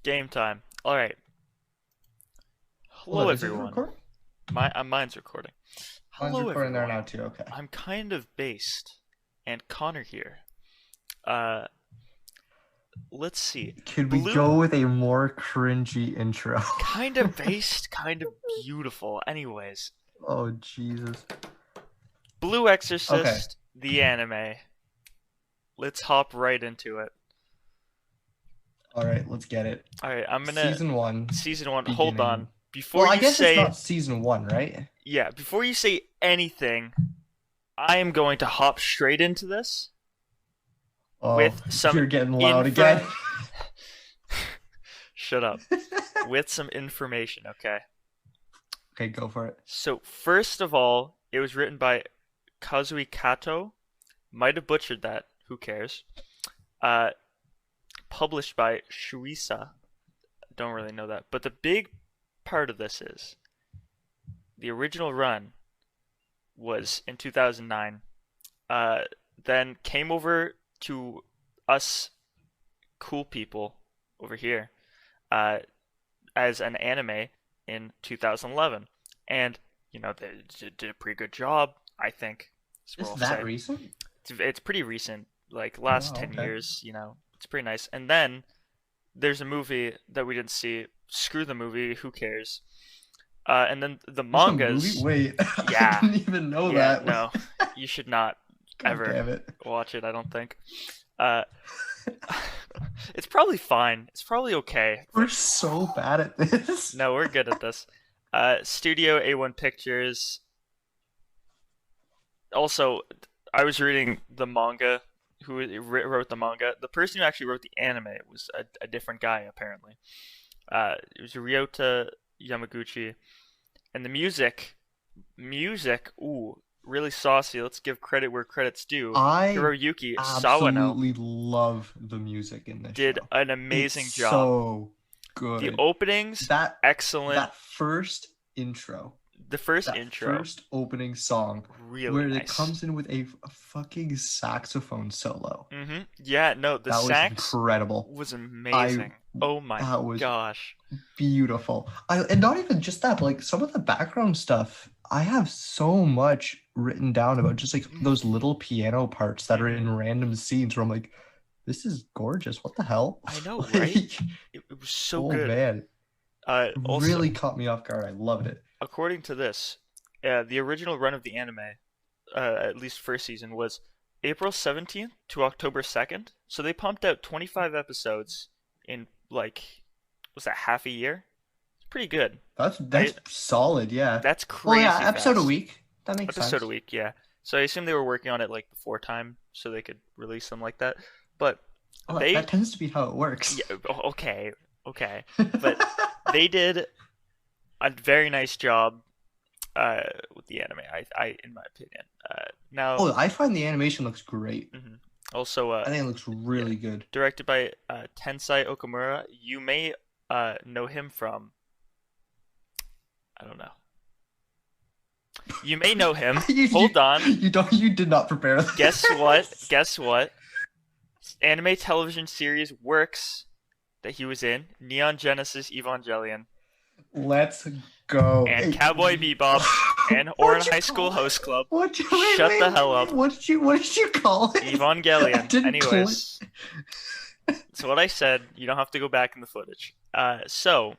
Game time. All right. Hold Hello, on, is it everyone. recording? Mine's recording. Mine's Hello, recording there everyone. now too. Okay. I'm kind of based, and Connor here. Uh, let's see. Could we Blue, go with a more cringy intro? kind of based, kind of beautiful. Anyways, Oh Jesus. Blue Okay. Exorcist, the anime. Let's hop right into it. All right, let's get it. All right, I'm gonna Season one, season one. Hold on. beginning. Before Well, I you guess it's say not season one, right? yeah, before you say anything, I am going to hop straight into this Oh, with some you're getting loud info. again. Shut up. With some information, okay? Okay, go for it. So, first of all, it was written by Kazui Kato. Might have butchered that. Who cares? Uh, Published by Shueisha. Don't really know that. But the big part of this is the original run was in 2009. Uh, then came over to us cool people over here uh, as an anime in 2011, and they did a pretty good job, I think. That's what Is I'll that say. recent? It's pretty recent, like Oh, last wow. 10 Okay. years. It's pretty nice. And then there's a movie that we didn't see. Screw the movie. Who cares? And then the There's a movie. mangas. Wait, I Yeah, didn't even know yeah. that. No, you should not God ever damn it. watch it. I don't think. Uh, it's probably fine. It's probably okay. We're so bad at this. No, we're good at this. Studio A1 Pictures. Also, I was reading the manga. Who wrote the manga? The person who actually wrote the anime was a different guy, apparently. It was Ryota Yamaguchi. And the music, ooh, really saucy. Let's give credit where credit's due. I Hiroyuki Sawano absolutely love the music in this did show. an It's amazing job. so The good. openings, That excellent. that first intro, The first that intro, first opening song, really where it nice. comes in with a fucking saxophone solo. Yeah, no, the That was sax incredible. was I amazing. Oh my That was gosh. beautiful. And not even just that, but like some of the background stuff. I have so much written down about just like those little piano parts that are in random scenes where I'm like, this is gorgeous. What the hell? I know, Like, right? It was so oh good. man, Also, really caught me off guard. I loved it. according to this, the original run of the anime, at least first season, was April 17th to October 2nd. So they pumped out 25 episodes in like, was that half a year? It's pretty good. That's Right? solid. Yeah. That's Well, yeah, crazy episode a fast. week. That makes Episode a sense. week, yeah. So I assume they were working on it like before time, so they could release them like that. But Well, that they, tends to be how it works. yeah, okay, okay. But they did a very nice job with the anime. In my opinion. Now, Oh, I find the animation looks great. also, I think it looks yeah, really good. directed by Tensai Okumura. You may know him from, I don't know. You may know him. Hold on. You did not prepare this. Guess what? Guess what? Anime television series works that he was in: Neon Genesis Evangelion Let's go. and Hey, Cowboy Bebop and what'd Orin you High call School it? Host Club. Wait, Shut the hell up. What did you call it? I Evangelion. didn't Anyways, so what I said, you don't have to go back in the footage. So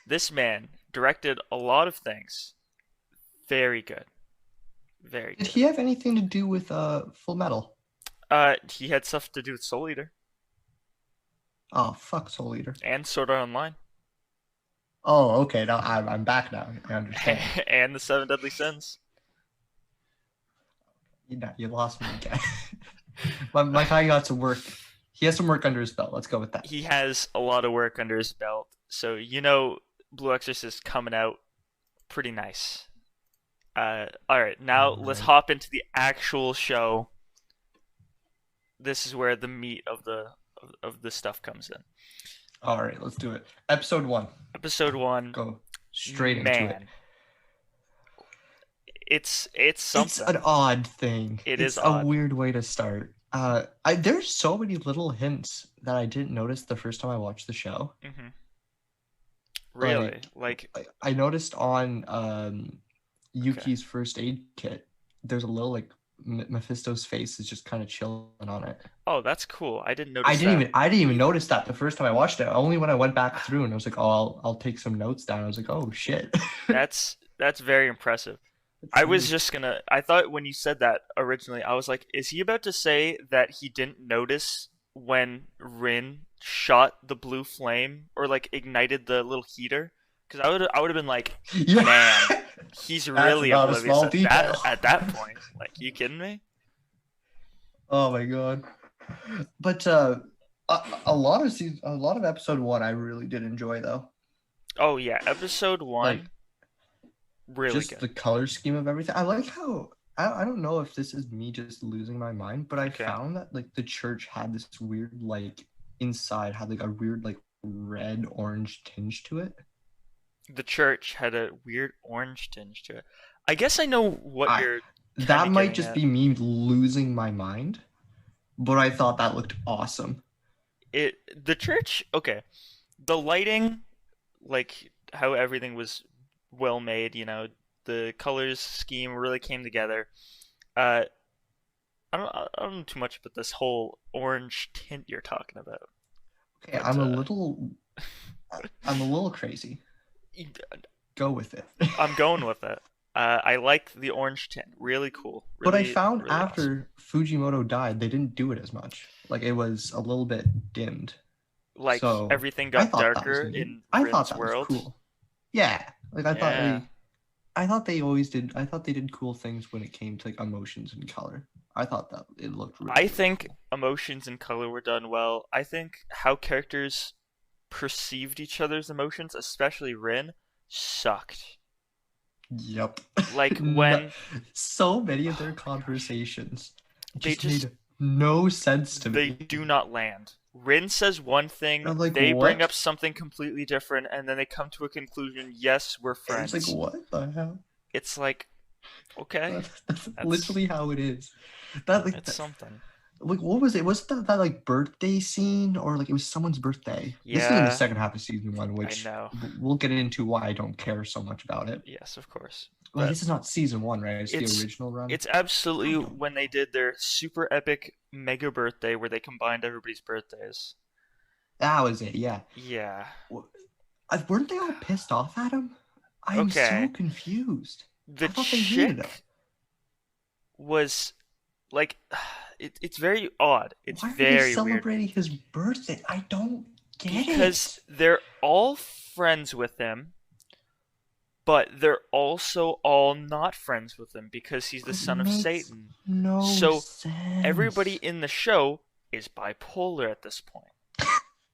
this man directed a lot of things. Very good. Very Did good. he have anything to do with Full Metal? He had stuff to do with Soul Eater Oh, fuck Soul Eater. and Sword Art Online Oh, okay. Now I'm back now. I understand. and the Seven Deadly Sins. You lost me again. My guy got some work. He has some work under his belt. Let's go with that. He has a lot of work under his belt, so Blue Exorcist coming out pretty nice. All right, now let's Alright. hop into the actual show. This is where the meat of the stuff comes in. All right, let's do it. Episode 1. Episode 1. Go straight into it. Man, it's It's something. an odd thing. It It's is odd. a weird way to start. There's so many little hints that I didn't notice the first time I watched the show. Hmm. Really? Like, Like, I noticed on okay. Yuki's first aid kit, there's a little like Mephisto's face is just kind of chilling on it. Oh, that's cool. I didn't notice that I didn't even either. notice that the first time I watched it. Only when I went back through and I was like, oh, I'll take some notes down. I was like, oh shit. That's very impressive. That's I was neat. just gonna. I thought when you said that originally, I was like, is he about to say that he didn't notice when Rin shot the blue flame or like ignited the little heater? Because I would have been like, Yeah. man, he's That's really not a oblivious small at detail. that point. Like, you kidding me? Oh my god. But a lot of episode one I really did enjoy though. Oh yeah, episode Like one, really just good. the color scheme of everything. I like how I don't know if this is me just losing my mind, but I Okay. found that like the church had this weird like inside had like a weird like red orange tinge to it. The church had a weird orange tinge to it. I guess I know what I you're kind That of might getting just at. be me losing my mind, but I thought that looked awesome. The church, okay. The lighting, like how everything was well made, the colors scheme really came together. Uh, I don't know too much about this whole orange tint you're talking about, Okay, but I'm a little crazy. Go with it. I'm going with it. I like the orange tint, really cool, But I really found really awesome. after Fujimoto died, they didn't do it as much. Like it was a little bit dimmed. Like So everything I got thought that was darker neat. in I thought Rin's that was world. cool. Yeah. Like Yeah. I thought they always did I thought they did cool things when it came to like emotions and color. I thought that it looked I really, really think cool. emotions and color were done well. I think how characters perceived each other's emotions, especially Rin, sucked. Yep. Like No, when, so many of oh their my gosh, conversations they just just made no sense to they me. do not land. Rin says one thing, I'm like, they bring up what? something completely different, and then they come to a conclusion. Yes, we're It's like, friends. what the hell? It's like, okay, That's that's literally how it is. That like it's something. like what was it? Was that like birthday scene or like it was someone's birthday? This is in the Yeah, second half of season one, I which know. we'll get into why I don't care so much about it. Yes, of course. Like But this is not season one, right? It's the it's original run. it's I absolutely don't when know. they did their super epic mega birthday where they combined everybody's birthdays. That was it. Yeah. Yeah. Weren't they all pissed off at him? I'm so Okay. confused. The I thought they hated him. chick was like it's very odd. It's Why are they very weird celebrating his birthday? I don't get because it. they're all friends with him, but they're also all not friends with him because he's the It son of makes Satan. no So everybody sense. in the show is bipolar at this point.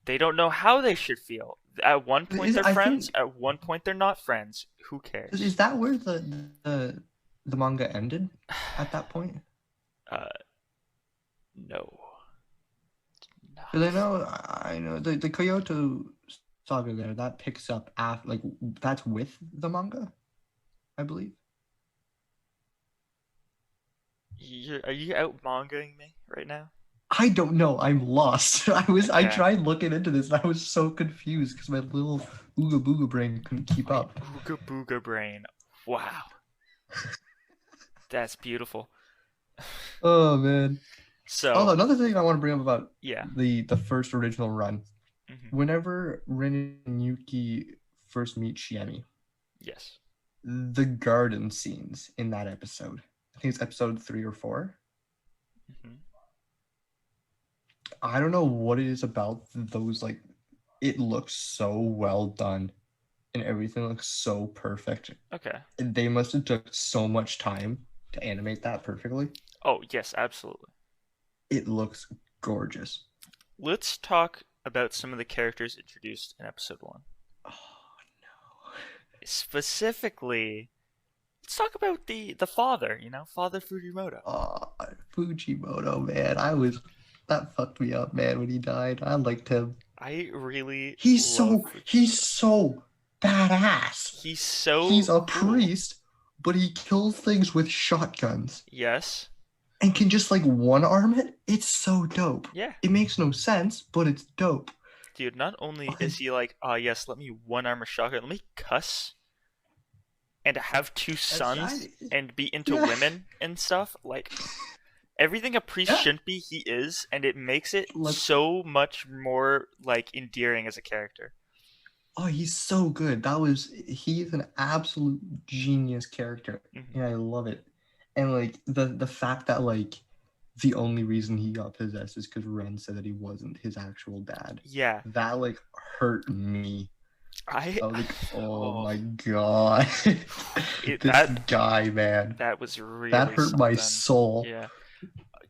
They don't know how they should feel. At one point they're I friends, think at one point they're not friends. Who is cares? that where the manga ended at that point? Uh, no, Because not. I know the Kyoto saga there that picks up after like that's with the manga, I believe. Are you out mangaing me right now? I don't know. I'm lost. I Okay. tried looking into this and I was so confused because my little ooga booga brain couldn't keep My up. ooga booga brain. Wow, that's beautiful. Oh man. Oh, So, another thing I want to bring up about yeah. the first original run. Hmm. Whenever Rin and Yuki first meet Shiemi, Yes. the garden scenes in that episode. I think it's episode 3 or 4. Hmm. I don't know what it is about those like it looks so well done and everything looks so perfect. Okay. They must have took so much time to animate that perfectly. Oh, yes, absolutely. It looks gorgeous. Let's talk about some of the characters introduced in episode one. Oh no. Specifically, let's talk about the father, Father Fujimoto. Oh, Fujimoto, man. That fucked me up, man, when he died. I liked him. I really He's love so he's Fujimoto. so badass. He's He's so a cool. priest, but he kills things with shotguns. Yes. and can just like one arm it. It's so dope. Yeah. It makes no sense, but it's dope. Dude, not only is Like, he like, oh yes, let me one arm a shotgun, let me cuss and have two that's sons right. and be into Yeah. women and stuff, like everything a priest Yeah. shouldn't be, he is, and it makes it Let's so much more like endearing as a character. Oh, he's so good. He's an absolute genius character. Hmm. And I love it. And like the fact that like the only reason he got possessed is because Ren said that he wasn't his actual dad. Yeah, That like hurt me. I I was like, oh oh my god. it, This that guy, man. that was That really hurt my something. soul. Yeah.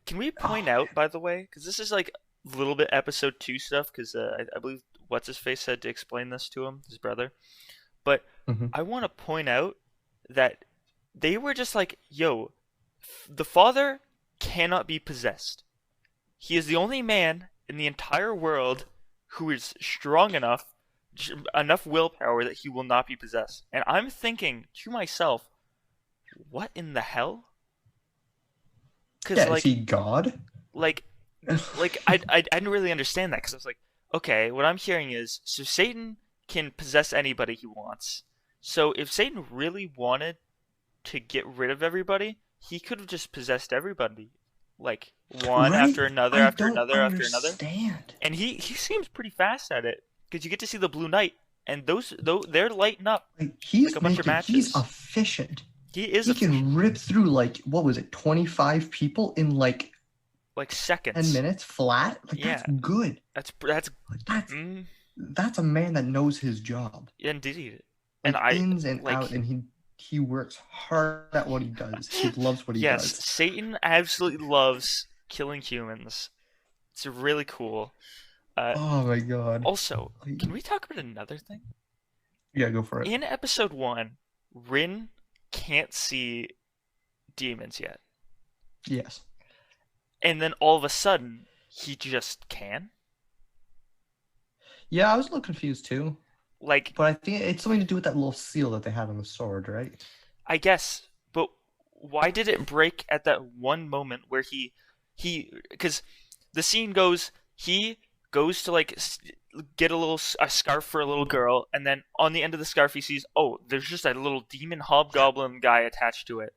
Can we point Oh, out, by the way, because this is like a little bit episode two stuff, because I believe what's his face said to explain this to him, his brother. But mhm. I want to point out that they were just like, yo, the father cannot be possessed. He is the only man in the entire world who is strong enough, enough willpower that he will not be possessed. And I'm thinking to myself, what in the hell? Because Yeah, is he God? like, I didn't really understand that because I was like, okay, what I'm hearing is so Satan can possess anybody he wants. So if Satan really wanted to get rid of everybody, he could have just possessed everybody, like one Right? after another, I after don't another, after another. understand. And he seems pretty fast at it because you get to see the blue knight, and those though they're lighting up Like like a bunch of he's matches. efficient. He is He efficient, can rip through like what was it, 25 people in like like 10 seconds. minutes flat? Like that's Yeah, good. that's Like mm, that's a man that knows his job. indeed. And Like I ins and out, like and he works hard at what he does. He loves what he yes, does. Satan absolutely loves killing humans. It's really cool. Uh, Oh my god. Also, Like, can we talk about another thing? yeah, go for it. In episode one, Rin can't see demons yet, Yes. and then all of a sudden he just can. Yeah, I was a little confused too. Like, But I think it's something to do with that little seal that they had on the sword, right? I guess, but why did it break at that one moment where because the scene goes he goes to like get a scarf for a little girl, and then on the end of the scarf he sees, oh, there's just a little demon Yeah. hobgoblin guy attached to it.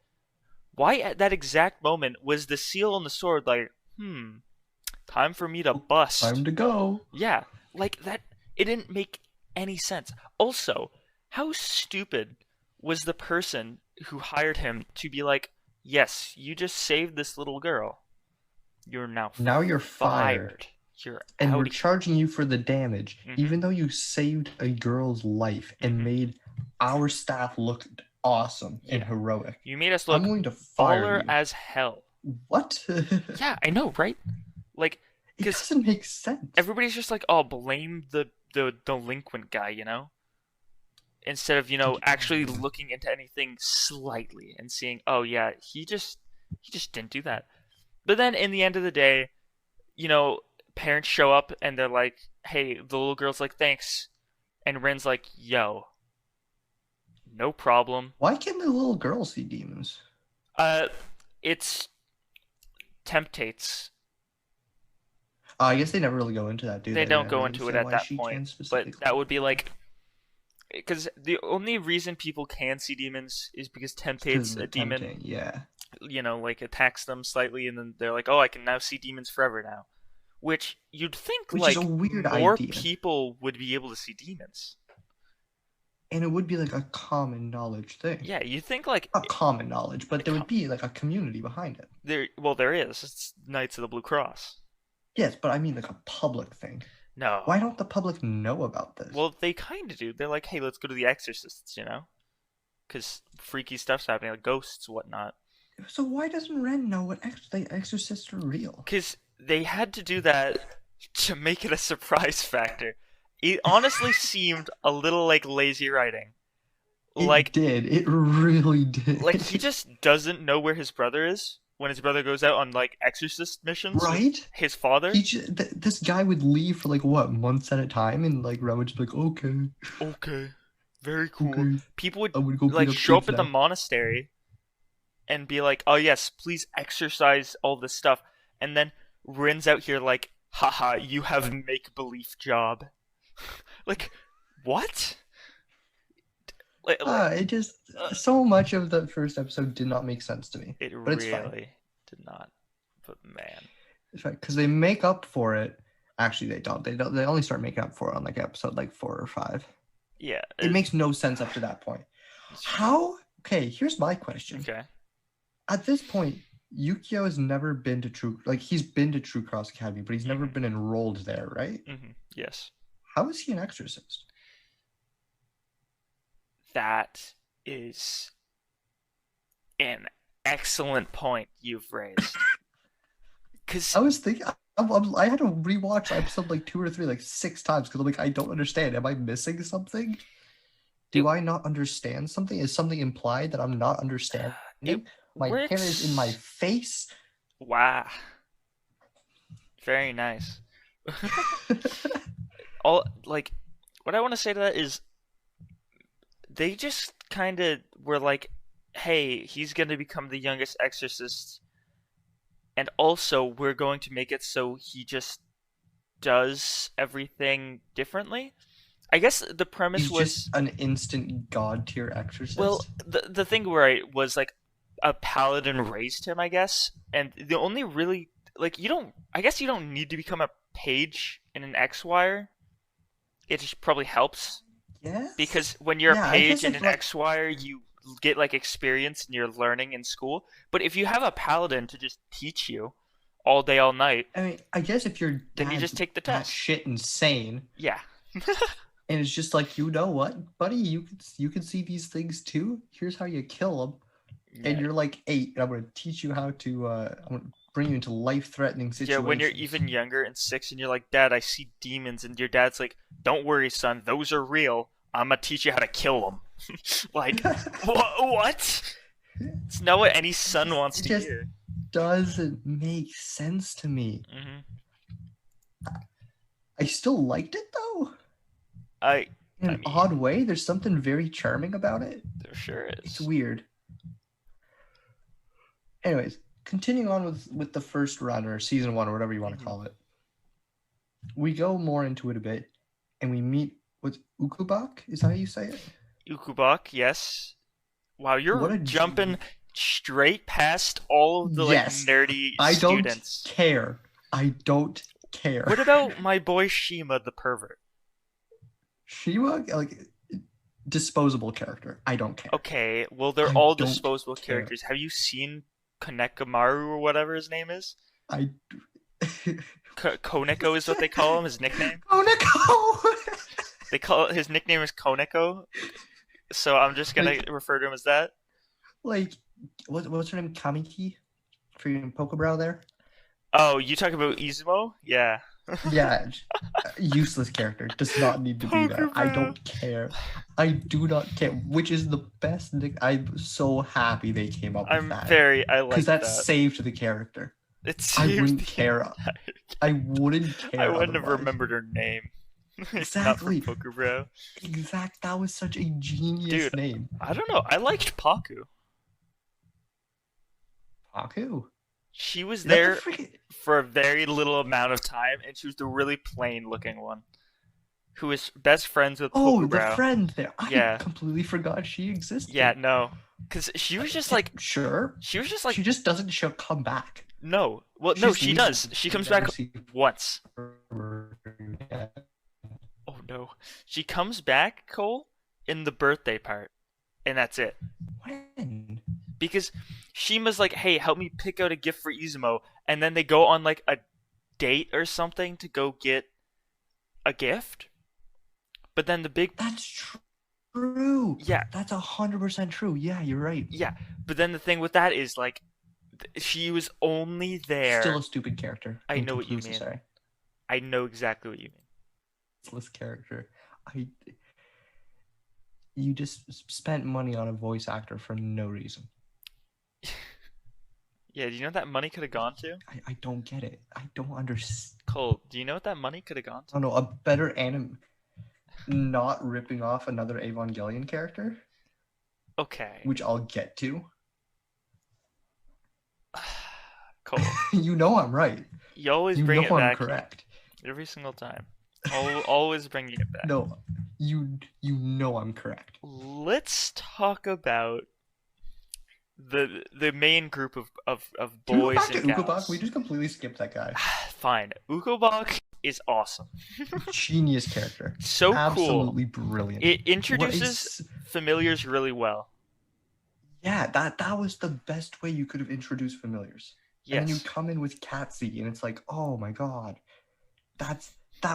Why at that exact moment was the seal on the sword like, time for me to bust? Time to go. Yeah, like that. It didn't make any sense. Also, how stupid was the person who hired him to be like, yes, you just saved this little girl. You're now Now you're fired. fired. You're And we're out. charging you for the damage, Mm-hmm. even though you saved a girl's life and Mm-hmm. made our staff look awesome and Yeah. heroic. You made us I'm look going to fire baller you. as hell. What? Yeah, I know, right? Like, It because doesn't make sense. everybody's just like, oh, blame the delinquent guy, you know? Instead of, actually looking into anything slightly and seeing, oh yeah, he just didn't do that. But then in the end of the day, you know, parents show up and they're like, hey, the little girl's like, thanks. And Ren's like, yo, no problem. Why can the little girl see demons? Uh, it's temptates. I guess they never really go into that, do They they? They don't never go really into it say at why that she point, can but specifically. that would be like, because the only reason people can see demons is because Because temptates of the a demon, tempting, yeah. like attacks them slightly, and then they're like, oh, I can now see demons forever now. Which you'd think Which is a like weird more idea. people would be able to see demons. And it would be like a common knowledge thing. Yeah, you think like Not common knowledge, but there would be like a community behind it. there is. It's Knights of the Blue Cross. Yes, but I mean like a public thing. No. Why don't the public know about this? Well, they kind of do. They're like, hey, let's go to the Exorcists, because freaky stuff's happening, like ghosts, whatnot. So why doesn't Ren know what the exorcists are real? Because they had to do that to make it a surprise factor. It honestly seemed a little like lazy writing. It Like, did. It really did. like he just doesn't know where his brother is when his brother goes out on like exorcist missions with Right? his father. This guy would leave for like what, months at a time, and like Ren would just be like, okay, Okay, very cool. okay, People would I would go like beat up show kids up at the now. monastery and be like, "Oh yes, please exercise all this stuff," and then Rin's out here like, "Haha, you have make believe job." Like, what? It just Uh, so much of the first episode did not make sense to me, it but it's fine. really did not. But man, It's fine because they make up for it. Actually, they don't. They don't. They only start making up for it on like episode like 4 or 5. yeah, It makes no sense up to that point. How? Okay, here's my question. okay. At this point, Yukio has never been to True, like he's been to True Cross Academy, but he's never been enrolled there, right? Yes. How is he an exorcist? That is an excellent point you've raised. Because I was thinking, I had to rewatch episode like 2 or 3, like 6 times because I'm like, I don't understand. Am I missing something? Do I not understand something? Is something implied that I'm not understanding? My hair is in my face. Wow. Very nice. All like, what I want to say to that is, they just kind of were like, "Hey, he's going to become the youngest exorcist, and also we're going to make it so he just does everything differently." I guess the premise He's was, just an instant god tier exorcist. well, the thing where I was like, a paladin raised him, I guess, and the only really, like, you don't, I guess you don't need to become a page in an X-Wire. It just probably helps Yes. because when you're Yeah, a I page guess in if, an like, X-Wire, you get like experience and you're learning in school. But if you have a paladin to just teach you all day, all night, I mean, I guess if your then you dad's just take the that test. shit insane, Yeah. and it's just like, you know what, buddy, you can see these things too. Here's how you kill them. And you're like 8, and I'm gonna teach you how to. I'm gonna bring you into life-threatening situations. Yeah, when you're even younger and 6, and you're like, "Dad, I see demons," and your dad's like, "Don't worry, son, those are real. I'm gonna teach you how to kill them." Like, what? It's not what any son wants to just hear. doesn't make sense to me. I still liked it though. In an odd way, there's something very charming about it. There sure is. It's weird. Anyways, continuing on with the first run or season 1 or whatever you want to call it, we go more into it a bit, and we meet with Ukubak. Is that how you say it? Ukubak, yes. Wow, you're jumping straight past all of the like nerdy students. I don't care. What about my boy Shima the pervert? Shima, like, disposable character. I don't care. Okay, well they're all disposable characters. Have you seen Konekamaru or whatever his name is? Koneko is what they call him. His nickname. Koneko. They call his nickname is Koneko, so I'm just gonna refer to him as that. Like, what's her name? Kamiki, for your Pokebrow there. Oh, you talk about Izumo? Yeah. Yeah, useless character. Does not need to be there. I don't care. I do not care. Which is the best nick. I'm so happy they came up with that. I like that. Because that saved the character. I wouldn't care. I wouldn't care. I wouldn't have remembered her name. Exactly. Pokebrow. Exact. That was such a genius name. I don't know. I liked Paku. Paku? She was there for a very little amount of time, and she was the really plain-looking one, who was best friends with Pokebrow. Oh, the friend there. I completely forgot she existed. Yeah, no, because she was just like sure. She was just like she just doesn't. She'll come back. No, well, no, she does. She comes back once. Oh no, she comes back, Cole, in the birthday part, and that's it. When? Because Shima's like, "Hey, help me pick out a gift for Izumo," and then they go on like a date or something to go get a gift. But then the big That's true. Yeah, that's 100% true. Yeah, you're right. Yeah, but then the thing with that is like, she was only there. Still a stupid character. I know what you mean. Sorry. I know exactly what you mean. Useless character. You just spent money on a voice actor for no reason. Yeah, do you know what that money could have gone to? I don't get it. I don't understand. Cole, do you know what that money could have gone to? I don't know, a better anime. Not ripping off another Evangelion character. Okay. Which I'll get to. Cole. You know I'm right. You always You bring know it I'm back here correct. every single time. Always bringing it back. No, you know I'm correct. Let's talk about the main group of Can we go boys back to and Ukobach? We gals. just completely skipped that guy. Fine. Ukobach is awesome. Genius character. So cool. Absolutely brilliant. It What introduces is familiars really well. Yeah, that was the best way you could have introduced familiars. And then you Yes. come in with Katsi, and it's like, oh my god, that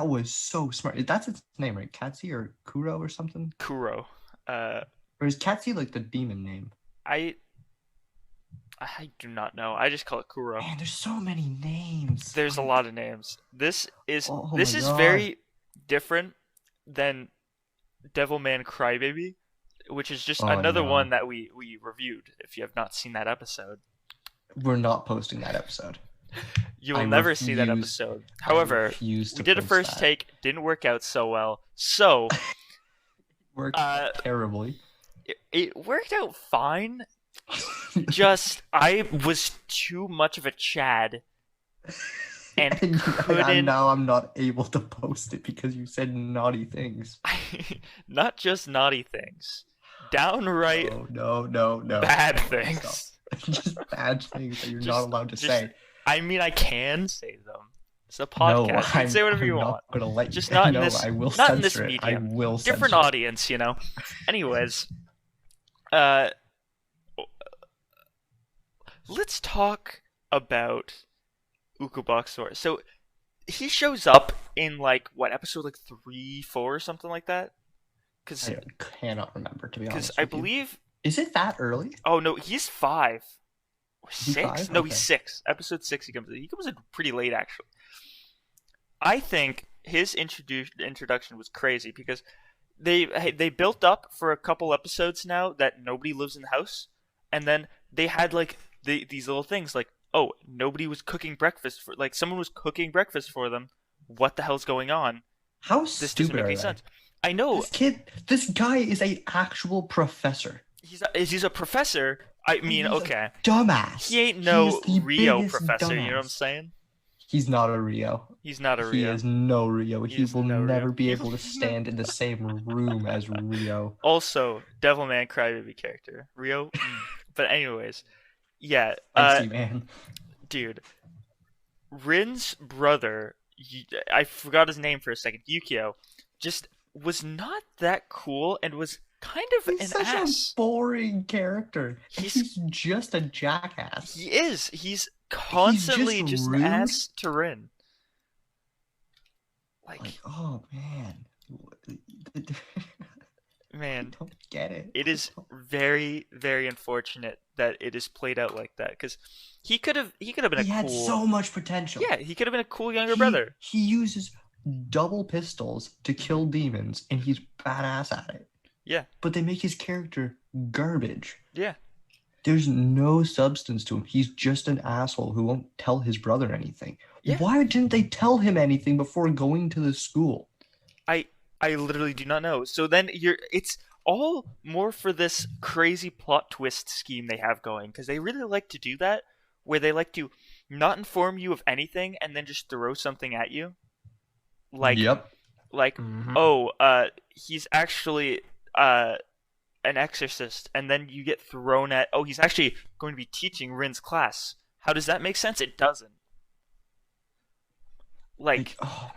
was so smart. That's its name, right? Katsi or Kuro or something? Kuro. Uh, Or is Katsi like the demon name? I I do not know. I just call it Kuro. Man, there's so many names. There's a Like, lot of names. This is oh this my is god. very different than Devilman Crybaby, which is just Oh another one no. that we reviewed. If you have not seen that episode, We're not posting that episode. you I will never see that refuse. episode. I However, refuse we to did a post first that. take, didn't work out so well. So, Worked uh, terribly. it worked out fine. Just I was too much of a Chad and and couldn't now I'm not able to post it because you said naughty things. not just naughty things, downright No. bad Stop. things. Just bad things that you're not Just, allowed to just. say. I mean, I can say them. It's a No, podcast. You can say whatever I'm you not want. gonna let Just you. not in No, this, I will not in this censor it. I medium. will Different censor it. audience, you know. Anyways, uh, let's talk about Ukobach's story. So he shows up in like what episode, like 3, 4, or something like that. Because I cannot remember, to be honest I with you. believe. Is it that early? Oh no, he's 5 or He's 6. 5? No, Okay. he's 6. Episode 6. He comes in pretty late actually. I think his introduction was crazy because they built up for a couple episodes now that nobody lives in the house, and then they had like these little things like, oh, nobody was cooking breakfast for, like, someone was cooking breakfast for them. What the hell's going on? How This doesn't stupid make are any they? sense. I know This guy is a actual professor. he's a professor. I mean, He's a okay, dumbass. he ain't He no is the Rio biggest professor. You know what I'm dumbass. saying? He's not a Rio. He's not a He Rio. is no Rio. He He is will no Rio. never be able to stand in the same room as Rio. Also, Devilman Crybaby character Rio. But anyways, yeah, Icy man. dude, Rin's brother, I forgot his name for a second, Yukio, just was not that cool and was kind of He's an such ass. a boring character. He's- He's just a jackass. He is. He's constantly just an rude. ass to Rin. Like, oh man. Man, I don't get it. it is very, very unfortunate that it is played out like that because he could have been He a had cool. so much potential. Yeah, he could have been a cool younger He- brother. He uses double pistols to kill demons, and he's badass at it. Yeah. But they make his character garbage. Yeah. There's no substance to him. He's just an asshole who won't tell his brother anything. Yeah. Why didn't they tell him anything before going to the school? I literally do not know. So then it's all more for this crazy plot twist scheme they have going because they really like to do that where they like to not inform you of anything and then just throw something at you. Like Yep. like Mhm. oh, he's actually an exorcist, and then you get thrown at, oh, he's actually going to be teaching Rin's class. How does that make sense? It doesn't. Like, oh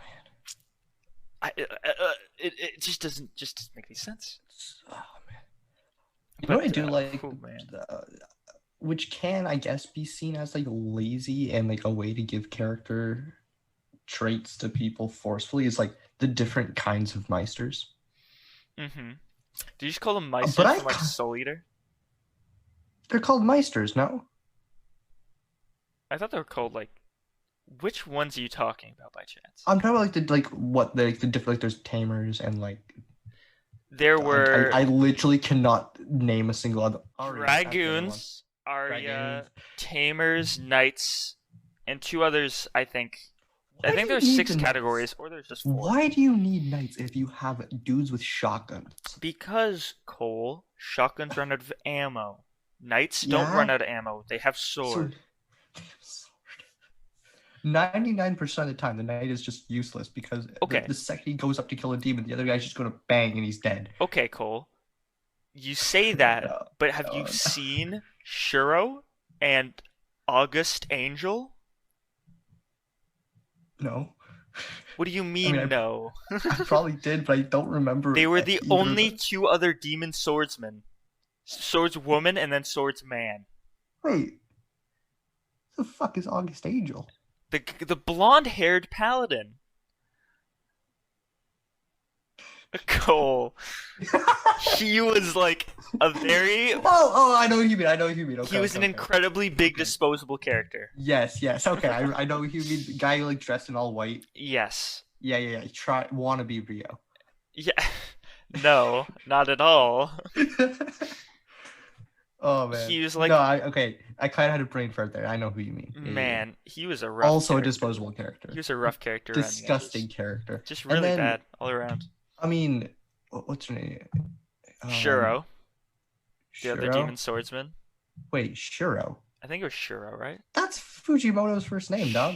it just doesn't make any sense. man. You know what I But, do like, cool, man. which can, I guess, be seen as like lazy and like a way to give character traits to people forcefully, is like the different kinds of meisters. Mm-hmm. Did you just call them Meister But I from like ca- Soul Eater? They're called meisters, no? I thought they were called like. Which ones are you talking about by chance? I'm talking about the different, like there's tamers and like There were I literally cannot name a single other. Dragoons, Arya, Tamers, Knights, and 2 others, I think. I think there's 6 categories, or there's just 4. Why do you need knights if you have dudes with shotguns? Because, Cole, shotguns run out of ammo. Knights don't Yeah? run out of ammo. They have sword. 99% of the time, the knight is just useless because Okay. the second he goes up to kill a demon, the other guy's just going to bang and he's dead. Okay, Cole. You say that, No, but have you no, seen Shuro and August Angel? no. What do you I mean, mean no? I probably did, but I don't They remember were the either of only them. two other demon swordsmen. Swordswoman and then swordsman. Wait, who the fuck is August Angel? The blonde-haired paladin. Cole. He was like a very Oh, I know who you mean. I know who you mean. Okay, he was okay, an okay. incredibly big Okay. disposable character. Yes. Okay, I know who you mean. The guy like dressed in all white. Yes. Yeah. Try wannabe Rio. Yeah. No, not at all. Oh man. He was like, No, I kind of had a brain fart there. I know who you mean. Yeah. man, he was a rough Also a character. disposable character. He was a rough character around the Disgusting edges. character. Just And really then, bad all around. I mean, what's her name? Shuro, the other Shuro? demon swordsman. Wait, Shuro. I think it was Shuro, right? That's Fujimoto's first name, dog.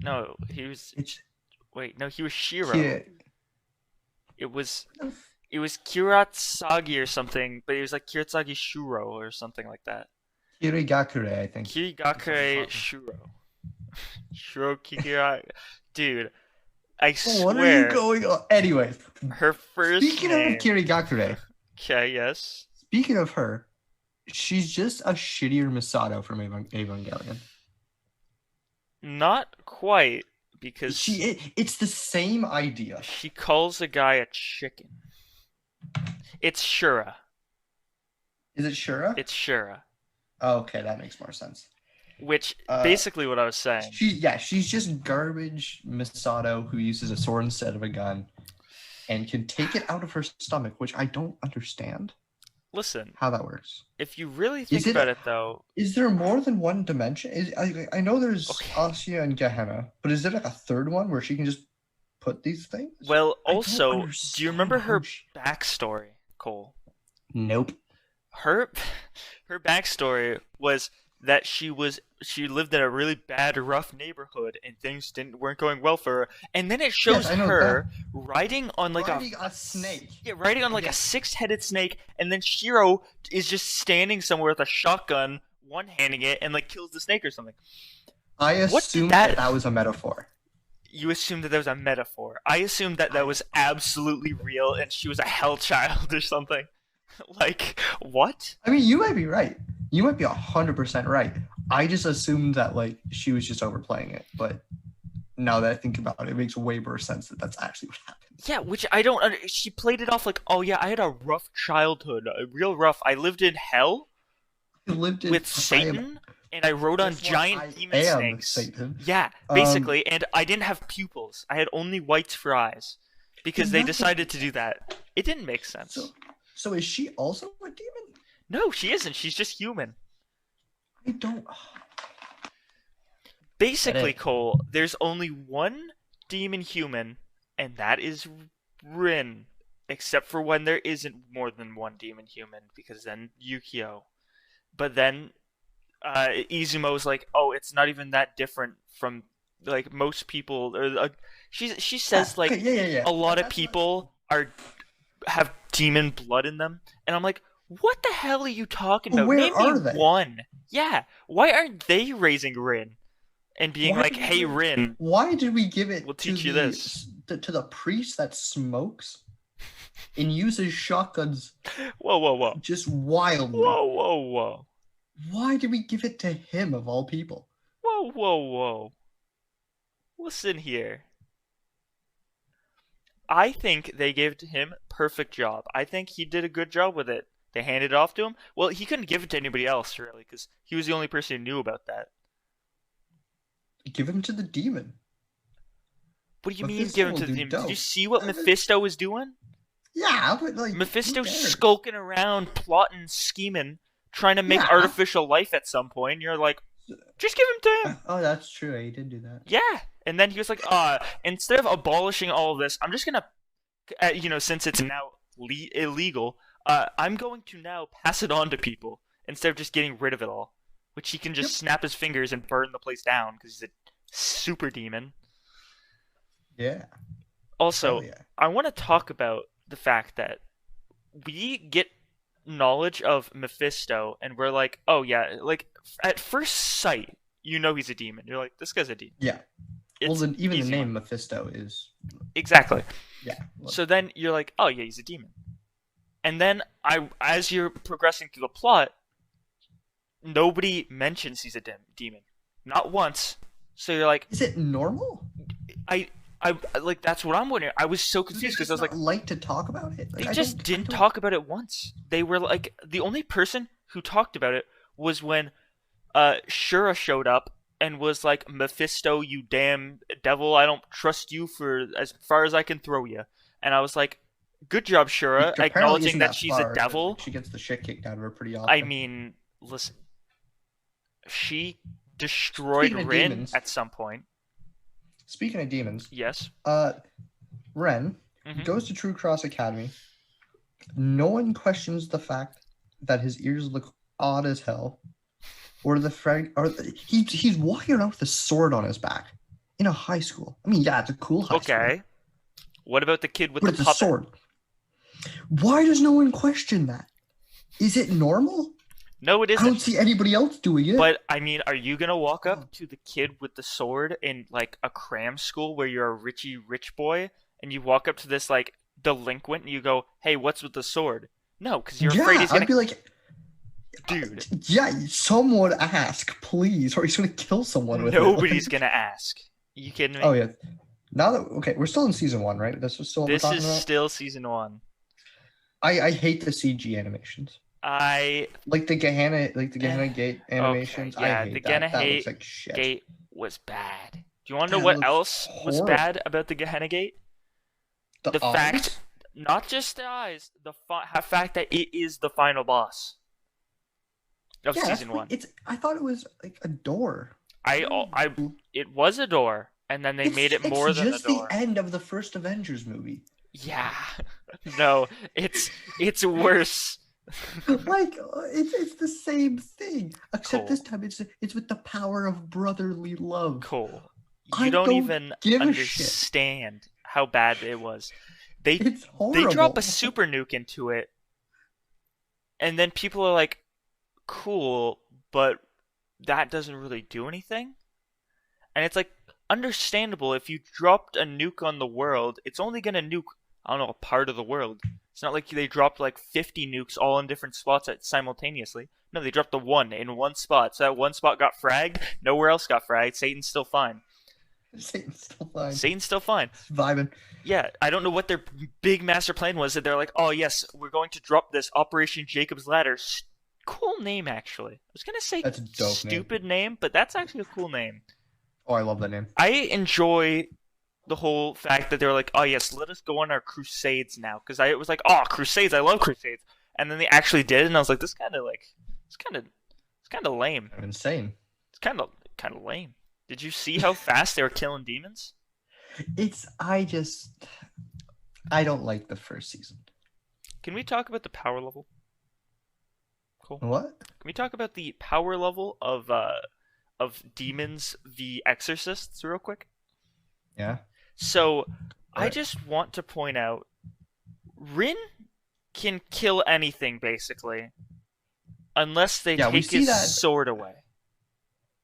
No, he was. It's Wait, no, he was Shiro. Ki- It was Kiratsagi or something, but it was like Kiratsagi Shuro or something like that. Kirigakure, I think. Kirigakure Shuro. Shuro Kikira. Dude, I What are you swear, going on? Anyways, her first speaking name. of Kirigakure, Okay, yes. speaking of her, she's just a shittier Misato from Evangelion. Not quite, because It's the same idea. she calls a guy a chicken. It's Shura. Is it Shura? It's Shura. Oh, okay, that makes more sense. Which, Uh, basically what I was saying. She's just garbage Misato who uses a sword instead of a gun and can take it out of her stomach, which I don't understand Listen, how that works. if you really think Is it- about it though, Is there more than one dimension? I know there's Okay. Asya and Gehenna, but is there like a third one where she can just put these things? well, I don't also, do you understand remember how her backstory, Cole? Nope. Her her backstory was that she lived in a really bad, rough neighborhood, and things weren't going well for her. And then it shows I know her riding on like Riding a snake. riding on like a six-headed snake, and then Shiro is just standing somewhere with a shotgun, one-handing it, and like kills the snake or something. I What did assumed that- that was a metaphor. You assumed that was a metaphor. I assumed that was absolutely real, and she was a hell child or something. Like, what? I mean, you might be right. You might be 100% right. I just assumed that like she was just overplaying it, but now that I think about it, it makes way more sense that that's actually what happened. Yeah, which I don't. She played it off like, oh yeah, I had a rough childhood, real rough. I lived in hell I lived in with Satan, and I rode on Guess what? giant I demon am snakes. Satan. Yeah, basically, and I didn't have pupils. I had only whites for eyes because And they that's- decided to do that. It didn't make sense. So is she also a demon? No, she isn't. She's just human. I don't. Basically, it. Cole, there's only one demon human, and that is Rin. Except for when there isn't more than one demon human, because then Yukio. But then Izumo's like, oh, it's not even that different from like most people. Or she says like yeah. a lot of That's people have demon blood in them, and I'm like, what the hell are you talking Well, about? where Name are me they? one. Yeah, why aren't they raising Rin and being Why like, did hey we- Rin, Why did we give it We'll to teach you the, this. To the priest that smokes and uses shotguns whoa, just wildly? whoa, Why did we give it to him of all people? whoa. Listen here. I think they gave it to him perfect job. I think he did a good job with it. They handed it off to him. Well, he couldn't give it to anybody else, really, because he was the only person who knew about that. Give him to the demon. What do you mean Mephisto give him will to the do demon? dope. Did you see what Mephisto was doing? Yeah, but like Mephisto's who cares? skulking around, plotting, scheming, trying to make Yeah. artificial life at some point. And you're like, just give him to him. Oh, that's true. He did do that. Yeah. And then he was like, instead of abolishing all of this, I'm just going to, since it's now illegal, I'm going to now pass it on to people instead of just getting rid of it all. Which he can just snap his fingers and burn the place down because he's a super demon. Yeah. Also, Hell yeah. I want to talk about the fact that we get knowledge of Mephisto, and we're like, oh yeah, like at first sight, you know he's a demon. You're like, this guy's a demon. Yeah. Well, It's then even the easy name money. Mephisto is Exactly. yeah. So then you're like, oh yeah, he's a demon. And then as you're progressing through the plot, nobody mentions he's a demon, not once. So you're like, Is it normal? I, I like that's what I'm wondering. I was so Do they confused because just I was not like, like to talk about it? they Like just I didn't don't. talk about it once. They were like, the only person who talked about it was when Shura showed up and was like, Mephisto, you damn devil, I don't trust you for as far as I can throw you. And I was like, good job, Shura, Which apparently acknowledging isn't that that she's a far because devil. like, she gets the shit kicked out of her pretty I often. mean, listen, she destroyed Speaking of Rin demons, at some point. speaking of demons, Yes. Ren Hmm. goes to True Cross Academy. No one questions the fact that his ears look odd as hell, or he's walking around with a sword on his back in a high school. I mean, yeah, it's a cool high school, Okay. What about the kid with but the it's a puppet? sword. Why does no one question that? Is it normal? No, it I don't isn't. see anybody else doing it. But I mean, are you gonna walk up to the kid with the sword in like a cram school where you're a richy rich boy, and you walk up to this like delinquent and you go, "Hey, what's with the sword?" No, because you're afraid Yeah, he's I'd gonna. be like, Dude, yeah, someone ask, please, or he's gonna kill someone with it. nobody's Like, gonna ask. You kidding oh me? yeah. Now that okay, we're still in season 1, right? This is still what we're This talking is about. still season one. I hate the CG animations. I Like the Gehenna Gate okay, animations. I yeah, the hate that. That looks Gehenna like shit. Gate was bad. Do you want to know That what looks else was horrible. bad about the Gehenna Gate? The The fact, eyes? not just the eyes, the fact that it is the final boss of Yeah, that's season what one. it's. I thought it was like a door. I, it was a door, and then they made it It's more than a just the door. end of the first Avengers movie. Yeah, no, it's worse. Like it's the same thing, except Cool, this time it's with the power of brotherly love. cool. You I don't don't even give a shit. understand how bad it was. They It's they drop a horrible. super nuke into it, and then people are like, "Cool," but that doesn't really do anything. And it's like understandable if you dropped a nuke on the world, it's only gonna nuke, I don't know, a part of the world. It's not like they dropped like 50 nukes all in different spots simultaneously. No, they dropped the one in one spot. So that one spot got fragged, nowhere else got fragged. Satan's still fine. Satan's still fine. Satan's still fine. It's vibing. Yeah, I don't know what their big master plan was. That they're like, oh yes, we're going to drop this Operation Jacob's Ladder. Cool name, actually. I was gonna say That's a dope name. stupid name, but that's actually a cool name. Oh, I love that name. I enjoy the whole fact that they're like, oh yes, let us go on our crusades now, because I was like, oh crusades, I love crusades, and then they actually did, and I was like, this kind of like, it's kind of lame. I'm insane. It's kind of lame. Did you see how fast they were killing demons? I don't like the first season. Can we talk about the power level? Cool. What? Can we talk about the power level of demons v exorcists real quick? Yeah. So I Alright. just want to point out Rin can kill anything basically, unless they Yeah, we take see his that. sword away.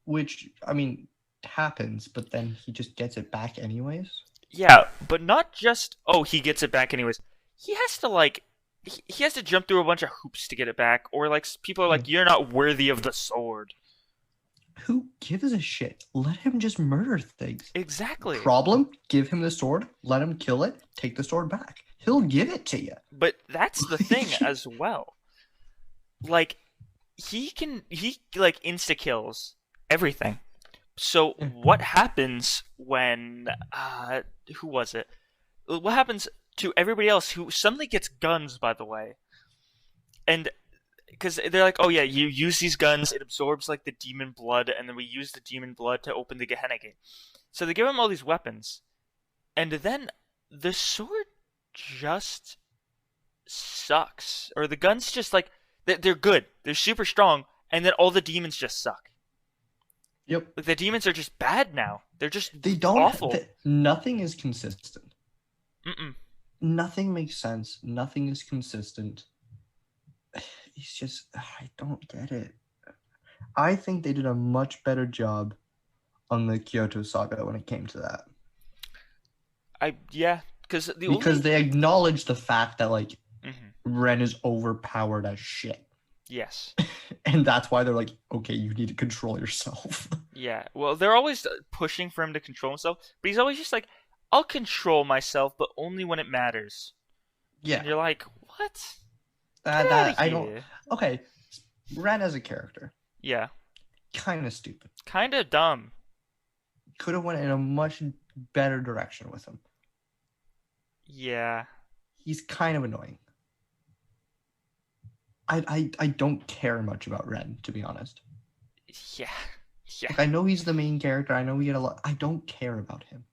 Which I mean happens, but then he just gets it back anyways. Yeah, but not just he gets it back anyways. He has to like he has to jump through a bunch of hoops to get it back, or like people are like, you're not worthy of the sword. Who gives a shit? Let him just murder things. Exactly. Problem? Give him the sword, let him kill it, take the sword back. He'll give it to you. But that's the thing as well. Like he like insta kills everything. So what happens when who was it? What happens to everybody else who suddenly gets guns, by the way? And because they're like, oh yeah, you use these guns, it absorbs like the demon blood, and then we use the demon blood to open the Gehenna Gate. So they give him all these weapons, and then the sword just sucks, or the guns just like they're good, they're super strong, and then all the demons just suck. Yep. Like the demons are just bad now. They're just They don't. awful. Nothing is consistent. Mm-mm. Nothing makes sense. Nothing is consistent. It's just I don't get it. I think they did a much better job on the Kyoto Saga when it came to that. Yeah, because they acknowledge the fact that like Mhm. Ren is overpowered as shit. Yes. And that's why they're like, okay, you need to control yourself. Yeah. Well, they're always pushing for him to control himself, but he's always just like, I'll control myself, but only when it matters. Yeah. And you're like, what? That I don't. Okay, Ren as a character, Yeah. kind of stupid. Kind of dumb. Could have went in a much better direction with him. Yeah. He's kind of annoying. I don't care much about Ren, to be honest. Yeah. Yeah. Like, I know he's the main character. I know we get a lot. I don't care about him.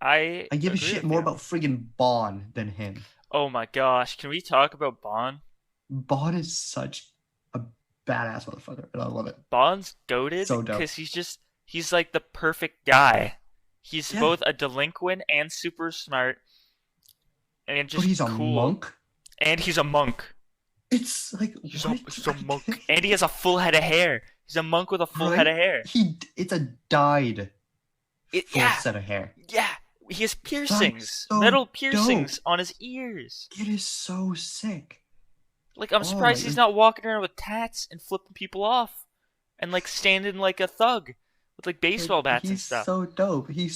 I give a agree shit with more you. about friggin' Bon than him. Oh my gosh, can we talk about Bon? Bon is such a badass motherfucker, and I love it. Bon's goated So dope. because he's like the perfect guy. He's Yeah. both a delinquent and super smart, and just But he's a cool. monk. And he's a monk. It's like He's what? a monk, and he has a full head of hair. He's a monk with a full head of hair. It's a dyed full Yeah, set of hair. yeah. He has piercings, so metal piercings dope. on his ears. It is so sick. Like I'm surprised he's not walking around with tats and flipping people off, and like standing like a thug with like baseball bats and stuff. He's so dope. He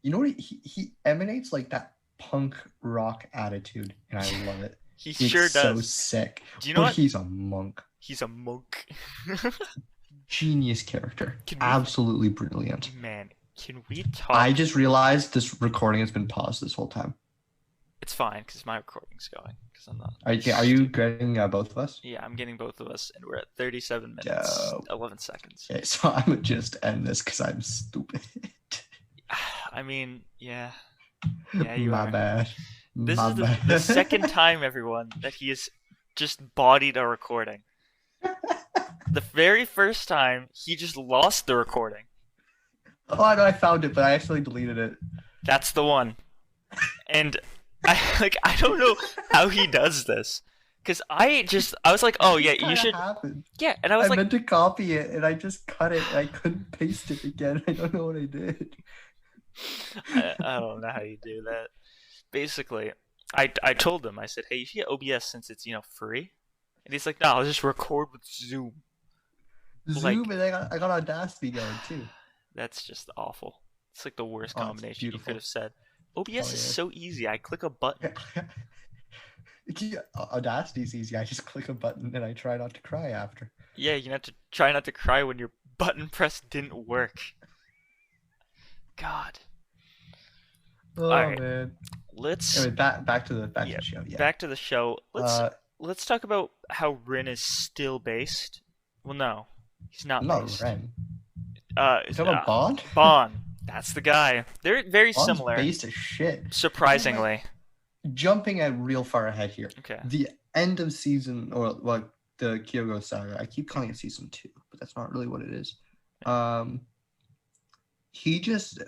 you know what he emanates like that punk rock attitude, and I love it. He It's sure does. So sick. Do you know what? He's a monk. He's a monk. Genius character. Absolutely brilliant. Man, can we talk? I just realized this recording has been paused this whole time. It's fine because my recording's going. Because I'm not. Are you getting both of us? Yeah, I'm getting both of us, and we're at 37 minutes, 11 seconds. Okay, so I'm gonna just end this because I'm stupid. I mean, yeah. Yeah, you My are. bad. This My is bad. the second time, everyone, that he has just bodied a recording. The very first time, he just lost the recording. Oh, I know, I found it, but I actually deleted it. That's the one. And I don't know how he does this. Because I was like, oh yeah, you should. Happened. Yeah, and I was I like, meant to copy it, and I just cut it, and I couldn't paste it again. I don't know what I did. I don't know how you do that. Basically, I told him, I said, hey, you should get OBS since it's, free. And he's like, no, I'll just record with Zoom. Zoom, and I got Audacity going too. That's just awful. It's like the worst Oh, it's combination you beautiful. could have said. OBS Oh, is yeah. so easy. I click a button. Audacity's easy. I just click a button and I try not to cry after. Yeah, you have to try not to cry when your button press didn't work. God. Oh Alright. man. Let's Anyway, back to the show. Yeah. back to the show. Let's talk about how Rin is still based. Well, no, he's not based. Ren. You talking about Bond? Bond. That's the guy. They're very Bond's similar. based as shit. Surprisingly. Jumping at real far ahead here. Okay. The end of season, or like the Kyogo saga, I keep calling it season 2, but that's not really what it is. He just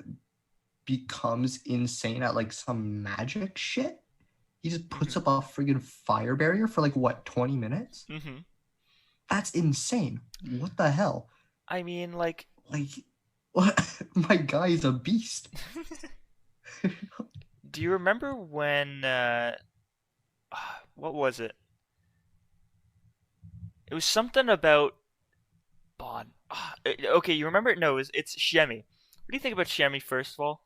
becomes insane at like some magic shit. He just puts up a friggin' fire barrier for like what, 20 minutes? Mm-hmm. That's insane. What the hell? I mean, like what? My guy is a beast. do you remember when what was it? It was something about Bond. Okay, you remember it? No, it's Shemi. What do you think about Shemi, first of all?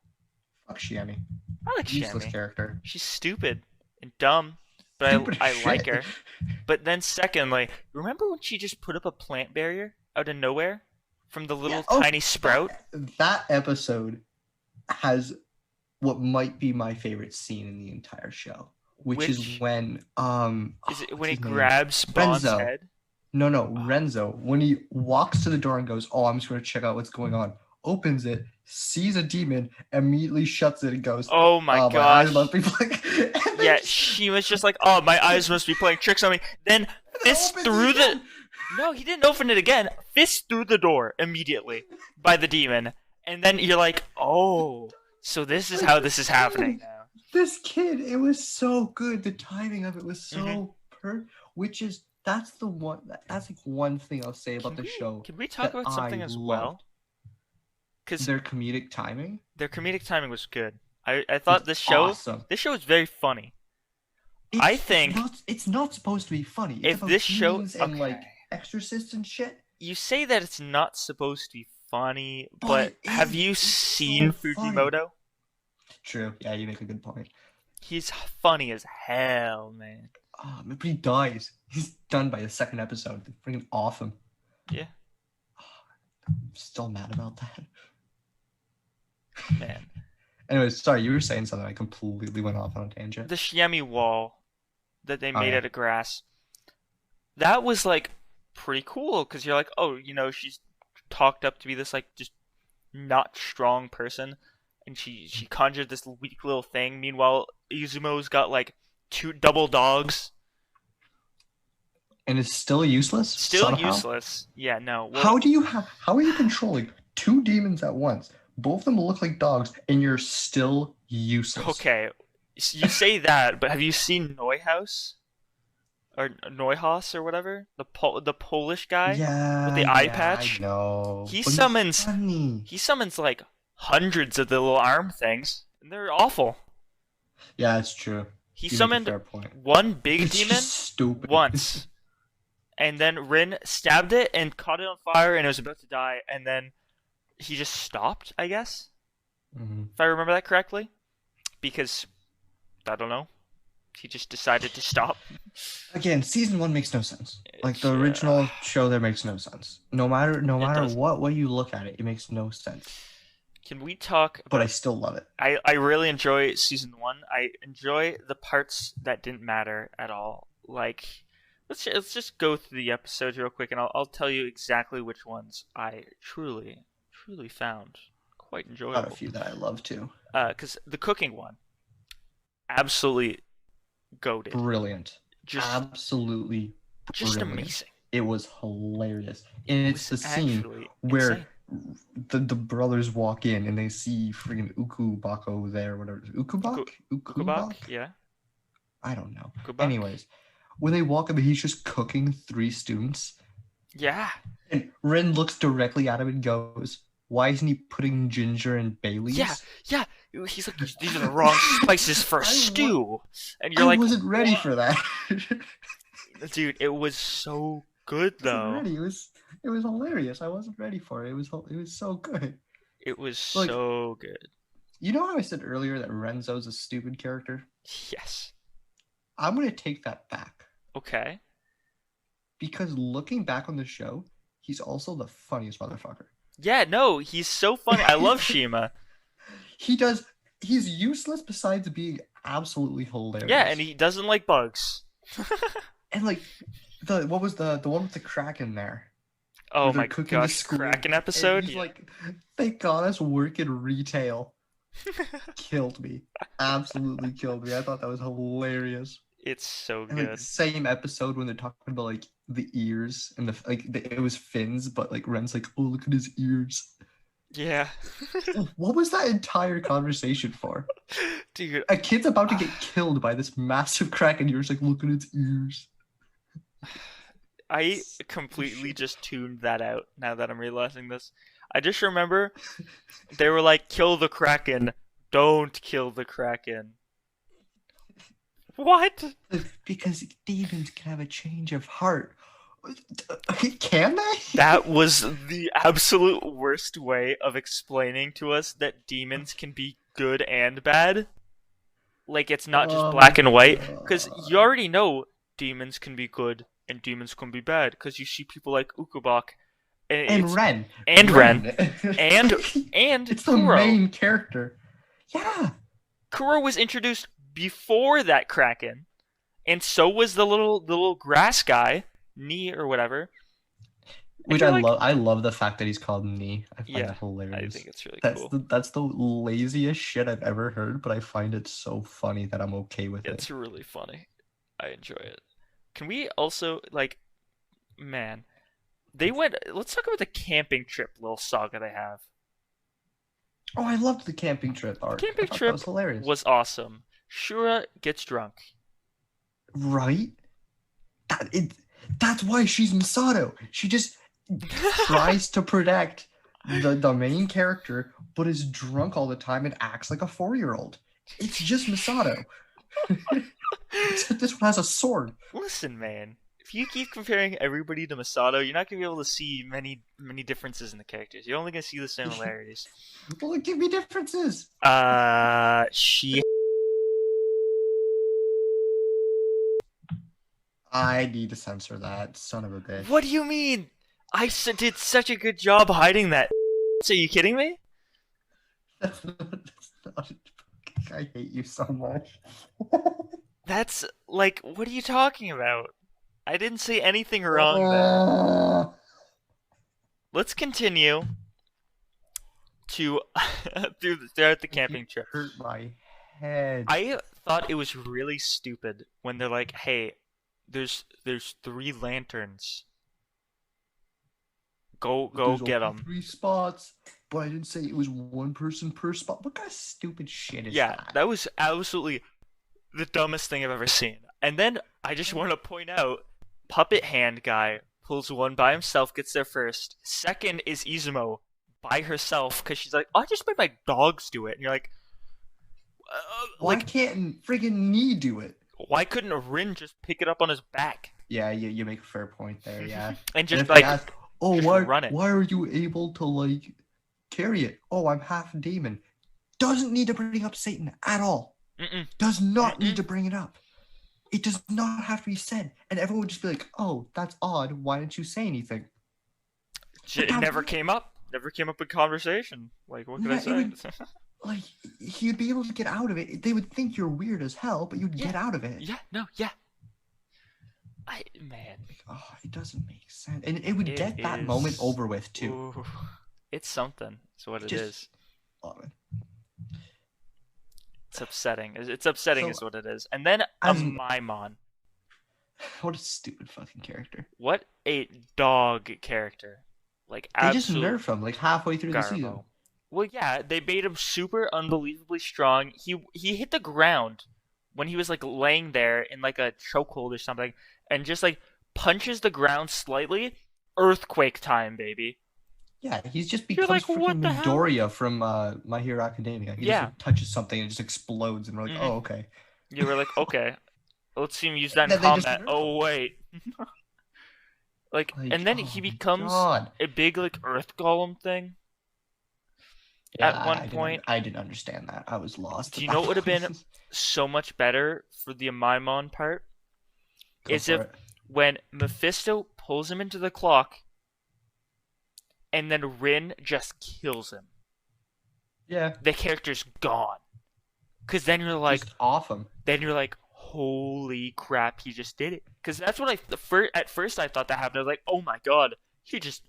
Fuck Shiami. I like Useless Shemi. character. She's stupid and dumb, but Stupid I shit. like her. But then secondly, remember when she just put up a plant barrier out of nowhere from the little tiny sprout? That episode has what might be my favorite scene in the entire show, which is when is it when he grabs Bond's Renzo. head? No, Renzo, when he walks to the door and goes, "Oh, I'm just going to check out what's going on." Opens it, sees a demon, immediately shuts it and goes, "Oh my gosh. gosh." My eyes must be playing. Yeah, she was just like, "Oh, my eyes must be playing tricks on me." Then fist through the No, he didn't open it again. Fist through the door immediately by the demon. And then you're like, oh, so this is how this is happening now. This kid, it was so good. The timing of it was so which is that's the one that's like one thing I'll say about the show. Can we talk about something as well? Because their comedic timing. Their comedic timing was good. I thought this show is very funny. I think it's not supposed to be funny. It's if about this show and like Exorcist and shit. You say that it's not supposed to be funny, but have you seen Fujimoto? True. Yeah, you make a good point. He's funny as hell, man. Oh, but he dies. He's done by the second episode. They freaking off him. Yeah. I'm still mad about that. Man. Anyways, sorry, you were saying something. I completely went off on a tangent. The Shiemi wall that they made out of grass. That was like pretty cool because you're like, oh, she's talked up to be this like just not strong person, and she conjured this weak little thing. Meanwhile, Izumo's got like 2 double dogs. And it's still useless? Still useless. Yeah, no. Well, how are you controlling 2 demons at once? Both of them look like dogs, and you're still useless. Okay, you say that, but have you seen Neuhaus? Or Neuhaus or whatever? The Polish guy with the eye patch? I know. He summons like hundreds of the little arm things, and they're awful. Yeah, it's true. He summoned one big demon once. And then Rin stabbed it and caught it on fire, and it was about to die, and then he just stopped, I guess, if I remember that correctly, because I don't know, he just decided to stop. Again, season 1 makes no sense. Like the original show, there makes no sense. No matter what way you look at it, it makes no sense. Can we talk? But I still love it. I really enjoy season 1. I enjoy the parts that didn't matter at all. Like, let's just go through the episodes real quick, and I'll tell you exactly which ones I truly found quite enjoyable. Got a few that I love too. Because the cooking one, absolutely goated. Brilliant. Absolutely brilliant. Amazing. It was hilarious. And it's the scene where the brothers walk in and they see freaking Ukubako there, whatever. Ukubak? Yeah. I don't know. Anyways, when they walk in, he's just cooking 3 students. Yeah. And Ren looks directly at him and goes, why isn't he putting ginger and bay leaves? Yeah. He's like, these are the wrong spices for a stew. And you're like, I wasn't ready for that. Dude, it was so good though. It was hilarious. I wasn't ready for it. It was so good. It was so good. You know how I said earlier that Renzo's a stupid character? Yes. I'm going to take that back. Okay. Because looking back on the show, he's also the funniest motherfucker. Yeah, no, he's so funny. I love Shima. He's useless besides being absolutely hilarious. Yeah, and he doesn't like bugs. And like, what was the one with the Kraken there? Oh my gosh, Kraken episode? He's like, thank God us work in retail. Killed me. Absolutely killed me. I thought that was hilarious. It's so and, good. Like, same episode when they're talking about like the ears and it was fins, but like Ren's like, oh, look at his ears. Yeah. What was that entire conversation for? Dude, a kid's about to get killed by this massive Kraken. You're just like, look at its ears. I completely just tuned that out now that I'm realizing this. I just remember they were like, kill the Kraken. Don't kill the Kraken. What? Because demons can have a change of heart. Can they? That was the absolute worst way of explaining to us that demons can be good and bad. Like, it's not just black and white. Because you already know demons can be good and demons can be bad. Because you see people like Ukubak. And Ren. And Ren. And it's Kuro. The main character. Yeah. Kuro was introduced before that Kraken. And so was the little grass guy. Ni or whatever. Which I love the fact that he's called Ni. I find it hilarious. I think it's really cool. That's the laziest shit I've ever heard, but I find it so funny that I'm okay with it. It's really funny. I enjoy it. Can we also, like, man, They went. Let's talk about the camping trip little saga they have. Oh, I loved the camping trip The arc. I camping thought that was trip hilarious. was awesome. Shura gets drunk. Right? That it. That's why she's Masato. She just tries to protect the main character, but is drunk all the time and acts like a 4-year-old. It's just Masato. Except this one has a sword. Listen, man. If you keep comparing everybody to Masato, you're not gonna be able to see many differences in the characters. You're only gonna see the similarities. Well, give me differences. She. I need to censor that, son of a bitch. What do you mean? Did such a good job hiding that. Are you kidding me? That's not. I hate you so much. That's like, what are you talking about? I didn't say anything wrong there. Let's continue to throughout the camping trip. Hurt my head. I thought it was really stupid when they're like, "Hey, there's 3 lanterns. Go There's get only them." 3 spots, but I didn't say it was 1 person per spot. What kind of stupid shit is Yeah, that? that was absolutely the dumbest thing I've ever seen. And then I just want to point out, Puppet Hand guy pulls one by himself, gets there first. Second is Izumo by herself because she's like, I just made my dogs do it. And you're like, Why can't friggin' Knee do it? why couldn't Rin just pick it up on his back Yeah, you make a fair point there, yeah. and And just if they like, ask, oh, just why, run it? why are you able to, like, carry it? Oh, I'm half demon. Doesn't need to bring up Satan at all. Mm-mm. Does not need to bring it up. It does not have to be said. And everyone would just be like, oh, that's odd. Why didn't you say anything? It never came up. Never came up in conversation. Like, what can I say? Like, you'd be able to get out of it. They would think you're weird as hell, but you'd get out of it. Yeah, no, yeah. Man. Oh, it doesn't make sense. And it would get that moment over with, too. Ooh, it's something. It's what it is. Love it. It's upsetting. It's upsetting is what it is. And then Maimon. What a stupid fucking character. What a dog character. Like, they just nerfed him, like, halfway through the season. Well, yeah, they made him super unbelievably strong. He hit the ground when he was, like, laying there in, like, a chokehold or something, and just, like, punches the ground slightly. Earthquake time, baby. Yeah, he's just becomes like, freaking Midoriya from My Hero Academia. He just like, touches something and it just explodes, and we're like, oh, okay. You were like, okay, let's see him use that in combat. Oh, wait. like, and then he becomes a big, like, Earth Golem thing. Yeah, at one point. I didn't understand that. I was lost. Do you know what would have been so much better for the Amaimon part? Is if when Mephisto pulls him into the clock, and then Rin just kills him. Yeah. The character's gone. Because then you're like... Just off him. Then you're like, holy crap, he just did it. Because that's what at first I thought that happened. I was like, oh my god, he just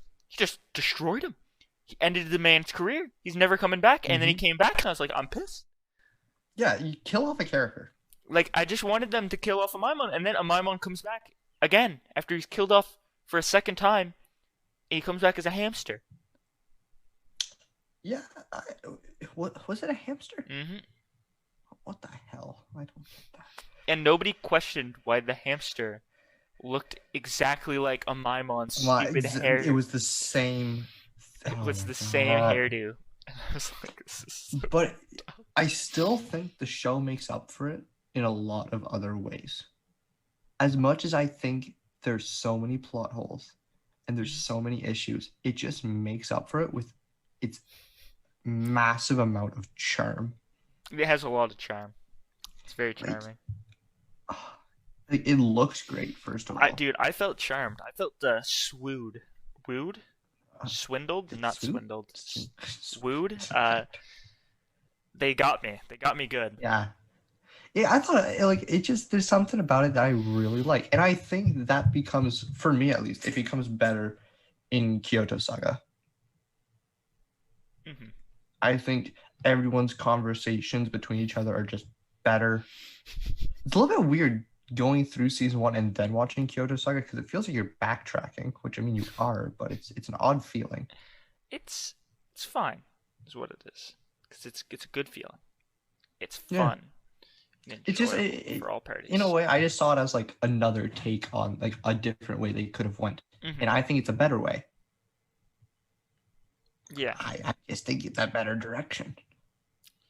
destroyed him. He ended the man's career. He's never coming back. And then he came back, and I was like, I'm pissed. Yeah, you kill off a character. Like, I just wanted them to kill off Amaimon, and then Amaimon comes back again after he's killed off for a second time. And he comes back as a hamster. Yeah, what was it, a hamster? Mm-hmm. What the hell? I don't get that. And nobody questioned why the hamster looked exactly like Amaimon's stupid hair. It was the same. It was the same hairdo. I was like, this is so but I still think the show makes up for it in a lot of other ways. As much as I think there's so many plot holes and there's so many issues, it just makes up for it with its massive amount of charm. It has a lot of charm. It's very charming. It looks great, first of all. Dude, I felt charmed. I felt swooed. Wooed? Swindled? Not swindled. Wooed? They got me. They got me good. Yeah. Yeah, I thought, like, it just, there's something about it that I really like. And I think that becomes, for me at least, it becomes better in Kyoto Saga. Mm-hmm. I think everyone's conversations between each other are just better. It's a little bit weird going through season 1 and then watching Kyoto Saga, because it feels like you're backtracking, which I mean you are, but it's an odd feeling. It's fine, is what it is, because it's a good feeling. It's Yeah. fun and It's just enjoyable for all in a parties. way, I just saw it as like another take on like a different way they could have went, and I think it's a better way. Yeah. I just think it's a better direction.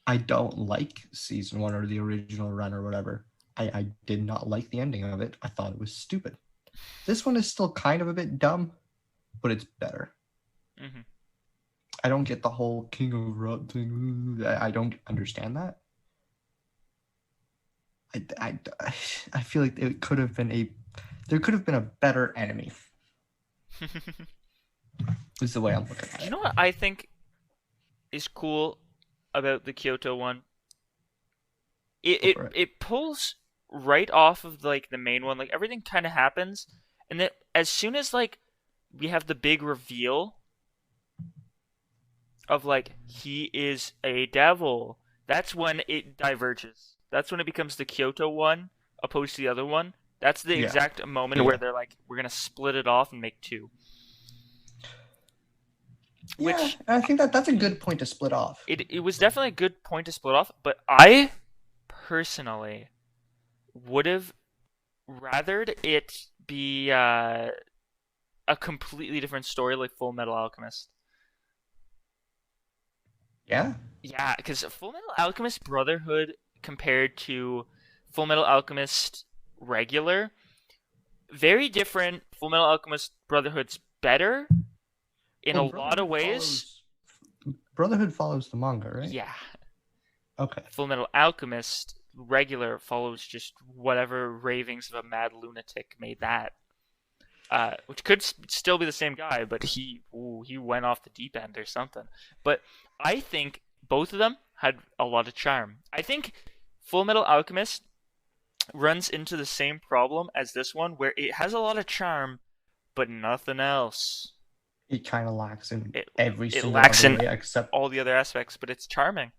I don't like season 1 or the original run or whatever. I did not like the ending of it. I thought it was stupid. This one is still kind of a bit dumb, but it's better. I don't get the whole King of Rot thing. I don't understand that. I feel like it could have been there could have been a better enemy. Is the way I'm looking at it. You know what I think is cool about the Kyoto one? It pulls right off of like the main one. Like everything kind of happens, and then as soon as like we have the big reveal of like he is a devil, that's when it diverges. That's when it becomes the Kyoto one opposed to the other one. That's the exact moment where they're like, we're gonna split it off and make two. Yeah, I think that's a good point to split off. It was definitely a good point to split off, but I personally would have rathered it be a completely different story like Full Metal Alchemist. Yeah? Yeah, because Full Metal Alchemist Brotherhood compared to Full Metal Alchemist regular, very different. Full Metal Alchemist Brotherhood's better in a lot of ways. Brotherhood follows the manga, right? Yeah. Okay. Full Metal Alchemist regular follows just whatever ravings of a mad lunatic made that. Which could still be the same guy, but he went off the deep end or something. But I think both of them had a lot of charm. I think Full Metal Alchemist runs into the same problem as this one, where it has a lot of charm, but nothing else. It kind of lacks in every single lacks other in way except all the other aspects, but it's charming.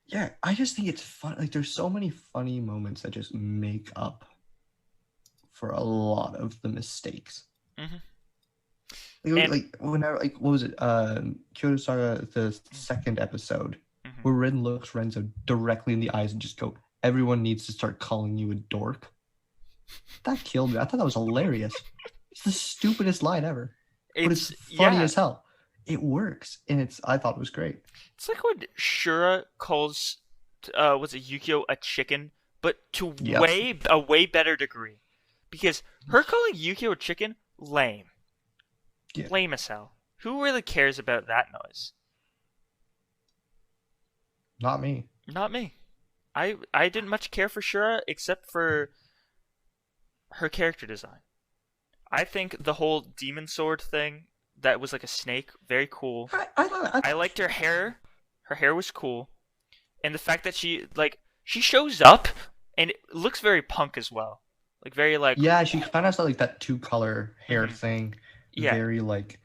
Yeah, I just think it's fun. Like, there's so many funny moments that just make up for a lot of the mistakes. Like whenever, like, what was it? Kyoto Saga, the second episode, where Rin looks Renzo directly in the eyes and just go, "Everyone needs to start calling you a dork." That killed me. I thought that was hilarious. It's the stupidest line ever, but it's funny as hell. It works, and I thought it was great. It's like when Shura calls, was it Yukio a chicken, but to a way better degree, because her calling Yukio a chicken, lame. Yeah. Lame as hell. Who really cares about that noise? Not me. Not me. I didn't much care for Shura except for her character design. I think the whole demon sword thing that was like a snake, very cool. I liked her hair. Her hair was cool. And the fact that she shows up and it looks very punk as well. Like very like yeah, she kind of has like that 2-color hair thing. Yeah. Very like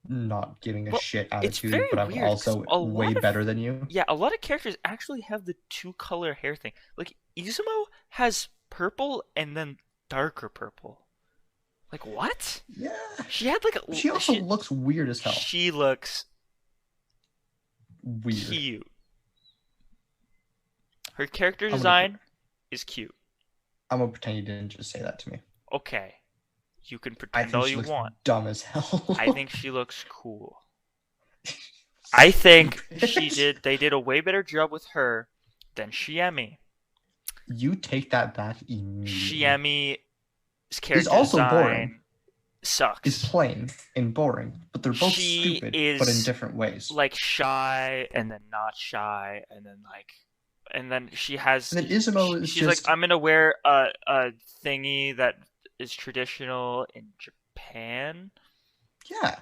not giving a shit attitude, but I'm weird, also way better than you. Yeah, a lot of characters actually have the 2-color hair thing. Like Izumo has purple and then darker purple. Like what? Yeah. She had like she also looks weird as hell. She looks weird. Cute. Her character design is cute. I'm gonna pretend you didn't just say that to me. Okay. You can pretend all you want. Dumb as hell. I think she looks cool. I think they did a way better job with her than Shiemi. You take that back immediately. Shiemi's character also design boring. Sucks. It's plain and boring, but they're both stupid, but in different ways. Like shy and then not shy, and then she has. And then Izumo is she's just like, I'm gonna wear a thingy that is traditional in Japan. Yeah,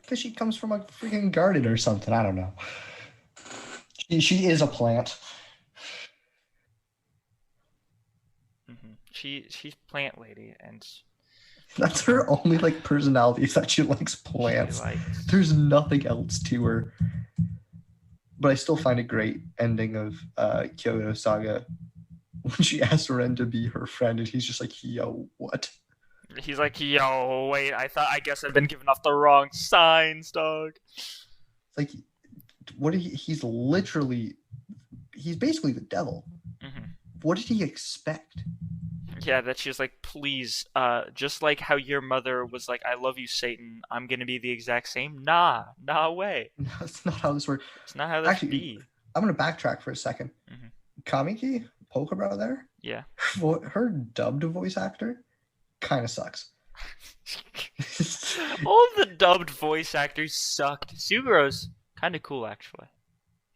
because she comes from a freaking garden or something. I don't know. She is a plant. She's plant lady, and that's her only like personality is that she likes plants. There's nothing else to her. But I still find a great ending of Kyoto Saga when she asked Ren to be her friend, and he's just like, "Yo, what?" He's like, yo, wait, I guess I've been giving off the wrong signs, dog. It's like, what did he's literally, he's basically the devil. Mm-hmm. What did he expect? Yeah, that she's like, please, just like how your mother was like, I love you, Satan, I'm gonna be the exact same. Nah way. No, that's not how this works. It's not how this Actually, be. I'm gonna backtrack for a second. Mm-hmm. Kamiki, Pokebrow there, Yeah. her dubbed voice actor kind of sucks. All the dubbed voice actors sucked. Suguro's kind of cool, actually.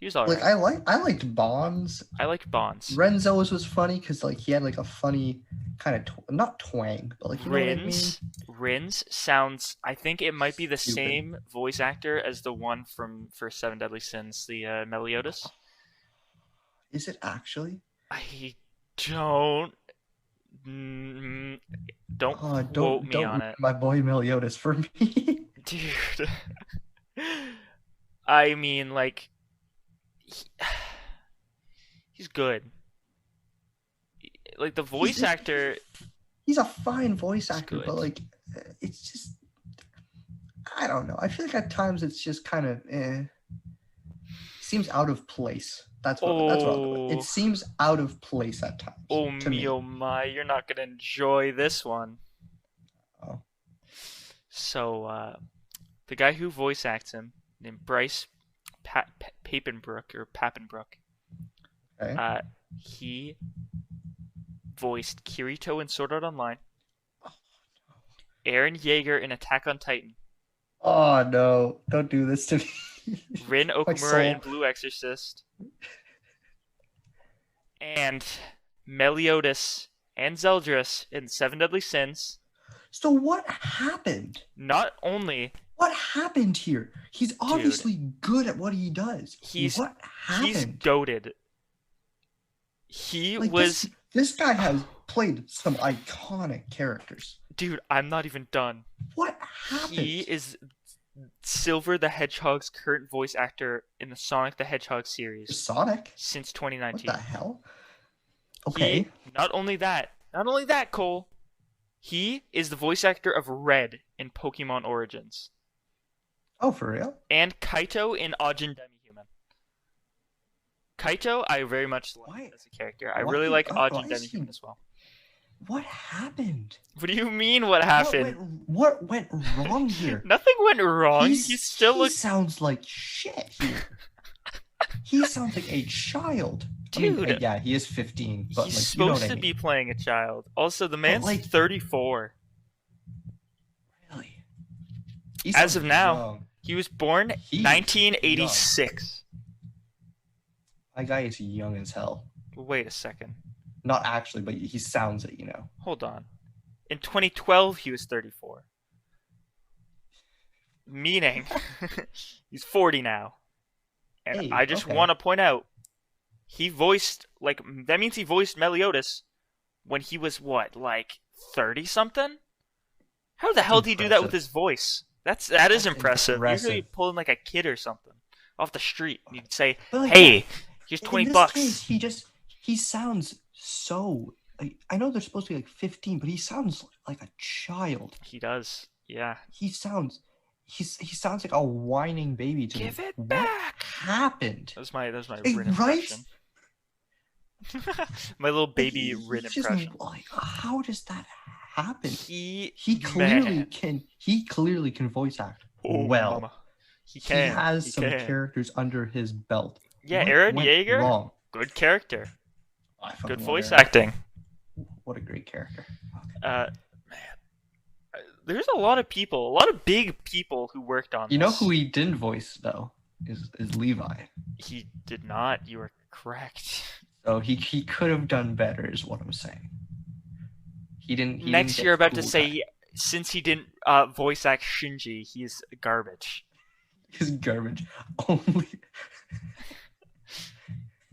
He was alright. Like I liked Bonds. I liked Bonds. Renzo's was funny because like he had like a funny kind of not twang, but like you know what I mean? Rin's sounds. I think it might be the Stupid. same voice actor as the one for Seven Deadly Sins, the Meliodas. Is it actually? I don't. Don't quote me on it, my boy Meliodas for me. dude. I mean, like, he's good. Like the voice actor, he's a fine voice actor, good. but like, it's just, I don't know. I feel like at times it's just kind of seems out of place. That's what I'll go with. It seems out of place at times. Oh me, oh my! You're not gonna enjoy this one. Oh. So, the guy who voice acts him, named Bryce Papenbrook or Papenbrook, Okay. he voiced Kirito in Sword Art Online, Eren Yeager in Attack on Titan, Oh no! Don't do this to me. Rin My Okumura soul. in Blue Exorcist, and Meliodas and Zeldris in Seven Deadly Sins. So what happened? Not only What happened here? He's obviously good at what he does. What happened? He's goated. He Like, was. This guy has played some iconic characters. Dude, I'm not even done. What happened? He is Silver the Hedgehog's current voice actor in the Sonic the Hedgehog series Sonic? since What 2019. the hell? Okay. Not only that, Cole. He is the voice actor of Red in Pokemon Origins. Oh, for real? And Kaito in Ajin Demi-Human. Kaito, I very much like as a character. I really like Ajin Demi-Human as well. What happened? What do you mean, what happened? What went wrong here? Nothing went wrong. He sounds like shit here. He sounds like a child. Dude. I mean, yeah, he is 15, but he's like, supposed you know what I to mean. be playing a child. Also, the man's like, 34. Really? As of now, young. he was born 1986. That guy is young as hell. Wait a second. Not actually, but he sounds it, you know. Hold on. In 2012, he was 34. Meaning, he's 40 now. And Hey, I just okay. want to point out, he voiced, like, that means he voiced Meliodas when he was, what, like, 30-something? How the hell did he do that with his voice? That is impressive. Usually pull in, like, a kid or something off the street. And you'd say, like, hey, here's $20. In this case, he sounds so... Like, I know they're supposed to be, like, 15, but he sounds like a child. He does, yeah. He sounds like a whining baby to me. Give it back! What happened? That was my Rin impression. My little baby Rin impression. Like, how does that happen? He clearly can voice act well. Mama. He has some characters under his belt. Yeah, Eren Yeager, good character. Good voice acting. What a great character. Man, there's a lot of big people who worked on this. You know who he didn't voice though? Is Levi. He did not. You are correct. So he could have done better, is what I'm saying. He didn't. Next, you're about to say since he didn't voice act Shinji, he's garbage. He's garbage. Only.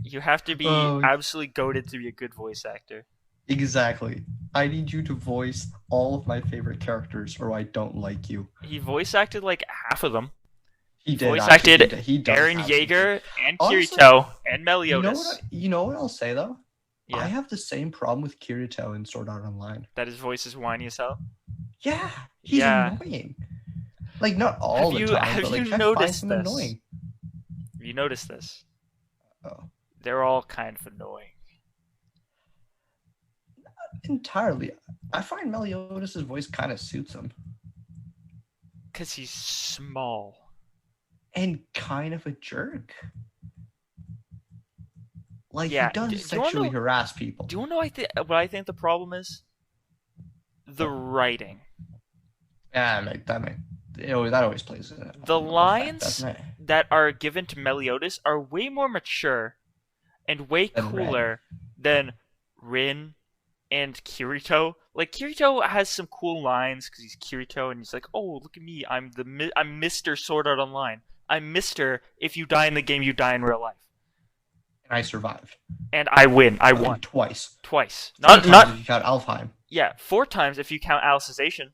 You have to be absolutely goated to be a good voice actor. Exactly. I need you to voice all of my favorite characters, or I don't like you. He voice acted like half of them. He did. Voice acted Eren Yeager and Kirito and Meliodas. You know what I'll say though? I Yeah. have the same problem with Kirito in Sword Art Online. That his voice is whiny as hell. Yeah, he's Yeah. annoying. Like, not all Have the you time, have but you like I find noticed him this? annoying. Have you noticed this? Oh, They're all kind of annoying. entirely. I find Meliodas' voice kind of suits him. Cause he's small. And kind of a jerk. Like, he Yeah. does Do you want to sexually know? harass people. Do you know what I think the problem is? The writing. Yeah, that always plays a The effect, lines doesn't it? that are given to Meliodas are way more mature and way Then Ren. cooler than Rin and Kirito. Like Kirito has some cool lines because he's Kirito and he's like, "Oh, look at me! I'm Mister Sword Art Online. I'm Mister. If you die in the game, you die in real life, And I survived. and I win. I won Twice. twice. 3 times if you count Alfheim. Yeah, 4 times if you count Alicization.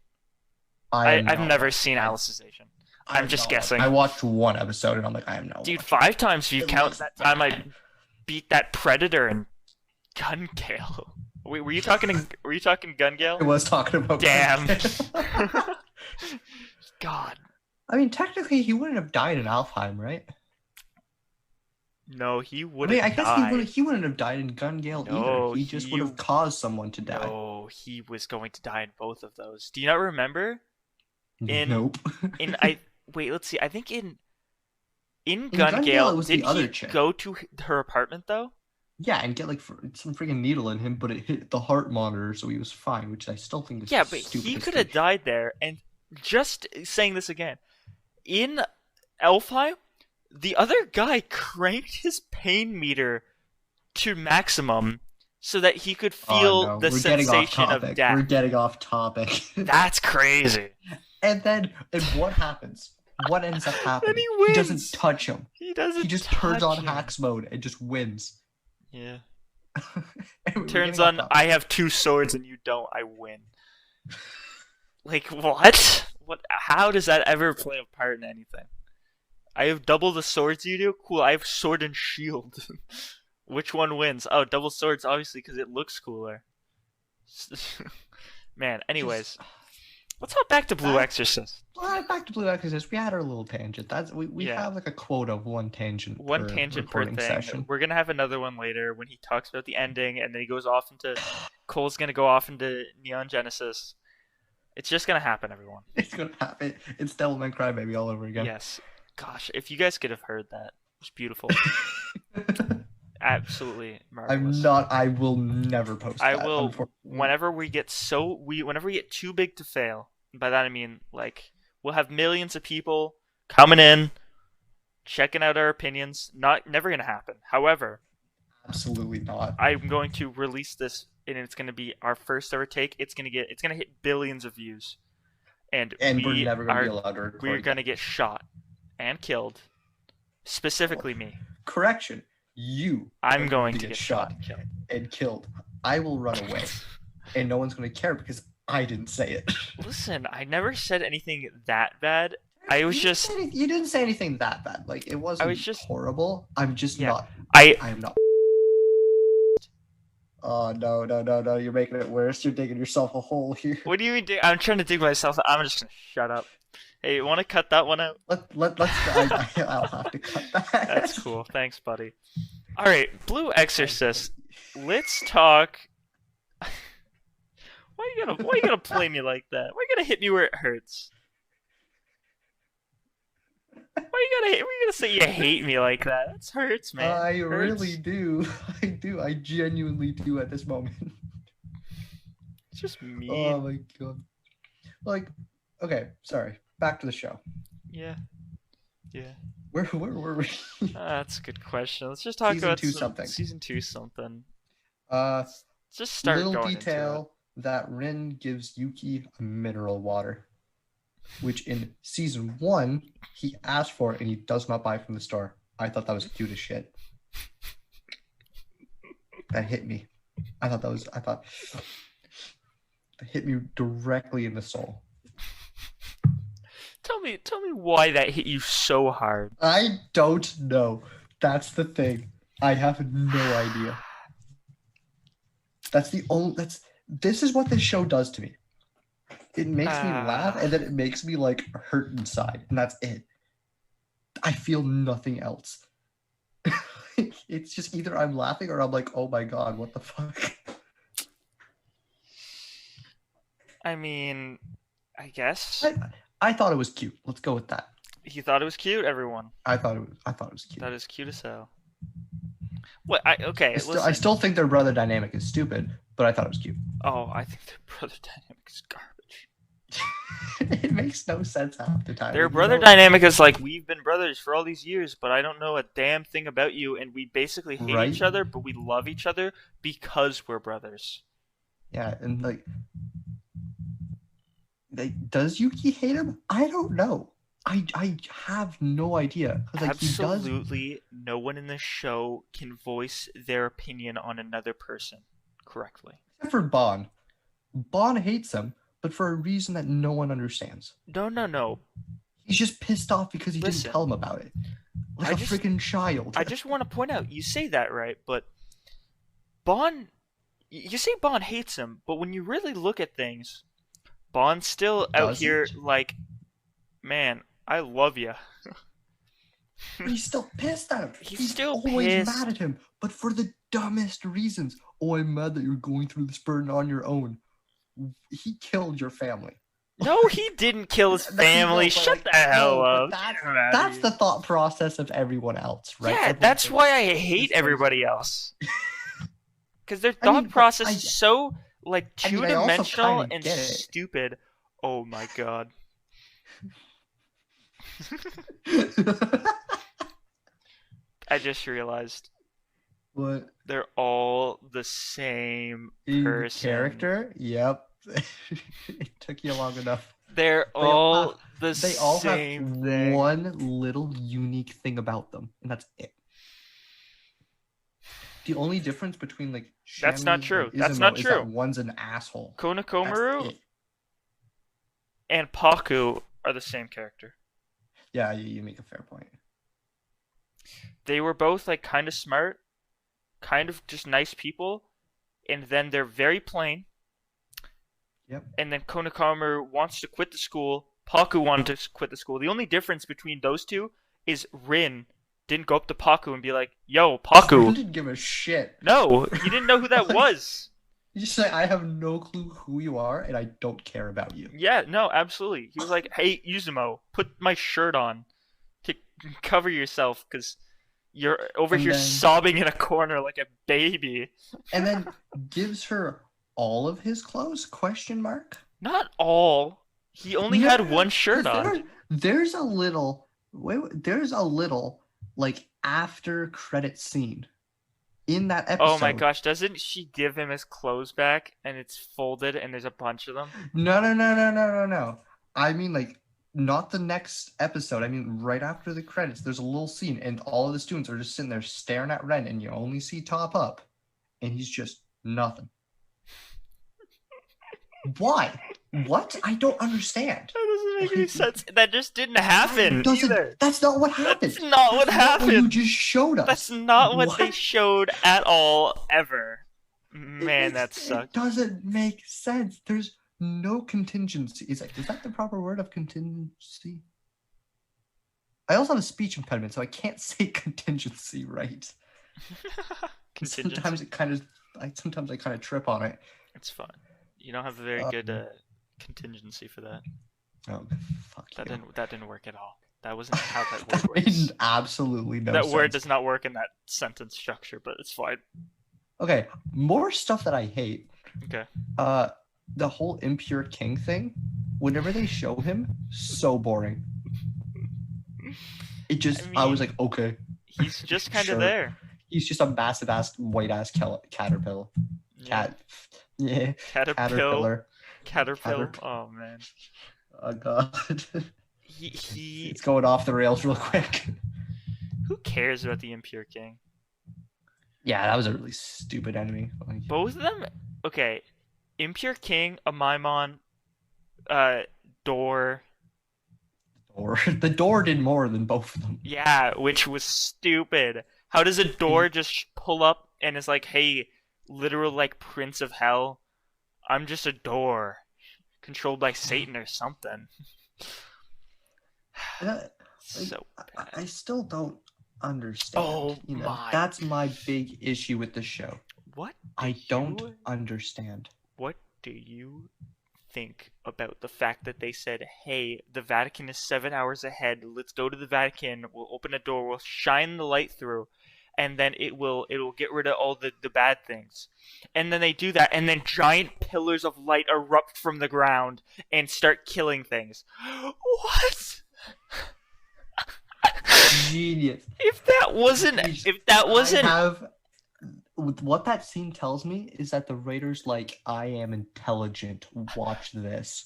I've never seen Alicization. I'm just guessing. I watched 1 episode and I'm like, I am not. Dude, 5 times if you It count looks that time I bad. beat that Predator and Gun Gale. Were you talking Gun I Gale? was talking about. Damn. God. I mean, technically, he wouldn't have died in Alfheim, right? No, he I would mean, I have guess died. he wouldn't have died in Gun Gale No, either. He just he- would have caused someone to die. No, he was going to die in both of those. Do you not remember? Nope. Wait, let's see. I think in In Gun Gun Gale, Gale, it was did the other he chick. go to her apartment though? Yeah, and get like some freaking needle in him, but it hit the heart monitor, so he was fine, which I still think is Yeah, but stupid. he as could have shit. died there. And just saying this again, in Elfheim, the other guy cranked his pain meter to maximum so that he could feel Oh, no. the We're getting off sensation of topic. death. We're getting off topic. That's crazy. And what happens? What ends up happening? Then he wins. doesn't touch him. He doesn't. He just turns touch on him. hacks mode and just wins. Yeah. Anyway, we're Turns getting off on. topic. I have 2 swords and you don't. I win. Like what? What? How does that ever play a part in anything? I have double the swords you do. Cool. I have sword and shield. Which one wins? Oh, double swords, obviously, because it looks cooler. Man. Anyways, let's hop back to Blue Exorcist. Well, back to Blue Exorcist. We had our little tangent. We Yeah. have like a quota of 1 tangent. One per tangent per recording thing. session. We're gonna have another one later when he talks about the ending, and then he goes off into. Cole's gonna go off into Neon Genesis. It's just gonna happen, everyone. It's gonna happen. It's Devilman Crybaby all over again. Yes. Gosh, if you guys could have heard that, it was beautiful. Absolutely marvelous. I will never post I that. will unfortunately. whenever we get too big to fail. By that I mean like we'll have millions of people coming in, checking out our opinions. Never gonna happen. However, Absolutely not. I'm going to release this, and it's gonna be our first ever take. It's gonna hit billions of views, and We're never gonna be allowed to record. we're gonna get shot and killed. Specifically me. Correction. You. I'm are going to get shot and killed. and killed. I will run away, and no one's gonna care because I didn't say it. Listen, I never said anything that bad. I was just You didn't say anything that bad. Like, it wasn't just- horrible. I'm just Yeah. not. I I am not. Oh no! You're making it worse. You're digging yourself a hole here. What do you mean? I'm trying to dig myself. I'm just gonna shut up. Hey, you want to cut that one out? Let's. I'll have to cut that. That's cool. Thanks, buddy. All right, Blue Exorcist. Let's talk. Why you gonna play me like that? Why you gonna hit me where it hurts? Why you gonna say you hate me like that? That hurts, man. I Hurts. really do. I do. I genuinely do at this moment. It's just mean. Oh my god. Like, okay, sorry. Back to the show. Yeah. Where were we? That's a good question. Let's just talk Season about 2 something. Season 2 something. Let's Just start little going into it. detail that Rin gives Yuki a mineral water, which in season 1 he asked for and he does not buy from the store. I thought that was cute as shit. That hit me. I thought that hit me directly in the soul. Tell me why that hit you so hard. I don't know. That's the thing. I have no idea. That's the only. This is what this show does to me. It makes me laugh, and then it makes me like hurt inside, and that's it. I feel nothing else. It's just either I'm laughing or I'm like, oh my god, what the fuck? I mean, I guess I thought it was cute. Let's go with that. you thought it was cute, everyone. I thought it was cute. That is cute as hell. What? Okay, I still think their brother dynamic is stupid, but I thought it was cute. Oh, I think their brother dynamic is garbage. It makes no sense half the time. Their brother dynamic is like, we've been brothers for all these years, but I don't know a damn thing about you, and we basically hate each other, but we love each other because we're brothers. Yeah, and like, does Yuki hate him? I don't know. I have no idea. Like, absolutely no one in this show can voice their opinion on another person correctly. Except for Bon. Bon hates him, but for a reason that no one understands. No. He's just pissed off because he didn't tell him about it. Like a freaking child. I just want to point out, you say that right, but Bon... You say Bon hates him, but when you really look at things, Bon's still out here like, man, I love you. He's still pissed at him. He's still always mad at him, but for the dumbest reasons. Oh, I'm mad that you're going through this burden on your own. He killed your family. No, he didn't kill his family. Shut the hell up. That's the thought process of everyone else, right? Yeah, that's why I hate everybody else. Because their thought process is so, like, two-dimensional and stupid. Oh my god. I just realized. What? They're all the same person. Character? Yep. It took you long enough. They all have one little unique thing about them, and that's it. The only difference between like Shami that's not true. And that's not true. Is that one's an asshole. Konokomaru and Paku are the same character. Yeah, you make a fair point. They were both like kind of smart, kind of just nice people, and then they're very plain. Yep. And then Konokomaru wants to quit the school. Paku wanted to quit the school. The only difference between those two is Rin didn't go up to Paku and be like, "Yo, Paku." Rin didn't give a shit. No, he didn't know who that was. You just say, "I have no clue who you are, and I don't care about you." Yeah, no, absolutely. He was like, "Hey, Izumo, put my shirt on to cover yourself, because you're over here sobbing in a corner like a baby." And then gives her all of his clothes? Question mark. Not all. He only had one shirt on. There's a little. There's a little like after credit scene in that episode. Oh my gosh! Doesn't she give him his clothes back and it's folded and there's a bunch of them? No. I mean, like, not the next episode. I mean, right after the credits, there's a little scene, and all of the students are just sitting there staring at Ren, and you only see top up, and he's just nothing. Why? What? I don't understand. That doesn't make any sense. That just didn't happen. That's not what happened. That's not what happened. You just showed us. That's not what they showed at all, ever. Man, that sucked. It doesn't make sense. There's no contingency. Is that the proper word of contingency? I also have a speech impediment, so I can't say contingency right. Sometimes I kind of trip on it. It's fine. You don't have a very good contingency for that. Oh, fuck you. That didn't work at all. That wasn't how that word works. Made absolutely no sense. That word does not work in that sentence structure, but it's fine. Okay, more stuff that I hate. Okay. The whole impure king thing. Whenever they show him, so boring. It just, I was like, okay. He's just kind of there. He's just a massive ass white ass caterpillar. Yeah. Caterpillar. Oh man. Oh god. He. It's going off the rails real quick. Who cares about the Impure King? Yeah, that was a really stupid enemy. Both of them. Okay, Impure King, Amaimon, Door. The door did more than both of them. Yeah, which was stupid. How does a door just pull up and is like, "Hey, literal like prince of hell. I'm just a door controlled by Satan or something. Uh, like, So I bad. still don't understand. Oh You know, my. that's my big issue with the show. What do I don't you understand. what do you think about the fact that they said, "Hey, the Vatican is 7 hours ahead. Let's go to the Vatican. We'll open a door. We'll shine the light through, and then it will get rid of all the bad things." And then they do that, and then giant pillars of light erupt from the ground and start killing things. What? Genius. If that wasn't Genius. if that I wasn't have what that scene tells me is that the writers like, I am intelligent. Watch this.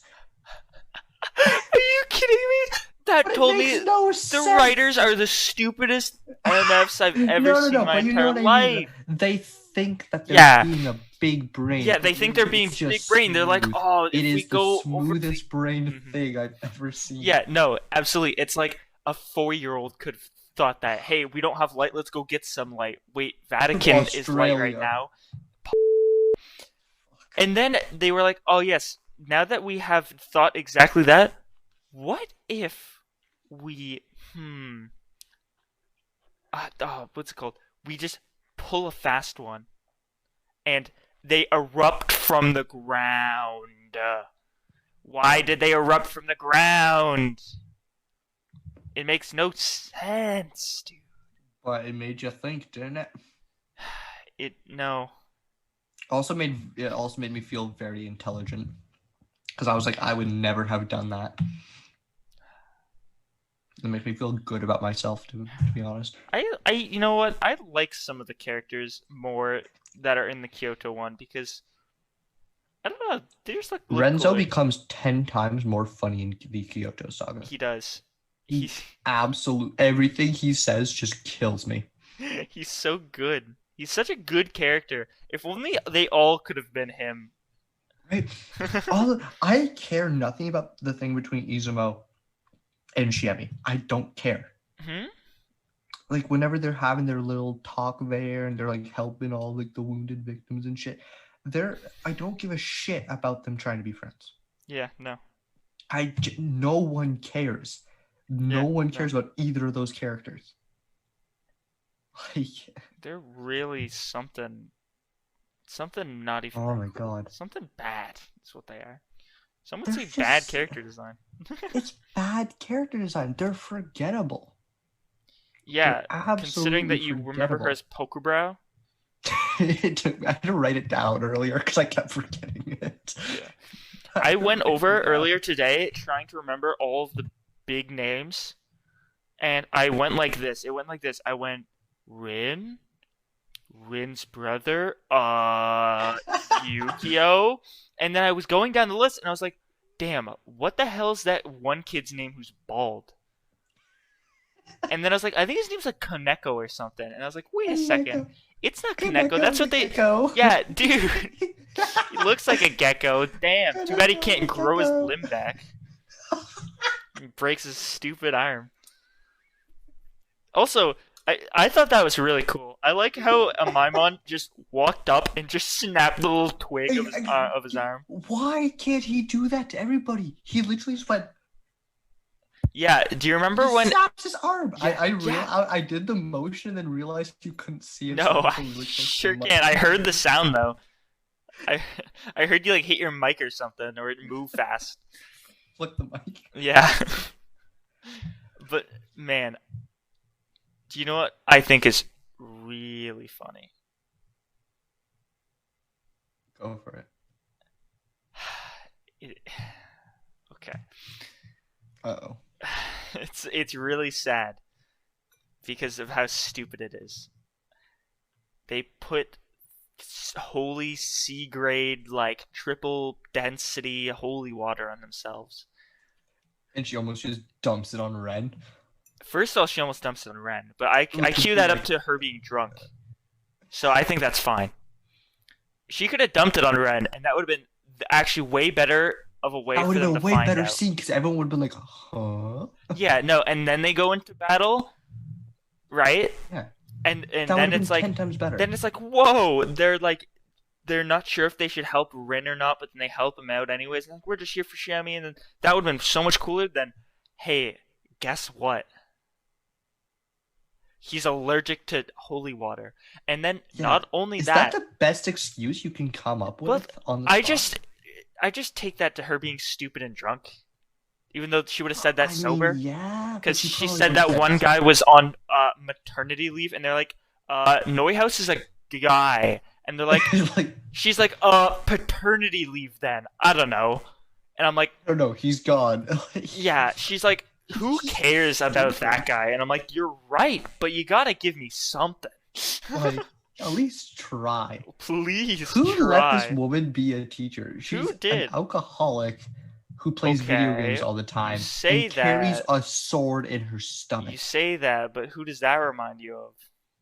Are you kidding me? That But it told me makes no the sense. writers are the stupidest MFs I've ever No, seen in my but you know entire what I mean. life. They think that they're Yeah. being a big brain. Yeah, they think they're being It's just big brain. They're like, smooth. oh, if It we is the go over the smoothest brain Mhm. thing I've ever seen. Yeah, no, absolutely. It's like a 4-year-old could have thought that, hey, we don't have light, let's go get some light. Wait, Vatican is light right Australia. now. And then they were like, oh, yes, now that we have thought exactly that, what if we, what's it called? We just pull a fast one and they erupt from the ground. Why did they erupt from the ground? It makes no sense, dude. But it made you think, didn't it? No. It also made me feel very intelligent. Because I was like, I would never have done that. It makes me feel good about myself, to be honest. You know what? I like some of the characters more that are in the Kyoto one because I don't know. They just look Renzo cooler. becomes 10 times more funny in the Kyoto saga. He does. Everything he says just kills me. He's so good. He's such a good character. If only they all could have been him. Right. I care nothing about the thing between Izumo and Shiemi. I don't care. Hmm? Like whenever they're having their little talk there and they're like helping all like the wounded victims and shit, I don't give a shit about them trying to be friends. Yeah, no. No one cares. No one cares about either of those characters. Like, they're really something not even. oh my god. Something bad is what they are. Some would say bad character design. It's bad character design. They're forgettable. Yeah, They're considering that you remember her as Pokebrow. I had to write it down earlier because I kept forgetting it. Yeah. I went over earlier today trying to remember all of the big names, and I went like this. It went like this. I went Rin's brother, Yukio, and then I was going down the list, and I was like, damn, what the hell is that one kid's name who's bald? And then I was like, I think his name's like Kaneko or something, and I was like, wait a second. It's not Kaneko. That's what they. Yeah, dude. He looks like a gecko. Damn. Too bad he can't grow his limb back. He breaks his stupid arm. Also, I thought that was really cool. I like how Amaimon just walked up and just snapped the little twig of his arm. Why can't he do that to everybody? He literally just went. Yeah, do you remember when snaps his arm? Yeah, I did the motion and then realized you couldn't see it. No, I sure can't. I heard the sound though. I heard you like hit your mic or something, or it moved fast. Flick the mic. Yeah. But man, do you know what I think is really funny? Go for it. Okay. Uh-oh. It's really sad because of how stupid it is. They put holy C grade, like triple density holy water on themselves. And she almost just dumps it on Ren. First of all, she almost dumps it on Ren, but I cue that up to her being drunk. So I think that's fine. She could have dumped it on Ren, and that would have been actually way better of a way for them to find out. That would have been a way better scene, because everyone would have been like, huh? Yeah, no, and then they go into battle, right? Yeah. And then it's like 10 times better. Then it's like, whoa, they're like they're not sure if they should help Rin or not, but then they help him out anyways. And like, we're just here for Shammy, and then that would have been so much cooler than, hey, guess what? He's allergic to holy water. And then Yeah. not only Is that that, the best excuse you can come up with but on the I spot? just take that to her being stupid and drunk. Even though she would have said that I sober. mean, yeah, but Because she she probably said would that have one said guy was on maternity leave, and they're like, Neuhaus is a guy. And they're like, like, she's like, paternity leave then. I don't know. And I'm like, I don't know, he's gone. yeah. She's like, who cares about that guy? And I'm like, you're right, but you gotta give me something. Like, at least try. Please Who let try. this woman be a teacher? She's an did? alcoholic who plays video games Okay, all the time say and carries that. a sword in her You stomach. say that, but who does that remind you of?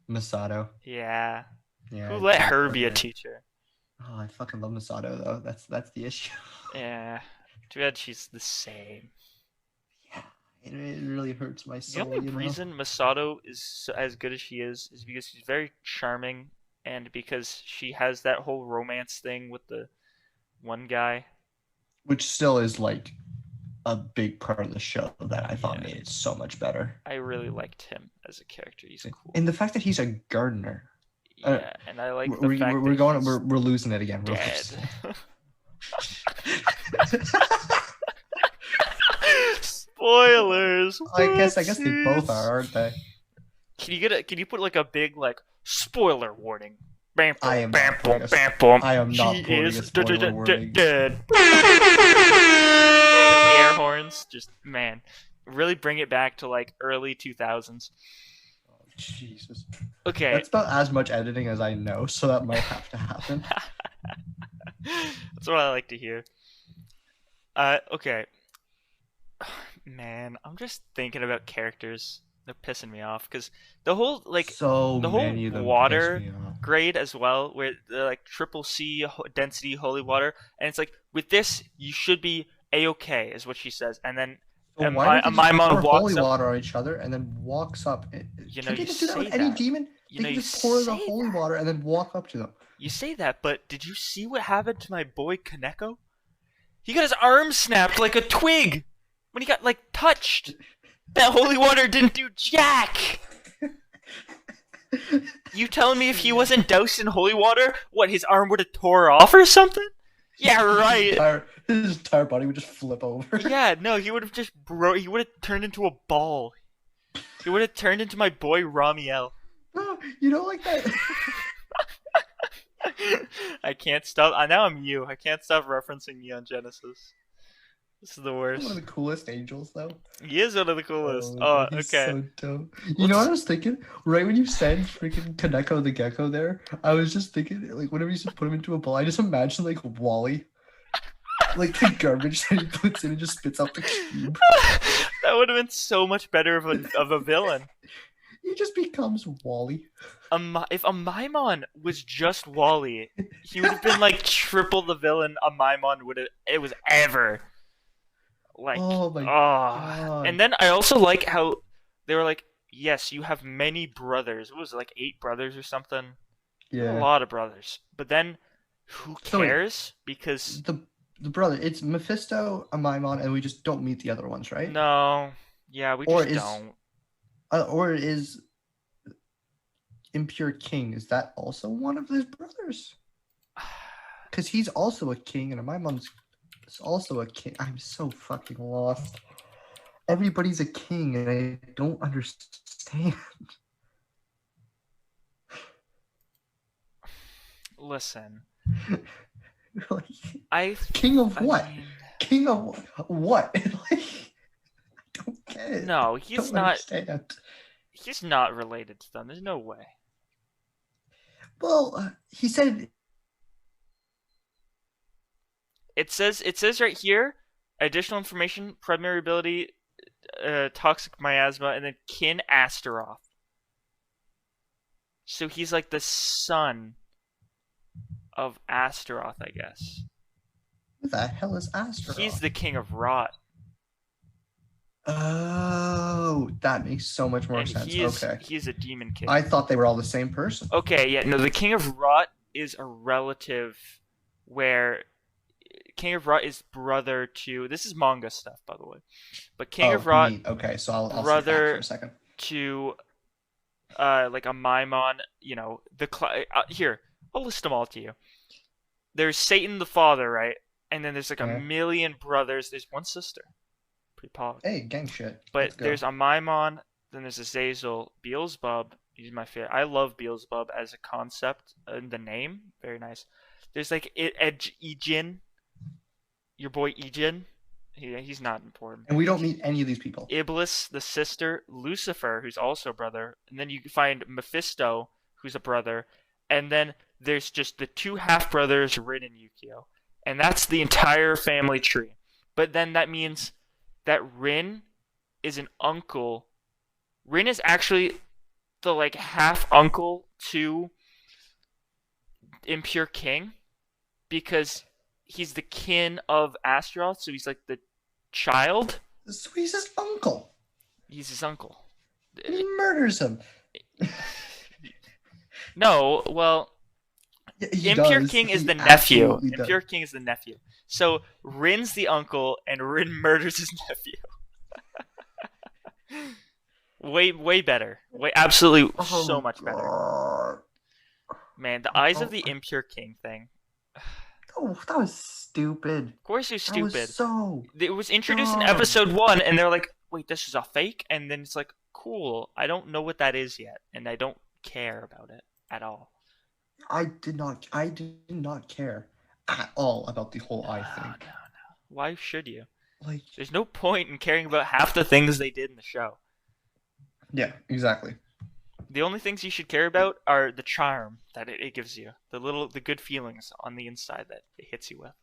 Masato. Yeah. Yeah. Who let her exactly. be a teacher? Oh, I fucking love Masato though. That's the issue. Yeah. Too bad she's the same. Yeah. It really hurts my The soul. only You know? reason Masato is as good as she is because she's very charming and because she has that whole romance thing with the one guy. Which still is like a big part of the show that I thought Yeah. made it so much better. I really liked him as a character. He's cool. And the fact that he's a gardener. Yeah, and I like the we're, fact we're that going. he's We're losing it again. We're dead. losing Spoilers. I guess they both are, aren't they? Can you put like a big like spoiler warning? Bam, I am bam, not boom, putting a- bam, boom. I am not He putting a is spoiler warning. dead. Like air horns, just man, really bring it back to like early 2000s. Oh, Jesus. Okay, That's about as much editing as I know, so that might have to happen. that's what I like to hear. Okay. Man, I'm just thinking about characters. They're pissing me off because the whole like So the whole many of them water piss me off. grade as well, where they're like triple C density holy water, and it's like with this you should be a-okay, is what she says, and then So and why did my they just mom pour holy walks up. water on each other and then walks up? You know, Can they you just do that say with any that. demon? You They know, can you just pour the say holy that. water and then walk up to them. You say that, but did you see what happened to my boy Kaneko? He got his arm snapped like a twig when he got like touched. That holy water didn't do jack. You telling me if he wasn't doused in holy water, what, his arm would have tore off or something? Yeah, right. His entire body would just flip over. Yeah, no, he would have just he would have turned into a ball. He would have turned into my boy Ramiel. No, you know, like that. I can't stop. Now I'm you. I can't stop referencing Neon Genesis. This is the worst. One of the coolest angels, though. He is one of the coolest. He's Okay. so dope. You know what I was thinking? Right when you said freaking Kaneko the gecko there, I was just thinking, like, whenever you just put him into a bowl, I just imagine, like, Wally. Like, the garbage that he puts in and just spits out the cube. That would have been so much better of a villain. He just becomes Wally. If a Maimon was just Wally, he would have been like triple the villain a Maimon would have it was ever. Like, Oh my God. And then I also like how they were like, yes, you have many brothers. What was it, like 8 brothers or something? A Yeah. lot of brothers. But then, who So wait. cares? Because The brother, it's Mephisto, a Maimon, and we just don't meet the other ones, right? no, yeah, we Or just is- don't. Or is Impure King, is that also one of his brothers? Because he's also a king, and a Maimon's also a king. I'm so fucking lost. Everybody's a king, and I don't understand. Listen, Like, I king of I what? mean, King of what? Like, I don't get it. no, I he's don't not. understand. He's not related to them. There's no way. Well, he said It says right here, additional information, primary ability, toxic miasma, and then kin Astaroth. So he's like the son of Astaroth, I guess. who the hell is Astaroth? He's the king of Rot. Oh, that makes so much more And sense. he is Okay. a demon king. I thought they were all the same person. Okay, yeah, no, the king of Rot is a relative where King of Rot is brother to. This is manga stuff, by the way. But King of Oh, Rot neat. Okay, so I'll sit back for brother a second. to like a Maimon. You know here. I'll list them all to you. There's Satan the father, right? And then there's like a Yeah. million brothers. There's one sister. Pretty pog. Hey, gang shit. But Let's go. there's a Maimon, then there's a Zazel, Beelzebub. He's my favorite. I love Beelzebub as a concept and the name. Very nice. There's like Ejin, your boy Ejin. He's not important. And we don't meet any of these people. Iblis, the sister, Lucifer, who's also a brother, and then you find Mephisto, who's a brother, and then there's just the two half brothers, Rin and Yukio, and that's the entire family tree. But then that means that Rin is an uncle. Rin is actually the like half uncle to Impure King because he's the kin of Astaroth, so he's like the child. So he's his uncle. He's his uncle. And he murders him. No, well, He Impure does. King is He the nephew. absolutely does. Impure King is the nephew. So Rin's the uncle, and Rin murders his nephew. way better. Absolutely so much better. God. Man, the eyes of the Impure King thing. Oh, that was stupid. Of course you're That stupid. was so. It was introduced in dumb. episode 1, and they're like, wait, this is a fake? And then it's like, cool, I don't know what that is yet, and I don't care about it at all. I did not care at all about the whole eye thing. No. Why should you? Like, There's no point in caring about half the things they did in the show. yeah, exactly. The only things you should care about are the charm that it gives you, the good feelings on the inside that it hits you with.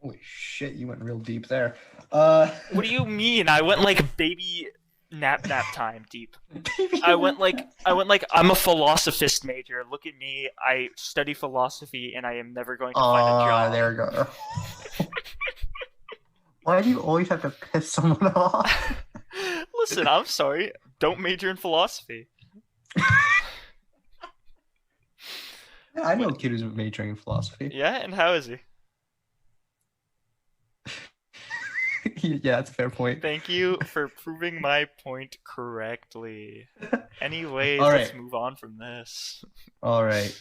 Holy shit, you went real deep there. What do you mean? I went like baby nap time deep. I went like I'm a philosophist major. Look at me. I study philosophy and I am never going to find a job. There we go. Why do you always have to piss someone off? Listen, I'm sorry. Don't major in philosophy. Yeah, I know a kid who's majoring in philosophy. Yeah, and how is he? Yeah, that's a fair point. Thank you for proving my point correctly. Anyways, All let's right. move on from this. All right.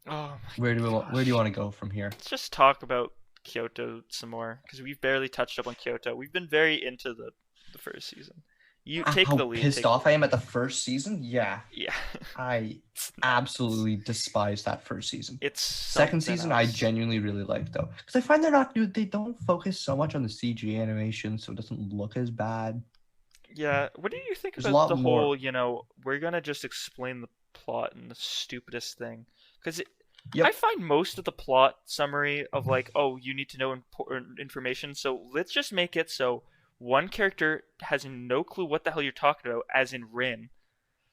Oh my Where do you gosh. want to go from here? Let's just talk about Kyoto some more because we've barely touched up on Kyoto. We've been very into the first season. You take How the lead. pissed off I am at the first season? Yeah. Yeah. I absolutely despise that first season. It's Second something season I else. genuinely really like though. Because I find they don't focus so much on the CG animation, so it doesn't look as bad. Yeah. What do you think There's a about lot the more. whole, we're gonna just explain the plot and the stupidest thing? Because Yep. I find most of the plot summary of like, oh, you need to know important information, so let's just make it so one character has no clue what the hell you're talking about, as in Rin.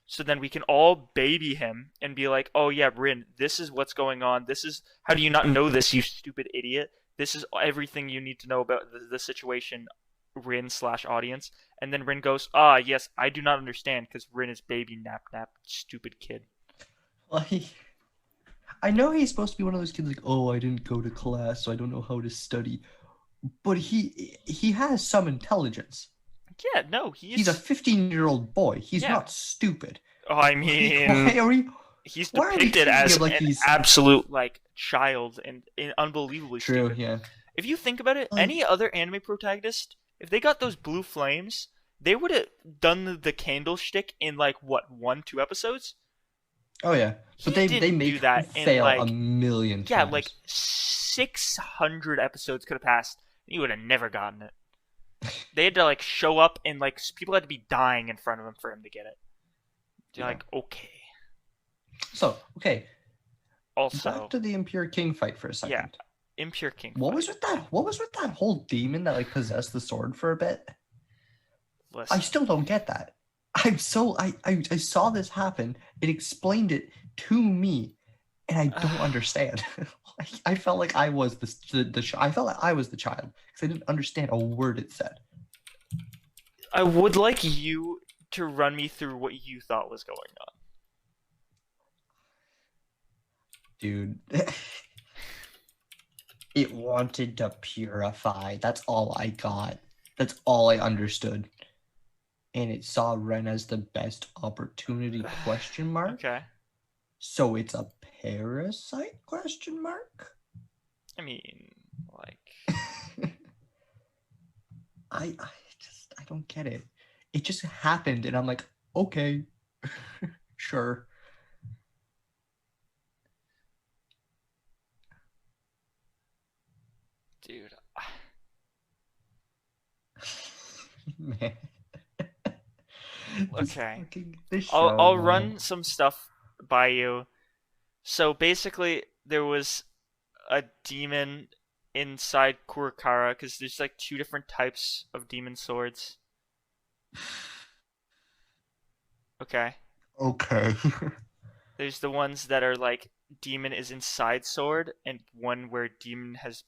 So then we can all baby him and be like, oh yeah, Rin, this is what's going on. This is, how do you not know this, you stupid idiot? This is everything you need to know about the situation, Rin/audience. And then Rin goes, ah, yes, I do not understand because Rin is baby nap, stupid kid. Like, I know he's supposed to be one of those kids like, oh, I didn't go to class, so I don't know how to study. But he has some intelligence. Yeah, no, He's a 15-year-old boy. He's Yeah. not stupid. Oh, I Why mean, are we? he's why are we depicted treating as him like an he's- absolute like child and unbelievably True, stupid. yeah. If you think about it, Like- any other anime protagonist, if they got those blue flames, they would have done the candle shtick in like what 1-2 episodes. Oh yeah, but He they didn't make do that him in, fail like- a million times. Yeah, like 600 episodes could have passed. You would have never gotten it. They had to like show up and like people had to be dying in front of him for him to get it. You're Yeah. like, okay. So okay, Also, back to the Impure King fight for a second. Yeah. Impure King. What fight. was with that? What was with that whole demon that like possessed the sword for a bit? Listen, I still don't get that. I saw this happen. It explained it to me, and I don't understand. I felt like I was I felt like I was the child because I didn't understand a word it said. I would like you to run me through what you thought was going on. Dude. It wanted to purify. That's all I got. That's all I understood. And it saw Ren as the best opportunity, question mark. Okay. So it's a parasite, question mark? I mean, like, I don't get it. It just happened and I'm like, okay. Sure. dude. Man. Okay. This I'll show, run man. some stuff by you. So basically, there was a demon inside Kurakara because there's like two different types of demon swords. Okay. Okay. There's the ones that are like demon is inside sword, and one where demon has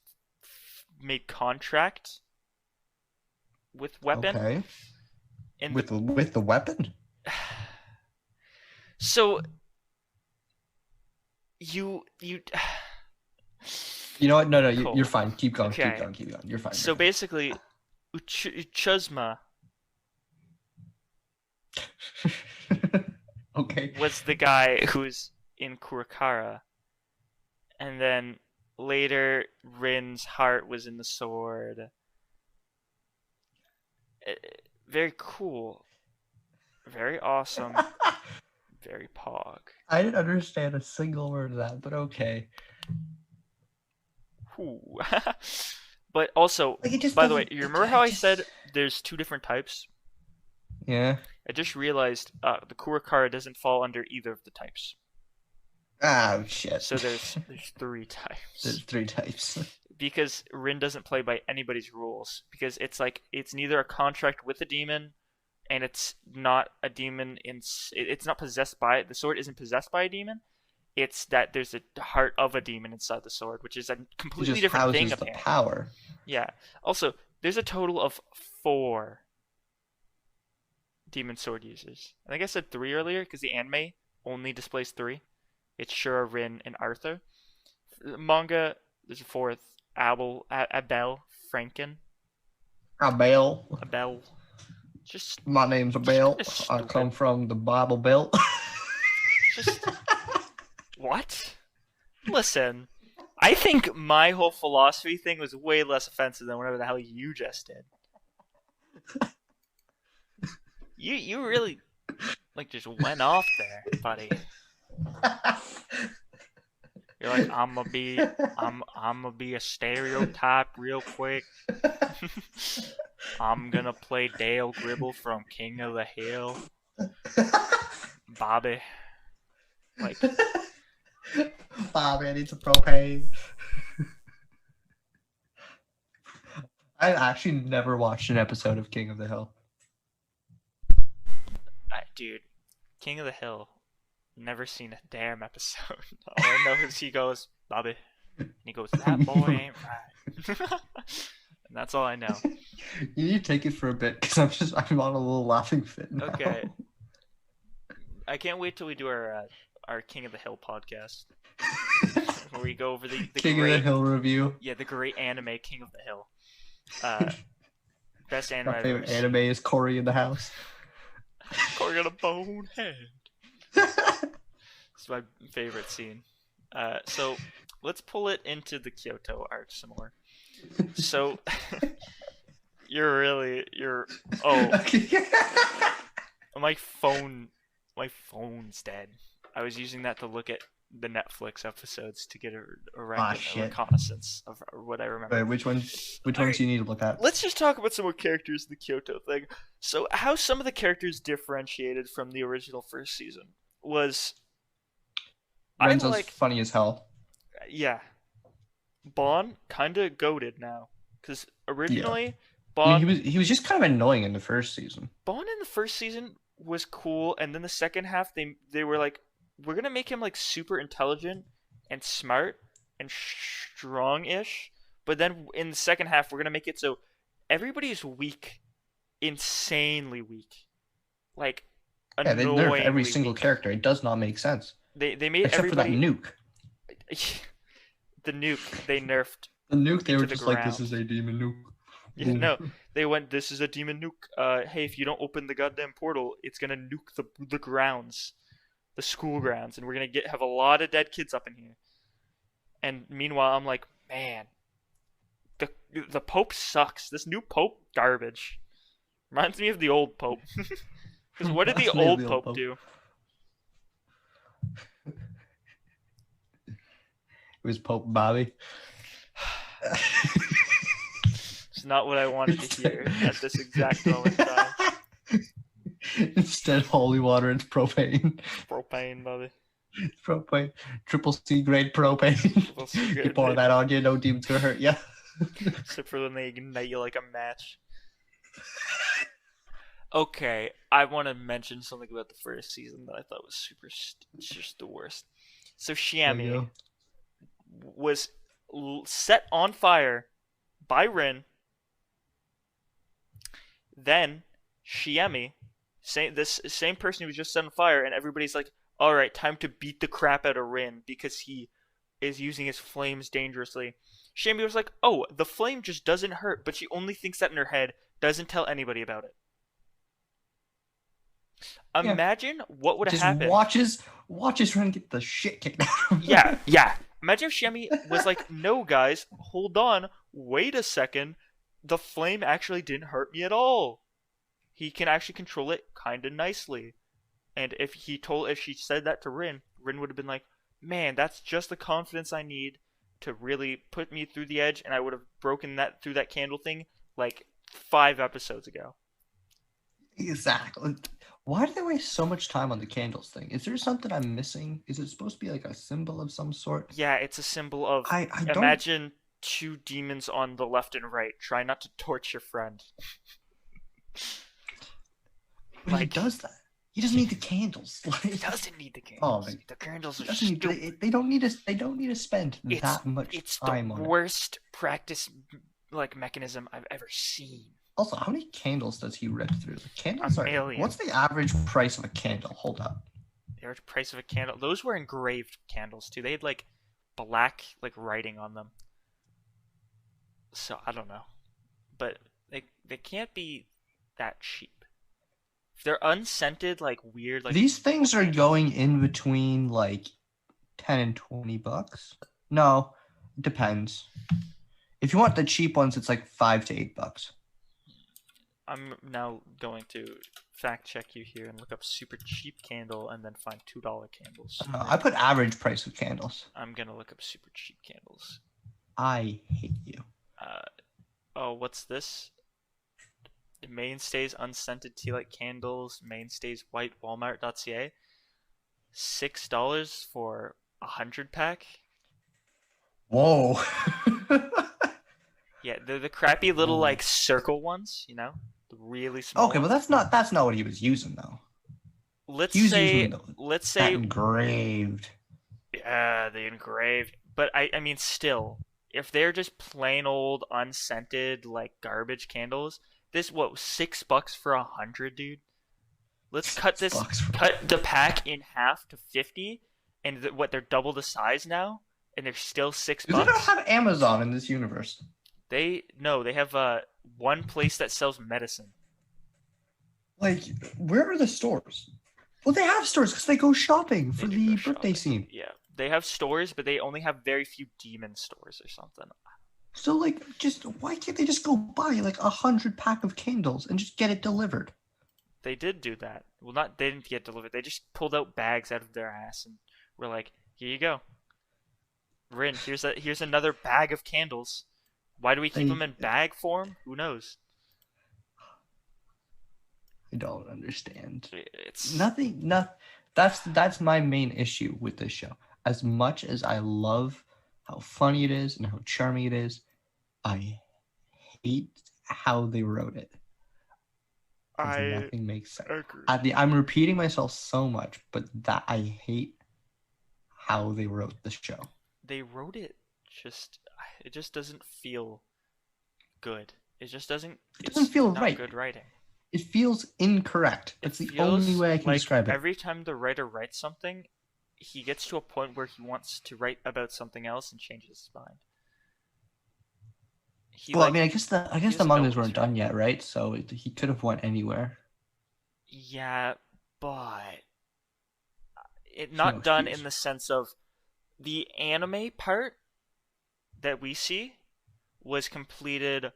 made contract with weapon. Okay. And With the weapon? so you You know what? No, you're cool. fine. Keep going. Keep Okay. going. Keep going. You're fine. You're So fine. basically, Uchuzma Okay. was the guy who's in Kurakara, and then later Rin's heart was in the sword. Very cool, very awesome, very pog. I didn't understand a single word of that, but okay. Ooh. But also, Like it just by the way, doesn't. you It remember how I just. said there's two different types? Yeah. I just realized the Kurakara doesn't fall under either of the types. Oh shit. So there's three There's types. 3 types. Because Rin doesn't play by anybody's rules. Because it's like it's neither a contract with a demon, and it's not a demon in. It's not possessed by the sword. Isn't possessed by a demon. It's that there's a heart of a demon inside the sword, which is a It completely just different thing houses the apparently. power. Yeah. Also, there's a total of 4 demon sword users. I think I said 3 earlier because the anime only displays 3. It's Shura, Rin, and Arthur. Manga, there's a 4th, Abel, Franken, Abel. Abel. Just, My name's just kind Abel. of I come stupid. from the Bible Belt. Just what? Listen, I think my whole philosophy thing was way less offensive than whatever the hell you just did. You really like just went off there, buddy. You're like I'm gonna be a stereotype real quick. I'm gonna play Dale Gribble from King of the Hill. Bobby. Like Bobby, I need some propane. I actually never watched an episode of King of the Hill. dude, King of the Hill. Never seen a damn episode. All I know is he goes, Bobby. And he goes, that boy ain't right. And that's all I know. You need to take it for a bit because I'm on a little laughing fit now. Okay. I can't wait till we do our King of the Hill podcast. Where we go over the King great of the Hill review. Yeah, the great anime King of the Hill. Best anime My I've favorite ever anime seen. is Cory in the House. Corey got a bonehead. It's my favorite scene. So let's pull it into the Kyoto arc some more. So you're oh my phone's dead. I was using that to look at the Netflix episodes to get a reconnaissance of what I remember. Wait, which ones do you need to look at? Let's just talk about some more characters in the Kyoto thing. So, how some of the characters differentiated from the original first season was Renzo's funny as hell. Yeah, Bon kind of goated now because originally Yeah. Bon. I mean, he was just kind of annoying in the first season. Bon in the first season was cool, and then the second half they were like, we're gonna make him like super intelligent and smart and strong-ish, but then in the second half we're gonna make it so everybody's weak, insanely weak, like Yeah, they nerf every annoyingly single weak. character. It does not make sense. They made Except for that everybody. nuke. The nuke they nerfed The nuke, they into were the just like, this is ground. a demon nuke. Yeah, no, Boom. they went. This is a demon nuke. Hey, if you don't open the goddamn portal, it's gonna nuke the grounds, the school grounds, and we're gonna have a lot of dead kids up in here. And meanwhile, I'm like, man, the the Pope sucks. This new Pope garbage. Reminds me of the old Pope. Because what did the That's me of old the old Pope Pope. do? It was Pope Bobby. It's not what I wanted to hear at this exact moment in time. Instead of holy water, it's propane. Propane, buddy. Propane. Triple C grade propane. Little You secret. pour that on you, no demon's gonna hurt you. Except for when they ignite you like a match. Okay, I want to mention something about the first season that I thought was just the worst. So There you Shiami go. was set on fire by Rin. Then Shiemi, this same person who was just set on fire, and everybody's like, "All right, time to beat the crap out of Rin because he is using his flames dangerously." Shiemi was like, "Oh, the flame just doesn't hurt," but she only thinks that in her head, doesn't tell anybody about it. Yeah. Imagine what would have Just happened. watches Ren get the shit kicked out of him. Yeah, yeah. Imagine if Shemi was like, "No, guys, hold on, wait a second. The flame actually didn't hurt me at all. He can actually control it kind of nicely." And if she said that to Rin, Rin would have been like, "Man, that's just the confidence I need to really put me through the edge," and I would have broken that through that candle thing like 5 episodes ago. Exactly. Why do they waste so much time on the candles thing? Is there something I'm missing? Is it supposed to be like a symbol of some sort? Yeah, it's a symbol of I don't. imagine two demons on the left and right. Try not to torch your friend. But he Like, does that. He doesn't need the candles. he Like, doesn't need the oh, candles. The candles he are doesn't need. stupid. They don't need to. They don't need to spend It's that much it's time the on it. worst practice like mechanism I've ever seen. Also, how many candles does he rip through? The candles A are. million. What's the average price of a candle? Hold up. The average price of a candle. Those were engraved candles too. They had like black like writing on them. So I don't know, but they can't be that cheap. If they're unscented, like weird, like These things are going in between like 10 and 20 bucks. No, it depends. If you want the cheap ones, it's like $5 to $8. I'm now going to fact check you here and look up super cheap candle and then find $2 candles. I put average price of candles. I'm gonna look up super cheap candles. I hate you. Oh, what's this? Mainstays unscented tea light candles. Mainstays white Walmart.ca. $6 for 100 pack. Whoa. Yeah, they're the crappy little Ooh. like circle ones, you know, the really small. Okay, but ones. that's not what he was using though. Let's He was say using let's that say engraved. yeah, the engraved. But I mean still, if they're just plain old unscented like garbage candles, this what $6 for 100, dude? Let's cut this $6 for- cut the pack in half to 50, and what they're double the size now, and they're still $6. Do they not have Amazon in this universe? They have one place that sells medicine. Like, where are the stores? Well, they have stores because they go shopping They for do the go birthday shopping. scene. Yeah, they have stores, but they only have very few demon stores or something. So, like, just why can't they just go buy like 100 pack of candles and just get it delivered? They did do that. Well, not they didn't get delivered. They just pulled out bags out of their ass and were like, "Here you go, Rin. Here's another bag of candles." Why do we keep them in bag form? Who knows? I don't understand. It's Nothing. That's my main issue with this show. As much as I love how funny it is and how charming it is, I hate how they wrote it. 'Cause I nothing makes sense. agree. I'm repeating myself so much, but that I hate how they wrote the show. They wrote it it just doesn't feel good. It just doesn't. It doesn't feel not right. good writing. It feels incorrect. It That's the feels only way I can like describe it. every time the writer writes something, he gets to a point where he wants to write about something else and changes his mind. He Well, I like mean, I guess he the doesn't know mangas what he's weren't done writing. yet, right? So he could have went anywhere. Yeah, but it There's no not done in excuse. the sense of the anime part that we see was completed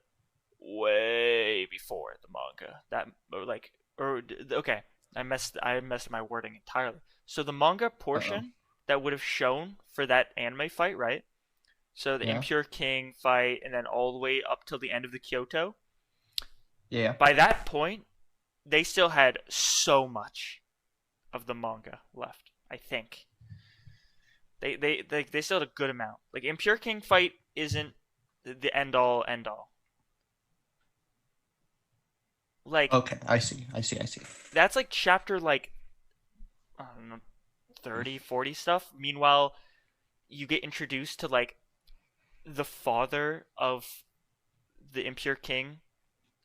way before the manga. That or like or okay, I messed my wording entirely. So the manga Uh-oh. portion that would have shown for that anime fight, right? So the Yeah. Impure King fight, and then all the way up till the end of the Kyoto. Yeah. By that point, they still had so much of the manga left. I think they still had a good amount. Like Impure King fight isn't the end all. Like Okay. I see. I see. I see. that's like chapter like I don't know 30, 40 stuff. Meanwhile, you get introduced to like the father of the Impure King,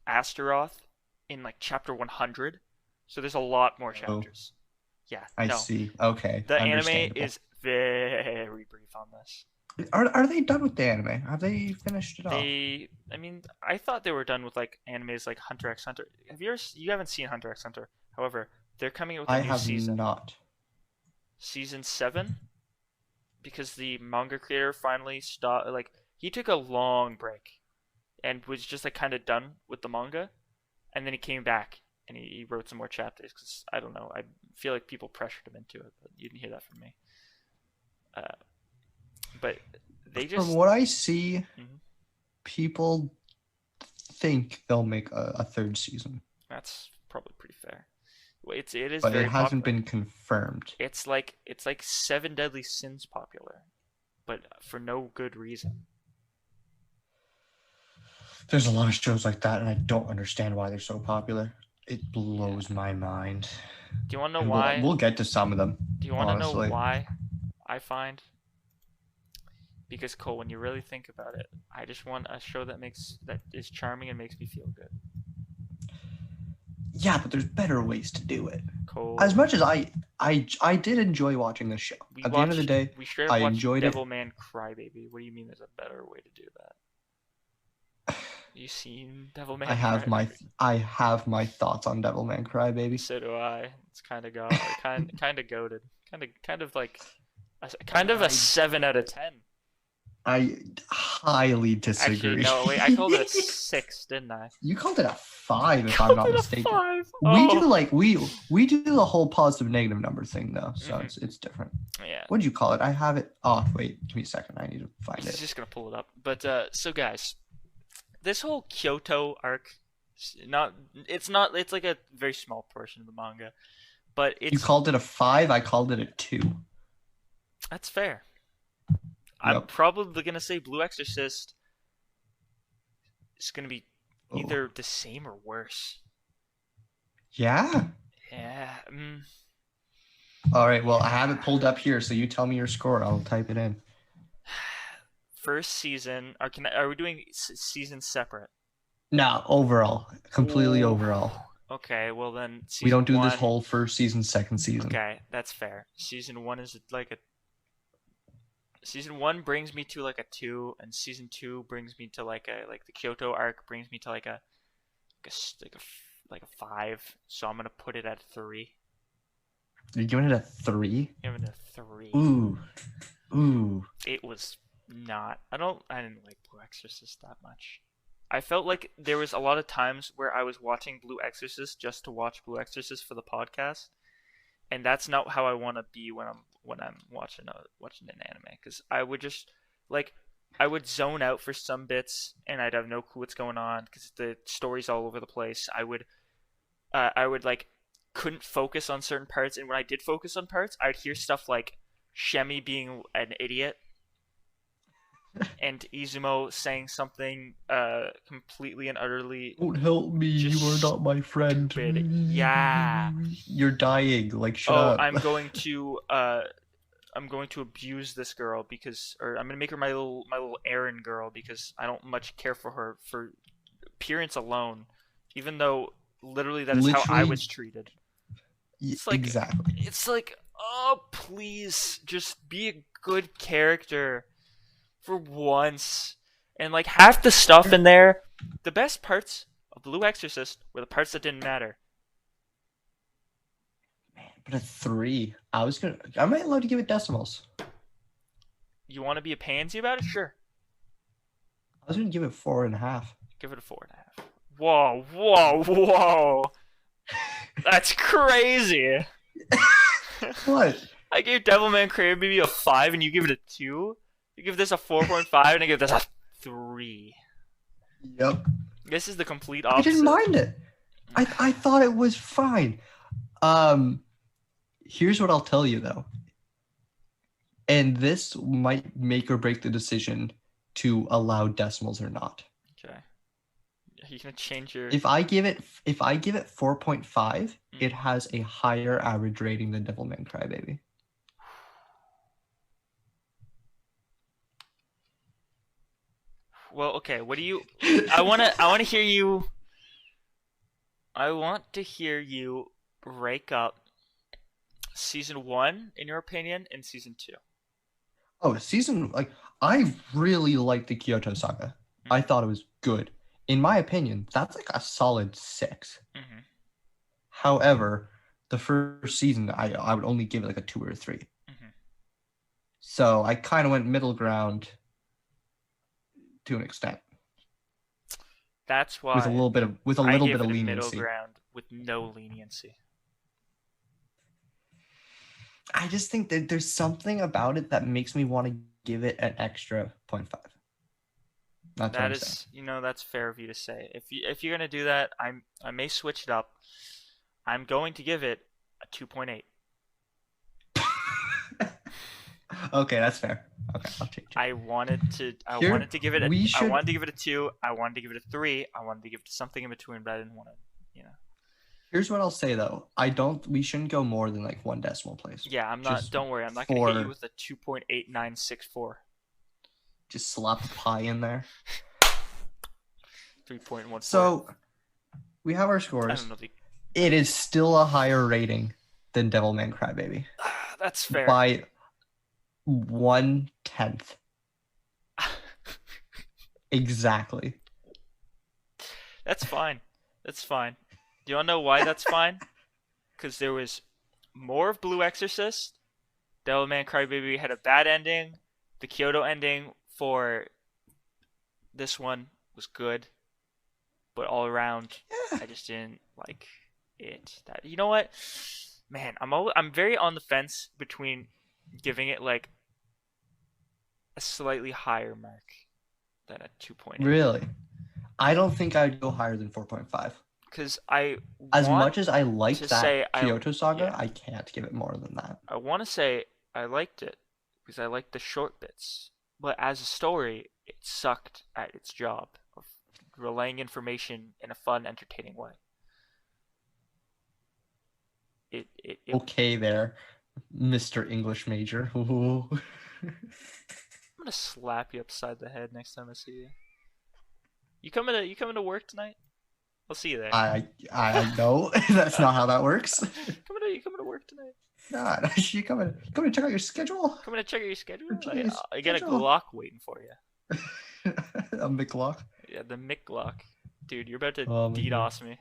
Astaroth, in like chapter 100. So there's a lot more Oh, chapters. Yeah, I no. see. Okay. The anime Understandable. is very brief on this. Are they done with the anime? Have they finished it off? I mean, I thought they were done with like animes like Hunter x Hunter. You haven't seen Hunter x Hunter? However, they're coming out with a I new have season, not. season 7, because the manga creator finally stopped. Like he took a long break and was just like kind of done with the manga, and then he came back and he wrote some more chapters because I don't know. I feel like people pressured him into it, but you didn't hear that from me. Uh, but they From just what I see, mhm, people think they'll make a third season, that's probably pretty fair. It is but it very hasn't popular. been confirmed. It's like Seven Deadly Sins popular, but for no good reason. There's a lot of shows like that, and I don't understand why they're so popular. It Yeah. blows my mind. Do you want to know And we'll why? we'll get to some of them, Do you want to know honestly. why I find? Because Cole, when you really think about it, I just want a show that is charming and makes me feel good. Yeah, but there's better ways to do it. As Cole, much as I did enjoy watching this show. At the end of the day, we straight up I watched enjoyed it. Devilman Crybaby. What do you mean there's a better way to do that? You seen Devilman Crybaby? I have my thoughts on Devilman Crybaby. So do I. It's kind of goaded. Kind of like kind of a I 7 out of 10. I highly Actually, disagree. no, wait, I called it a 6, didn't I? You called it a I 5 if I'm called not it a mistaken. 5. We do Oh. like we do the whole positive negative number thing though, so Mhm. it's different. Yeah. What'd you call it? I have it. Oh wait, give me a second. I need to find He's it. just gonna pull it up. But so guys, this whole Kyoto arc, not it's not it's like a very small portion of the manga, but You it's called it a 5. I called it a 2. that's fair. I'm Yep. probably gonna say Blue Exorcist is gonna be Oh either the same or worse. yeah. Yeah. All right. Well, I have it Yeah. pulled up here, so you tell me your score. I'll type it in. First season, are we doing seasons separate? No, overall, completely Ooh. overall. Okay, well then We don't season do this one. whole first season, second season. Okay, that's fair. Season one is like a. Season one brings me to like a 2, and season two brings me to like the Kyoto arc brings me to like a 5. So I'm gonna put it at 3. You're giving it a 3? Give it a 3. Ooh, ooh. It was not. I didn't like Blue Exorcist that much. I felt like there was a lot of times where I was watching Blue Exorcist just to watch Blue Exorcist for the podcast, and that's not how I want to be when I'm watching an anime, because I would just like I would zone out for some bits and I'd have no clue what's going on because the story's all over the place. I would like couldn't focus on certain parts, and when I did focus on parts, I'd hear stuff like Shemi being an idiot and Izumo saying something completely and utterly Don't help me. just You are not my friend. stupid. Yeah. You're dying. Like, shut Oh, up. I'm going to abuse this girl because, or I'm gonna make her my little errand girl because I don't much care for her for appearance alone, even though literally that is how I Literally, was treated. It's like exactly. it's like Oh, please, just be a good character for once. And like half the stuff in there, the best parts of Blue Exorcist were the parts that didn't matter. Man, but a 3. I might allowed to give it decimals. You want to be a pansy about it? Sure. I was gonna give it 4.5. Give it a 4.5. Whoa, whoa, whoa. That's crazy. What? I gave Devilman Crybaby a 5 and you give it a 2? You give this a 4.5 and I give this a 3. Yep. This is the complete I opposite. didn't mind it. I thought it was fine. Here's what I'll tell you though. And this might make or break the decision to allow decimals or not. Okay. Are you gonna change your? If I give it 4.5, it has a higher average rating than Devilman Crybaby. Well, okay. What do you? I wanna hear you. I want to hear you break up season 1, in your opinion, and season 2. Oh, I really liked the Kyoto Saga. I thought it was good. In my opinion, that's like a solid 6. Mm-hmm. However, the first season, I would only give it like a 2 or a 3. Mm-hmm. So I kind of went middle ground to an extent. That's why with a little bit of I gave it a leniency. middle ground with no leniency. I just think that there's something about it that makes me want to give it an extra 0.5. That is, that's fair of you to say. If you're gonna do that, I may switch it up. I'm going to give it a 2.8. Okay, that's fair. Okay, I'll change it. I wanted to give it a 2. I wanted to give it a 3. I wanted to give it something in between, but I didn't want to, Here's what I'll say though. We shouldn't go more than like 1 decimal place. Yeah, I'm not. Don't worry, I'm not gonna hit you with a 2.8964. Just slap the pi in there. 3.14. So we have our scores. I don't know It is still a higher rating than Devilman Crybaby. That's fair. By 1/10. Exactly. That's fine. That's fine. Do you want to know why that's fine? Because there was more of Blue Exorcist. Devilman Crybaby had a bad ending. The Kyoto ending for this one was good, but all around, I just didn't like it. You know what, man? I'm very on the fence between giving it like a slightly higher mark than a 2.8. Really? I don't think I'd go higher than 4.5. Because as much as I liked that Kyoto Saga, yeah. I can't give it more than that. I want to say I liked it because I liked the short bits, but as a story, it sucked at its job of relaying information in a fun, entertaining way. Okay, there, Mr. English major. I'm gonna slap you upside the head next time I see you. You coming to work tonight? I'll see you there. I know that's not how that works. You coming to work tonight? God, you coming to check out your schedule? Coming to check out your schedule? I got a schedule. Glock waiting for you. A McLock? Yeah, the McGlock. Dude, you're about to Oh, DDoS me.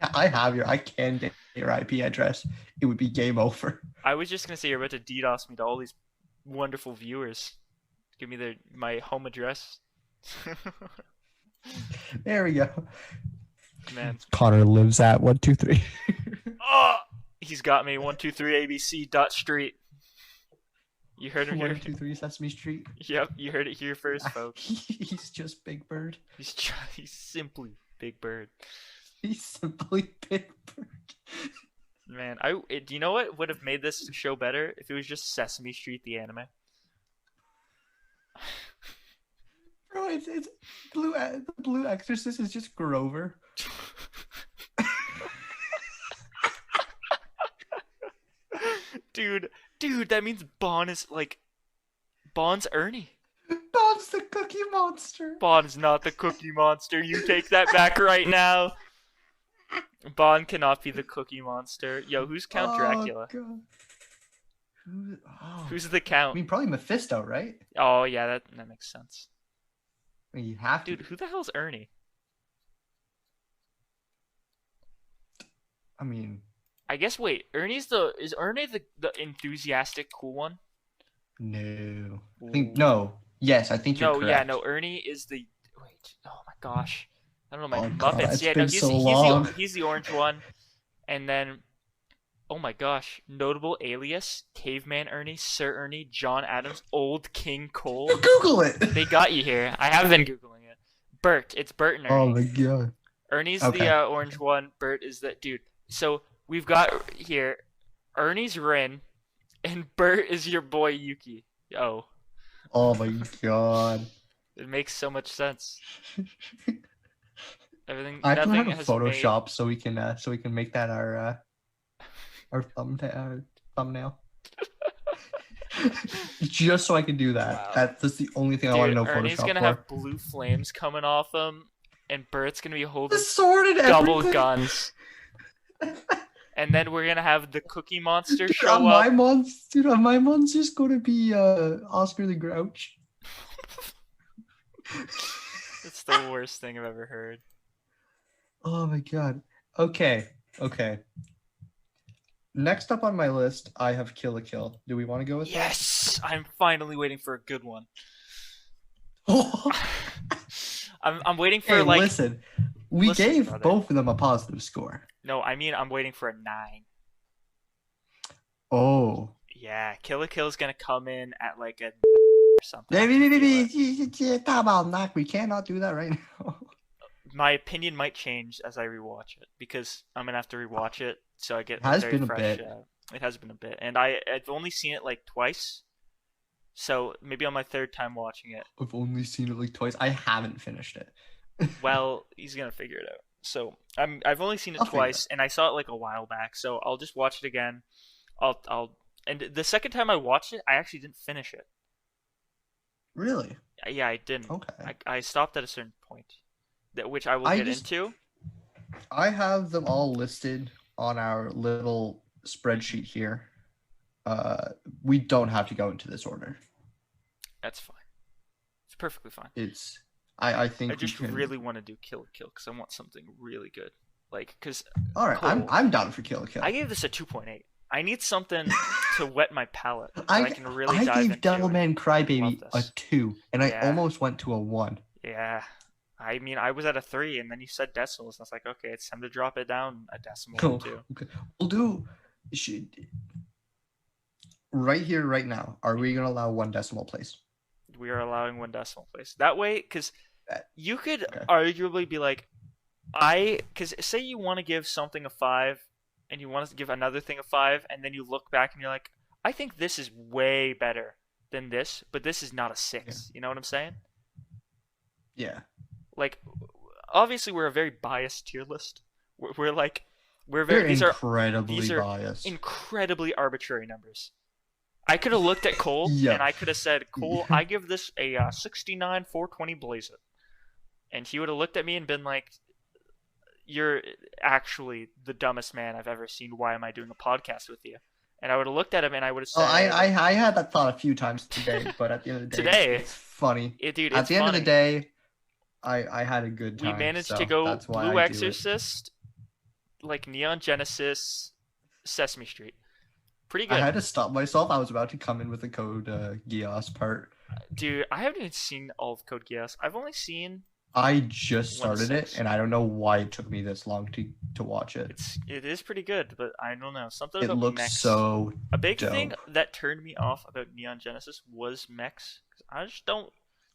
I can get your IP address. It would be game over. I was just gonna say you're about to DDoS me to all these wonderful viewers. Give me my home address. There we go. Man. Connor lives at 123. Oh, he's got me. 123 ABC dot street. You heard him here. 123 Sesame Street. Yep, you heard it here first, folks. He's just Big Bird. He's simply Big Bird. He's simply Big Bird. Man, do you know what would have made this show better if it was just Sesame Street the anime? Bro, it's Blue Exorcist is just Grover. Dude, that means Bond's Ernie. Bond's the Cookie Monster. Bond's not the Cookie Monster. You take that back right now. Bond cannot be the Cookie Monster. Yo, who's Count Oh Dracula? god. Oh, Who's the I Count? mean, probably Mephisto, right? Oh yeah, that makes sense. I mean, you have to. Dude, who the hell's Ernie? I mean, I guess wait, is Ernie the enthusiastic cool one? no. I think Ooh. no. Yes, I think you're No, yeah, correct. no, Ernie is the wait. Oh my gosh, I don't know my Oh god, Muppets. it's Yeah, no, been he's so long. he's the orange one, and then oh my gosh, notable alias: Caveman Ernie, Sir Ernie, John Adams, Old King You Cole. Google it. They got you here. I have been googling it. Bert, it's Bert and Oh Ernie. my god. Ernie's the Okay. orange one. Bert is the dude. So we've got here Ernie's Rin, and Bert is your boy Yuki. Oh, Oh my god. it makes so much sense. Everything, I have to learn nothing how to has made. Photoshop so we can make that our thumbnail. Just so I can do that. Wow. That's the only thing I want to Dude, know Ernie's Photoshop gonna for. have blue flames coming off him, and Bert's gonna be The holding sword and double everything. guns. And then we're gonna have the Cookie Monster Dude, show up. my monster's gonna be Oscar the Grouch. It's the worst thing I've ever heard. Oh my god. Okay. Next up on my list, I have Kill la Kill. Do we want to go with Yes, I'm finally waiting for a good one. that? I'm waiting for Hey, like listen. We listen, gave brother. both of them a positive score. no, I mean I'm waiting for a 9. Oh. Yeah, Kill la Kill is gonna come in at like a or something. I can feel it. Talk about knock. We cannot do that right now. My opinion might change as I rewatch it because I'm gonna have to rewatch it so I get It has very been a fresh. bit. It has been a bit, and I've only seen it like twice, so maybe on my third time watching it. I've only seen it like twice. I haven't finished it. Well, he's gonna figure it out. So I've only seen it I'll figure it twice, and I saw it like a while back. So I'll just watch it again. And the second time I watched it, I actually didn't finish it. Really? Yeah, I didn't. Okay. I stopped at a certain point, which I will I get just- into. I have them all listed on our little spreadsheet here. We don't have to go into this order. That's fine. It's perfectly fine. It's I think I just we can... really want to do Kill la Kill because I want something really good. Like, because All right, Cole, I'm down for Kill la Kill. I gave this a 2.8. I need something to wet my palate so I I can really I dive gave into. Devilman Crybaby Love a this. 2, and I Yeah. almost went to a 1. Yeah. I mean, I was at a 3, and then you said decimals, and I was like, okay, it's time to drop it down a decimal Oh, or two. okay. We'll do right here, right now. Are we gonna allow 1 decimal place? We are allowing 1 decimal place. That way, because you could Okay. arguably be like, because say you want to give something a 5, and you want to give another thing a 5, and then you look back and you're like, I think this is way better than this, but this is not a 6. You know what I'm saying? Yeah. Like, obviously, we're a very biased tier list. We're like, They're these are incredibly these are biased. incredibly arbitrary numbers. I could have looked at Cole Yeah. and I could have said, Cole, I give this a 69 420 blaze it. And he would have looked at me and been like, you're actually the dumbest man I've ever seen. Why am I doing a podcast with you? And I would have looked at him and I would have said, Oh, I had that thought a few times today, but at the end of the day, Today? it's funny. dude, At it's the end of funny. the day, I had a good We time. managed so to go that's why Blue I do it. Exorcist, like Neon Genesis, Sesame Street. Pretty I good. had to stop myself. I was about to come in with the code Geass part. Dude, I haven't even seen all of Code Geass. I've only seen I just 1 to started it, 6. and I don't know why it took me this long to watch it. it is pretty good, but I don't know. Something It about looks mechs. so A big dope. thing that turned me off about Neon Genesis was mechs. 'Cause I just don't.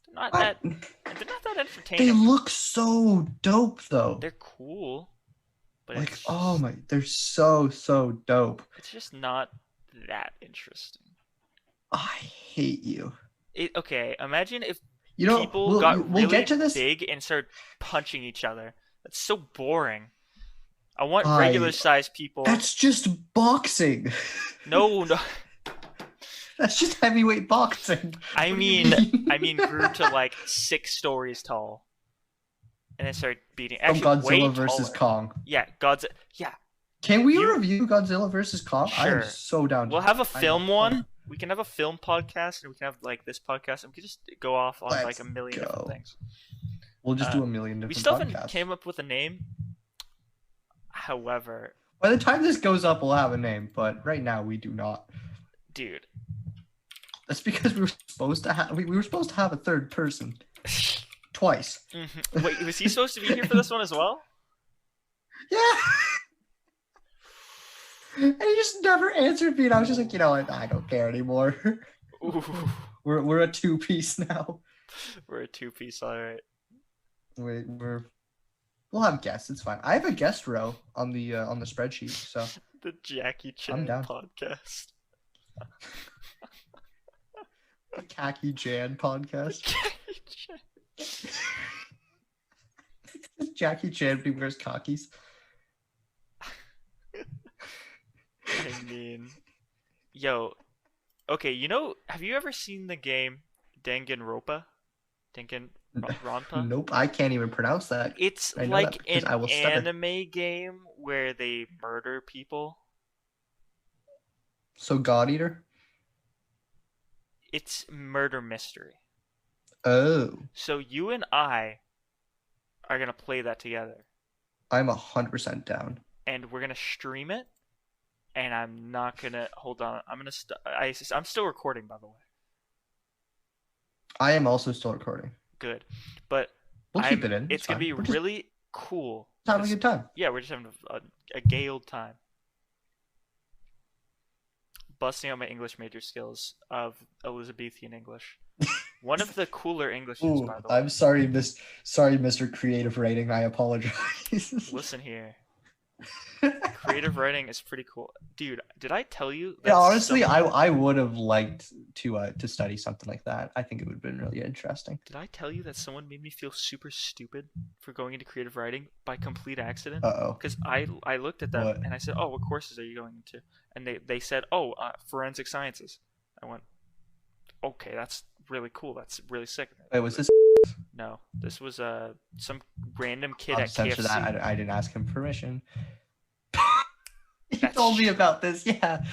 They're not What? that They entertaining. look so dope, though. They're cool, but Like, it's oh just, my, they're so dope. it's just not that interesting. I hate you. Okay, imagine if You know, people got we'll really get to this. big and started punching each other. That's so boring. I want I- regular sized people. That's just boxing. No. That's just heavyweight boxing. I What do you mean, grew to like 6 stories tall. and then started beating. Oh, Actually, way Godzilla versus taller. Kong. Yeah, Godzilla. Yeah, Can we you review Godzilla versus Kong? I am sure. so down We'll to. have a I'm film one. 100. We can have a film podcast, and we can have like this podcast, and we can just go off on like a Let's million different go. things. We'll just Uh, do a million we different still haven't podcasts. came up with a name. However, By the time this goes up, we'll have a name, but right now we do not. dude. That's because we were supposed to have we were supposed to have a third person twice. Wait, was he supposed to be here for this one as well? Yeah. And he just never answered me, and I was just like, I don't care anymore. Ooh, We're a two-piece now. we're a two-piece, all right. We'll have guests. It's fine. I have a guest row on the spreadsheet, so The Jackie I'm Chan down. podcast. The Khaki Jan podcast. Jackie Chan. Jackie Chan when he wears khakis. I mean, yo, okay, have you ever seen the game Danganronpa? Danganronpa? Nope, I can't even pronounce that. It's I know like that because an I will stutter. anime game where they murder people. So God Eater? It's murder mystery. Oh, So you and I are gonna play that together, I'm 100% down. and we're gonna stream it. And I'm not gonna hold on. I'm still recording, by the way. I am also still recording. Good, but We'll keep it in. It's gonna fine. be We're just really cool. having a good time. Yeah, we're just having a gay old time. Busting out my English major skills of Elizabethan English. One of the cooler Englishes, Ooh, by the way. I'm sorry, Mr. Creative Writing. I apologize. Listen here. Creative writing is pretty cool. Dude, did I tell you that Yeah, honestly, I would have liked to study something like that. I think it would have been really interesting. Did I tell you that someone made me feel super stupid for going into creative writing by complete accident? Uh-oh. Because I looked at them What? and I said, "Oh, what courses are you going into?" And they said, "Oh, forensic sciences." I went, "Okay, that's really cool. That's really sick." Wait, was this? No, this was some random kid I'll at censor KFC. that. I didn't ask him permission. You That's told me about this, yeah.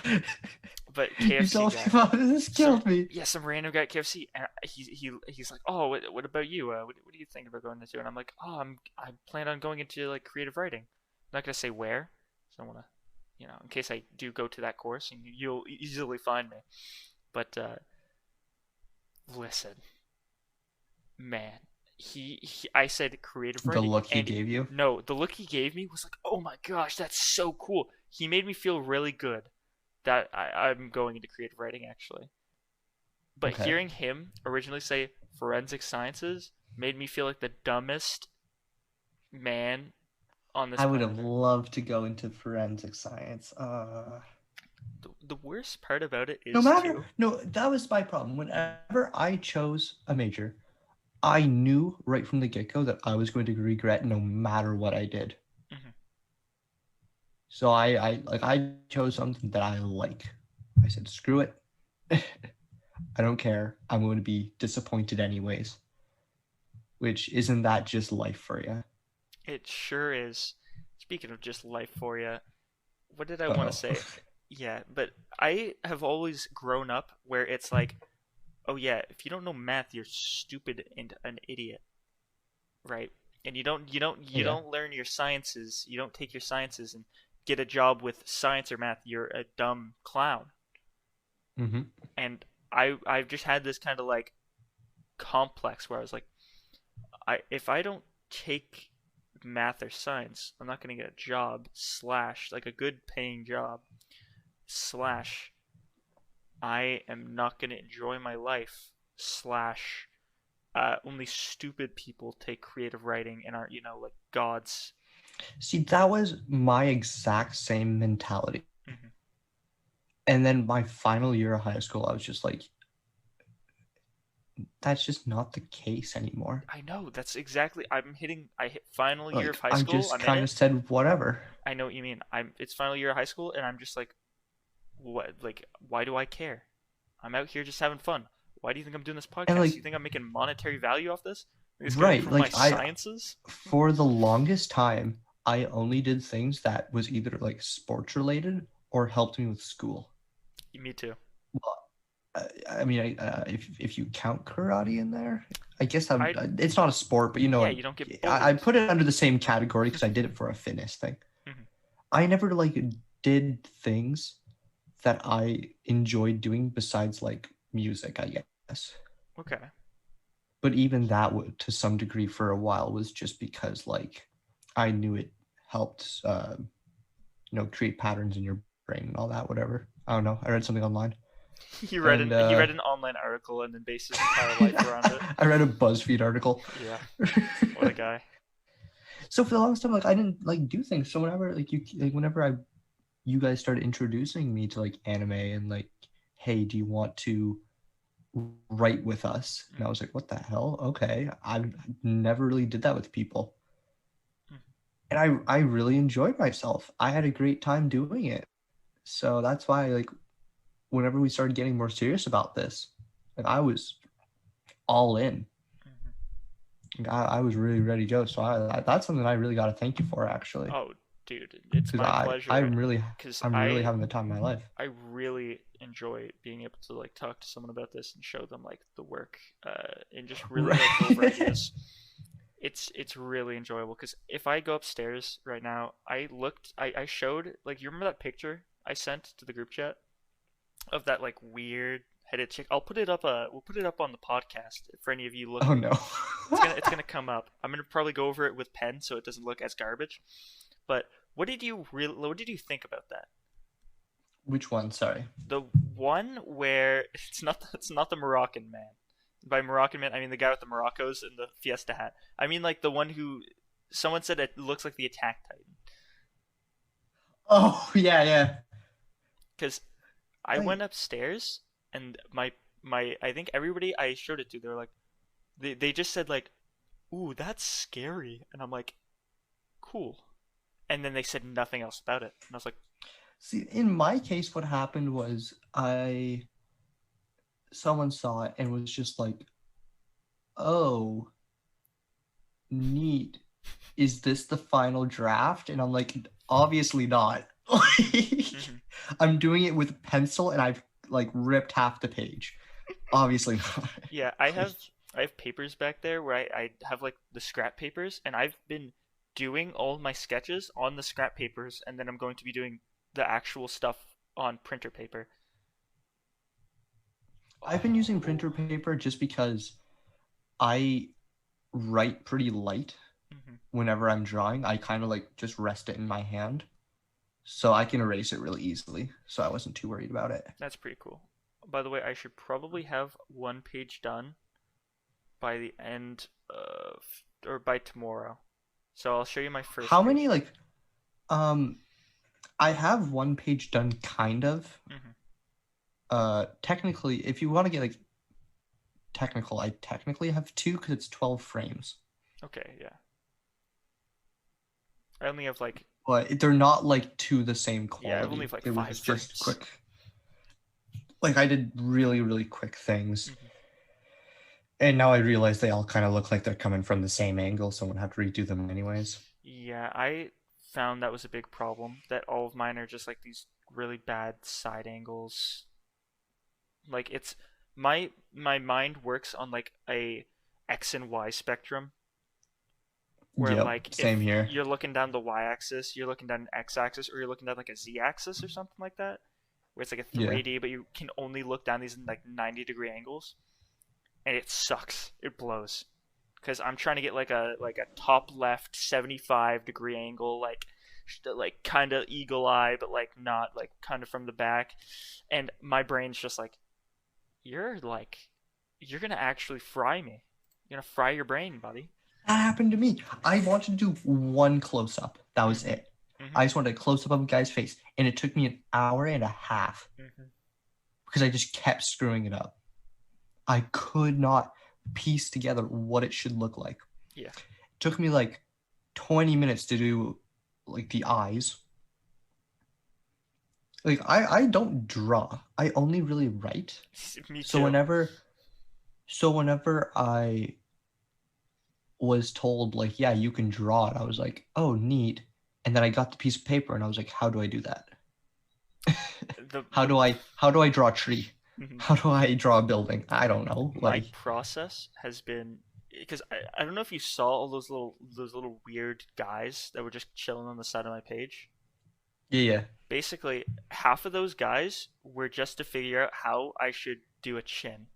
But You KFC told me guy. about this. This killed me. Yeah, some random guy at KFC, and he's like, "Oh, what about you? What do you think about going into?" And I'm like, "Oh, I plan on going into like creative writing." I'm not gonna say where, so I wanna, in case I do go to that course, and you'll easily find me. But listen, man, I said creative The writing. look he and gave you? No, the look he gave me was like, "Oh my gosh, that's so cool." He made me feel really good that I'm going into creative writing, actually. But Okay. hearing him originally say forensic sciences made me feel like the dumbest man on this I would planet. have loved to go into forensic science. The worst part about it is That was my problem. Whenever I chose a major, I knew right from the get-go that I was going to regret no matter what I did. Mhm. So I chose something that I like. I said, screw it. I don't care. I'm going to be disappointed anyways. Which isn't that just life for you? It sure is. Speaking of just life for you, what did I want to say? Yeah, but I have always grown up where it's like, oh yeah, if you don't know math, you're stupid and an idiot, right? And you don't learn your sciences. You don't take your sciences and get a job with science or math. You're a dumb clown. Mm-hmm. And I've just had this kind of like complex where I was like, if I don't take math or science, I'm not gonna get a job / like a good paying job / I am not gonna enjoy my life / only stupid people take creative writing and aren't like gods. See, that was my exact same mentality. Mm-hmm. And then my final year of high school, I was just like, that's just not the case anymore. I know, that's exactly. I hit final year of high I school. just kind of said whatever. I know what you mean. It's final year of high school, and I'm just like, what? Like, why do I care? I'm out here just having fun. Why do you think I'm doing this podcast? And, like, you think I'm making monetary value off this? It's gonna Right. improve my Like sciences. for the longest time, I only did things that was either like sports related or helped me with school. Me too. Well, I mean, if you count karate in there, I guess I it's not a sport, but you know, Yeah, you don't get I bullied. put it under the same category because I did it for a fitness thing. Mhm. I never like did things that I enjoyed doing besides like music, I guess. Okay. But even that would, to some degree, for a while, was just because like I knew it helped, create patterns in your brain and all that. Whatever. I don't know. I read something online, and He read an online article and then based his entire life around it. I read a BuzzFeed article. Yeah. What a guy. So for the longest time, like I didn't like do things. So whenever whenever you guys started introducing me to like anime and like, hey, do you want to write with us? And I was like, what the hell? Okay, I never really did that with people, and I really enjoyed myself. I had a great time doing it. So that's why like whenever we started getting more serious about this, like I was all in. I was really ready to go. So that's something I really got to thank you for, actually, Oh, dude, it's because my pleasure. Because I'm really having the time of my life. I really enjoy being able to like talk to someone about this and show them like the work, and just really like go over ideas. It's really enjoyable because if I go upstairs right now, I showed like you remember that picture I sent to the group chat of that like weird headed chick. We'll put it up on the podcast for any of you Oh looking. no. It's gonna come up. I'm gonna probably go over it with pen so it doesn't look as garbage. But what did you think about that? Which one? Sorry. The one where it's not the Moroccan man. By Moroccan man, I mean the guy with the Moroccos and the Fiesta hat. I mean like the one who someone said it looks like the Attack Titan. Oh yeah, yeah. Because I I went upstairs and my I think everybody I showed it to, they were like they just said like, "Ooh, that's scary," and I'm like, "Cool." And then they said nothing else about it, and I was like, see. In my case, what happened was someone saw it and was just like, "Oh, neat. Is this the final draft?" And I'm like, "Obviously not." mm-hmm. I'm doing it with pencil and I've like ripped half the page. Obviously not. Yeah, I have papers back there where I have like the scrap papers, and I've been doing all my sketches on the scrap papers, and then I'm going to be doing the actual stuff on printer paper. I've been using Oh. printer paper just because I write pretty light Hmm. whenever I'm drawing. I kind of like just rest it in my hand so I can erase it really easily. So I wasn't too worried about it. That's pretty cool. By the way, I should probably have one page done by the end of or by tomorrow. So I'll show you my first How many page. like um I have one page done kind of. Hmm. Technically if you want to get like technical, I technically have two because it's 12 frames. Okay, yeah. I only have like But they're not like to the same yeah, I only quality. have like It five was just frames. quick. Like I did really, really quick things. Hmm. And now I realize they all kind of look like they're coming from the same angle, so I'm gonna have to redo them anyways. Yeah, I found that was a big problem. That all of mine are just like these really bad side angles. Like it's my mind works on like a X and Y spectrum where Yep, like same if here. you're looking down the y-axis, you're looking down an x-axis, or you're looking down like a z-axis or something like that, where it's like a Yeah. 3D, but you can only look down these in like 90-degree angles, and it sucks. It blows because I'm trying to get like a top left 75-degree angle, like kind of eagle eye, but like not like kind of from the back, and my brain's just like you're gonna actually fry me. You're gonna fry your brain, buddy. That happened to me. I wanted to do one close up. That was Mhm. it. Mhm. I just wanted a close up of a guy's face, and it took me an hour and a half Mhm. because I just kept screwing it up. I could not piece together what it should look like. Yeah. It took me like 20 minutes to do like the eyes. Like I don't draw. I only really write. Me So too. whenever I was told like, yeah, you can draw it. I was like, oh, neat. And then I got the piece of paper and I was like, how do I do that? how the do I draw a tree? mhm. How do I draw a building? I don't know. My Like, process has been because I don't know if you saw all those little weird guys that were just chilling on the side of my page. yeah, yeah. Basically, half of those guys were just to figure out how I should do a chin.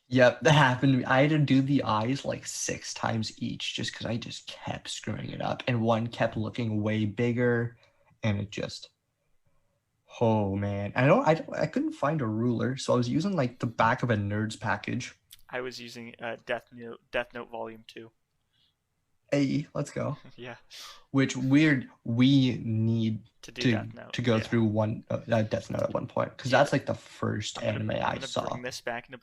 Yep, that happened to me. I had to do the eyes like 6 times each just because I just kept screwing it up. And one kept looking way bigger. And it just, oh man. I couldn't find a ruler. So I was using like the back of a Nerds package. I was using Death Note Volume 2. Hey, let's go. Yeah, Which weird, we need to do to Death Note. to go Yeah. through one Death Note at one point because Yeah, that's like the first anime I'm I gonna saw. bring this back into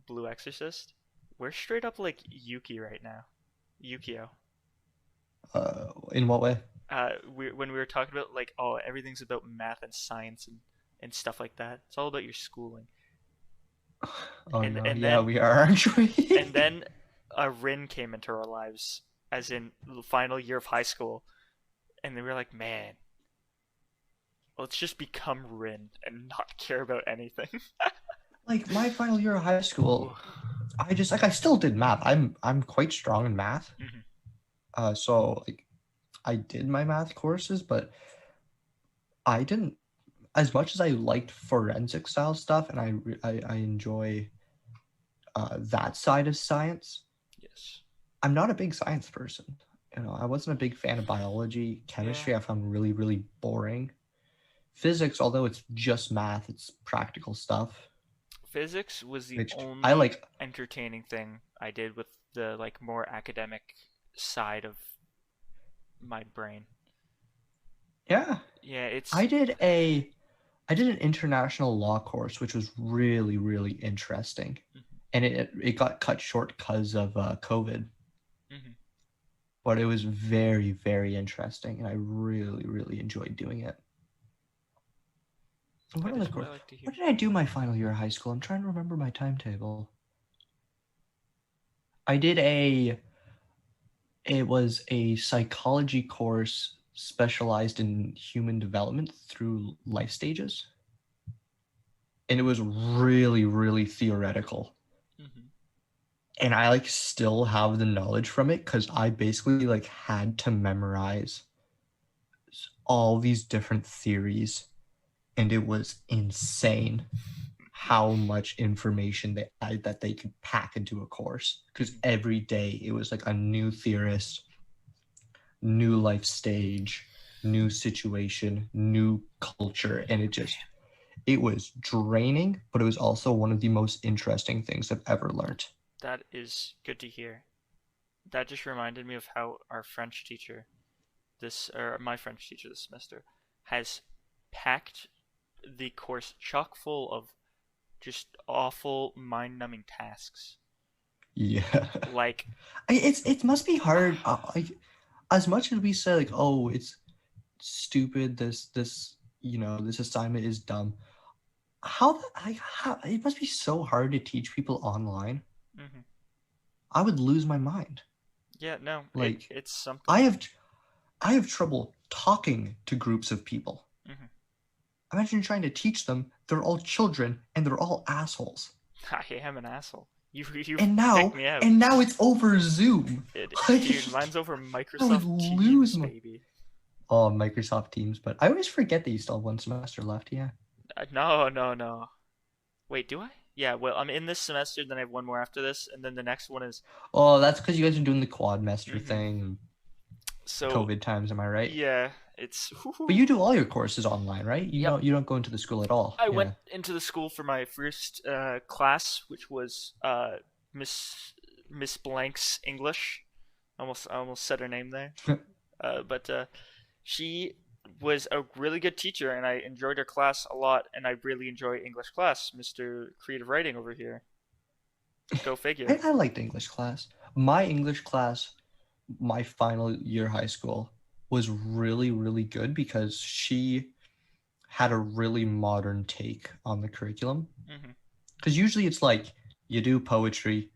Blue Exorcist. We're straight up like Yuki right now. Yukio. In what way? When we were talking about like, oh, everything's about math and science and stuff like that. It's all about your schooling. Oh And no, and yeah, then we are, aren't and we? then a Rin came into our lives, as in the final year of high school, and then we were like, man, let's just become Rin and not care about anything. Like my final year of high Ooh. school, I just like I still did math. I'm quite strong in math. Mhm. So like I did my math courses, but I didn't as much as I liked forensic style stuff, and I enjoy that side of science. Yes. I'm not a big science person. You know, I wasn't a big fan of biology, Yeah. chemistry. I found really really boring. Physics, although it's just math, it's practical stuff, Physics was the which I only like. entertaining thing I did with the like more academic side of my brain. Yeah, Yeah, it's I did a I did an international law course, which was really, really interesting, mhm, and it got cut short because of COVID. mhm. But it was very, very interesting, and I really, really enjoyed doing it. What That other is what course? I like to What hear. did I do my final year of high school? I'm trying to remember my timetable. I did a it was a psychology course specialized in human development through life stages, and it was really, really theoretical. Hmm. And I like still have the knowledge from it because I basically like had to memorize all these different theories, and it was insane how much information that they could pack into a course because Hmm. every day it was like a new theorist, new life stage, new situation, new culture, and it was draining, but it was also one of the most interesting things I've ever learned. That is good to hear. That just reminded me of how our French teacher, or my French teacher this semester, has packed the course chock full of just awful, mind-numbing tasks. Yeah. Like, It must be hard. Like as much as we say like, oh, it's stupid. This assignment is dumb. How it must be so hard to teach people online. mhm. I would lose my mind. Yeah, no, Like it's I something. have I have trouble talking to groups of people. Hmm. Imagine trying to teach them. They're all children and they're all assholes. I am an asshole. You've And picked now me out. and now it's over Zoom. Like Dude, mine's over I would Microsoft lose Teams, my baby. Microsoft Teams, but I always forget that you still have one semester left. Yeah. No, no, no. Wait, do I? Yeah, well, I'm in this semester, then I have one more after this, and then the next one is. Oh, that's because you guys are doing the quadmester Hmm. thing and So, COVID times. Am I right? yeah, it's. But you do all your courses online, right? Yep. You don't go into the school at all. I Yeah. went into the school for my first class, which was Miss Miss Blank's English. I almost said her name there. But she was a really good teacher, and I enjoyed her class a lot. And I really enjoy English class, Mister Creative Writing over here. Go figure. I liked English class. My English class, my final year high school, was really, really good because she had a really modern take on the curriculum. Hmm. Because usually it's like you do poetry,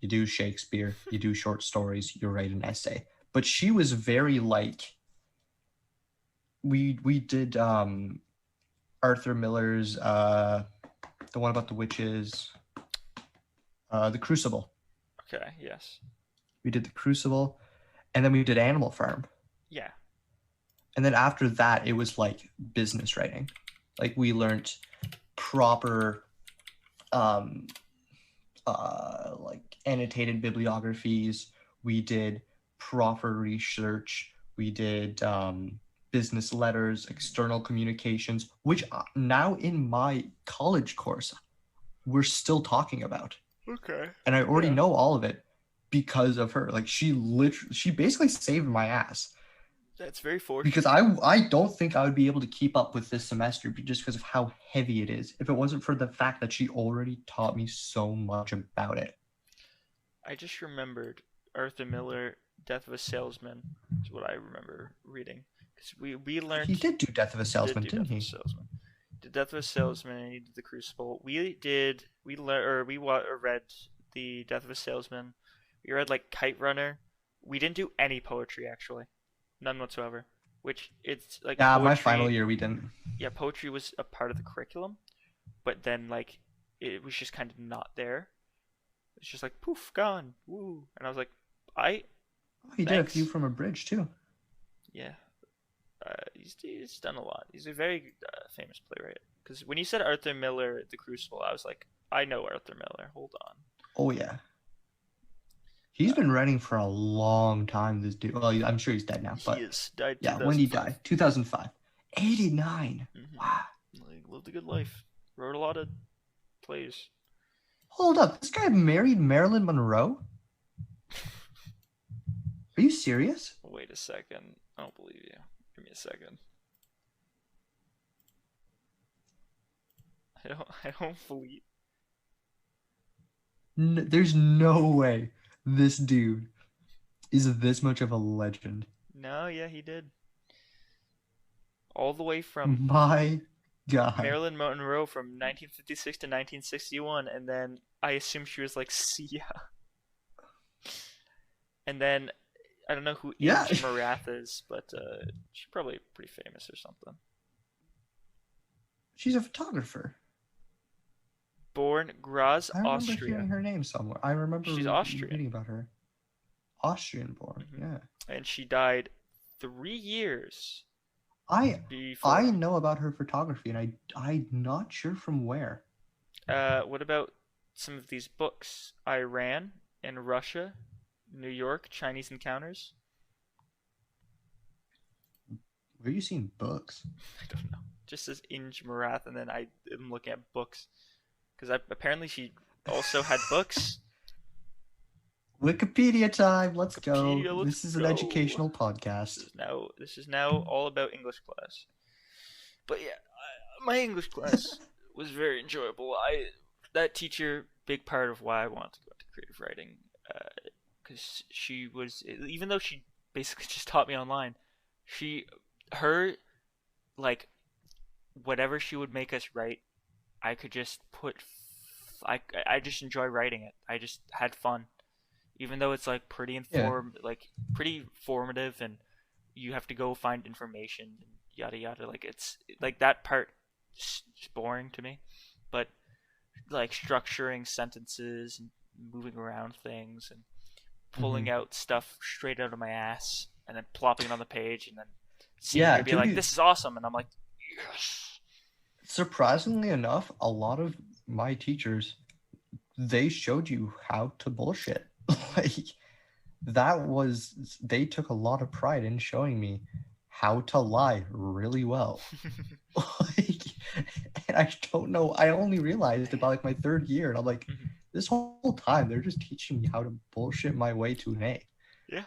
you do Shakespeare, you do short stories, you write an essay. But she was very like, we did Arthur Miller's the one about the witches, The Crucible. Okay, yes. We did The Crucible, and then we did Animal Farm. Yeah. And then after that, it was like business writing. Like we learned proper like annotated bibliographies. We did proper research. We did business letters, external communications, which now in my college course, we're still talking about. Okay. And I already know all of it because of her. Like she basically saved my ass. That's very fortunate. Because I don't think I would be able to keep up with this semester just because of how heavy it is. If it wasn't for the fact that she already taught me so much about it. I just remembered Arthur Miller, Death of a Salesman is what I remember reading. Because we learned... He did do Death of a Salesman, didn't he? Did Death of a Salesman, and he did The Crucible. We read the Death of a Salesman. We read like Kite Runner. We didn't do any poetry, actually. None whatsoever. Which, it's like yeah, poetry, my final year we didn't. Yeah, poetry was a part of the curriculum, but then like it was just kind of not there. It's just like poof, gone, woo, and I was like, he did a few from a bridge too. Yeah, he's done a lot. He's a very famous playwright. Because when you said Arthur Miller, The Crucible, I was like, I know Arthur Miller. Hold on. Oh yeah. He's been writing for a long time, this dude. Well, I'm sure he's dead now. But he is. Died 2005. Yeah, when he died? 2005. 89. Mm-hmm. Wow. Like, lived a good life. Wrote a lot of plays. Hold up. This guy married Marilyn Monroe? Are you serious? Wait a second. I don't believe you. Give me a second. I don't believe... There's no way this dude is this much of a legend. No, yeah, he did. All the way from my God. Marilyn Monroe from 1956 to 1961, and then I assume she was like Sia. And then I don't know who Inge Morath is, but she's probably pretty famous or something. She's a photographer. Born Graz, I remember Austria. hearing her name somewhere. I remember she's Austrian. reading about her. Austrian born, yeah. And she died 3 years before. I know about her photography, and I'm not sure from where. What about some of these books? Iran and Russia, New York, Chinese Encounters. Where are you seeing books? I don't know. Just says Inge Morath, and then I am looking at books. Because apparently she also had books. Wikipedia time. Let's go. This is an educational podcast. This is now all about English class. But yeah, my English class was very enjoyable. That teacher, big part of why I wanted to go into creative writing, because she was, even though she basically just taught me online, like whatever she would make us write, I could just put. I just enjoy writing it. I just had fun. Even though it's like pretty pretty formative, and you have to go find information and yada yada. Like it's like that part is boring to me, but like structuring sentences and moving around things and pulling out stuff straight out of my ass and then plopping it on the page and then seeing her be like, "This is awesome," and I'm like, "Yes." Surprisingly enough, a lot of my teachers, they showed you how to bullshit. Like they took a lot of pride in showing me how to lie really well. Like, and I don't know, I only realized about like my third year, and I'm like, this whole time they're just teaching me how to bullshit my way to an A. Yeah.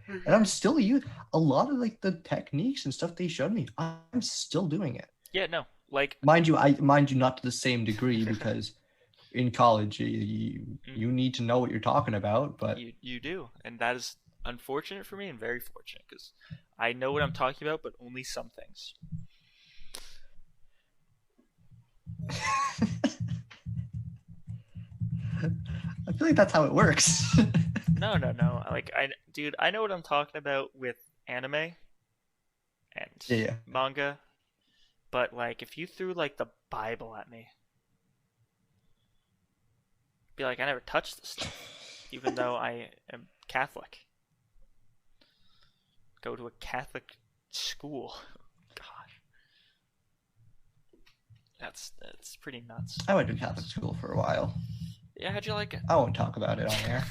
And I'm still using a lot of like the techniques and stuff they showed me. I'm still doing it. Yeah, no, like mind you not to the same degree, because in college you need to know what you're talking about, but you do, and that is unfortunate for me and very fortunate, because I know what I'm talking about, but only some things. I feel like that's how it works. No, no, no. Like dude, I know what I'm talking about with anime and Yeah, yeah. manga, but like if you threw like the Bible at me, be like I never touched this stuff, even though I am Catholic. Go to a Catholic school. God, that's pretty nuts. I went to Catholic school for a while. Yeah, how'd you like it? I won't talk about it on air.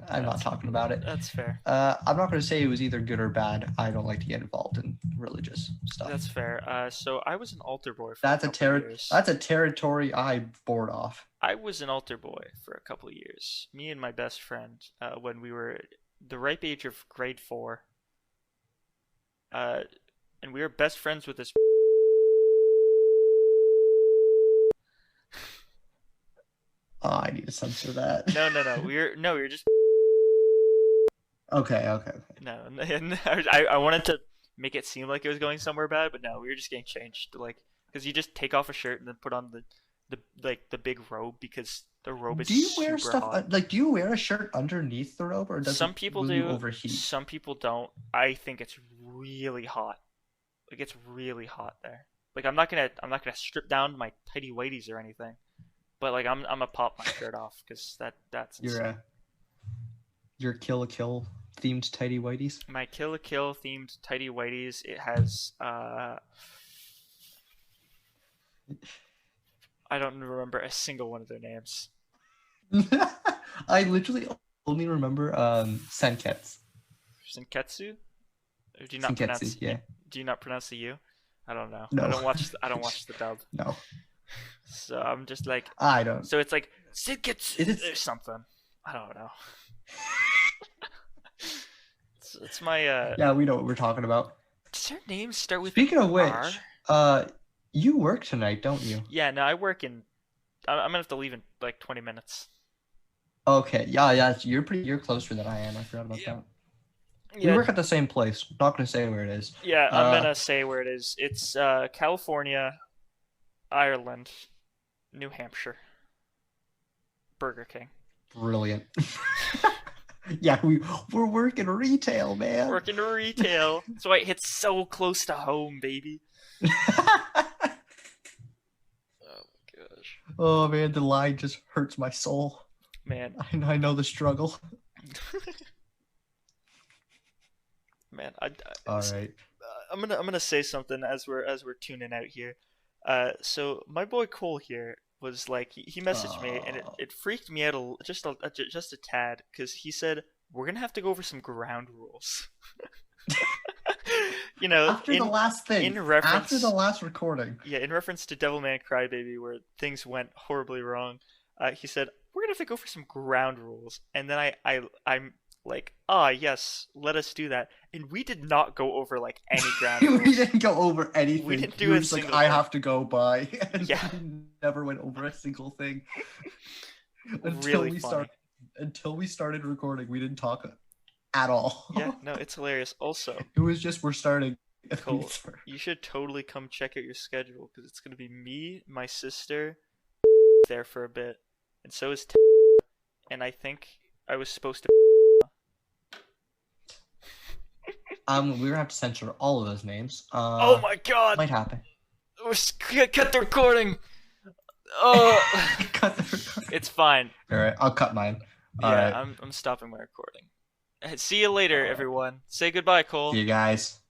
I'm not That's talking about it. that's fair. I'm not going to say it was either good or bad. I don't like to get involved in religious stuff. That's fair. So I was an altar boy for That's a a couple years. That's a territory I board off. I was an altar boy for a couple years. Me and my best friend, when we were the ripe age of grade 4, and we were best friends with this. Oh, I need to censor that. No, no, no. We were just Okay. no. And I wanted to make it seem like it was going somewhere bad, but no, we were just getting changed. Like, because you just take off a shirt and then put on the big robe because the robe is Do you wear super stuff hot. like? Do you wear a shirt underneath the robe, or does Some it people will you do, overheat? some people don't. I think it's really hot. Like it's really hot there. Like I'm not gonna strip down my tidy whities or anything. But like I'm gonna pop my shirt off because that's Your insane. your Kill la Kill themed tidy whities. My Kill la Kill themed tidy whities. It has I don't remember a single one of their names. I literally only remember Senketsu. Senketsu? Or do you not Senketsu, pronounce? yeah. Do you not pronounce the U? I don't know. No. I don't watch the dub. No, So I'm just like. I don't. So it's like Senketsu It is- or something. I don't know. It's my Yeah, we know what we're talking about. Does her name start with Speaking of R? which, you work tonight, don't you? Yeah, no, I work in. I'm gonna have to leave in like 20 minutes. Okay, yeah. You're closer than I am. I forgot about Yeah. that. We Yeah, work at the same place. Not gonna say where it is. yeah. I'm Uh, gonna say where it is. It's California, Ireland, New Hampshire. Burger King. Brilliant. Yeah, we're working retail, man. Working retail. That's why it hits so close to home, baby. Oh my gosh, Oh man, the line just hurts my soul. man, I know the struggle. man. All right. I'm gonna say something as we're tuning out here. So my boy Cole here was like he messaged me and it freaked me out just a tad because he said we're gonna have to go over some ground rules. You know, After the last thing, in reference, after the last recording. yeah, in reference to Devilman Crybaby where things went horribly wrong, he said we're gonna have to go for some ground rules, and then I'm like, ah, yes, let us do that. And we did not go over like any ground rules. We didn't go over anything. We didn't We do were a just like, single I thing. have to go by. And Yeah. we never went over a single thing. Really funny. Until we started recording, we didn't talk at all. Yeah, no, it's hilarious. Also, It was just we're starting. Cole, you should totally come check out your schedule because it's gonna be me, my sister, there for a bit, and so is and I think I was supposed to. We're gonna have to censor all of those names. Oh my god! Might happen. Cut the recording. Oh, Cut the recording. it's fine. All right, I'll cut mine. Yeah, All right. I'm stopping my recording. See you later, everyone. Say goodbye, Cole. See you guys.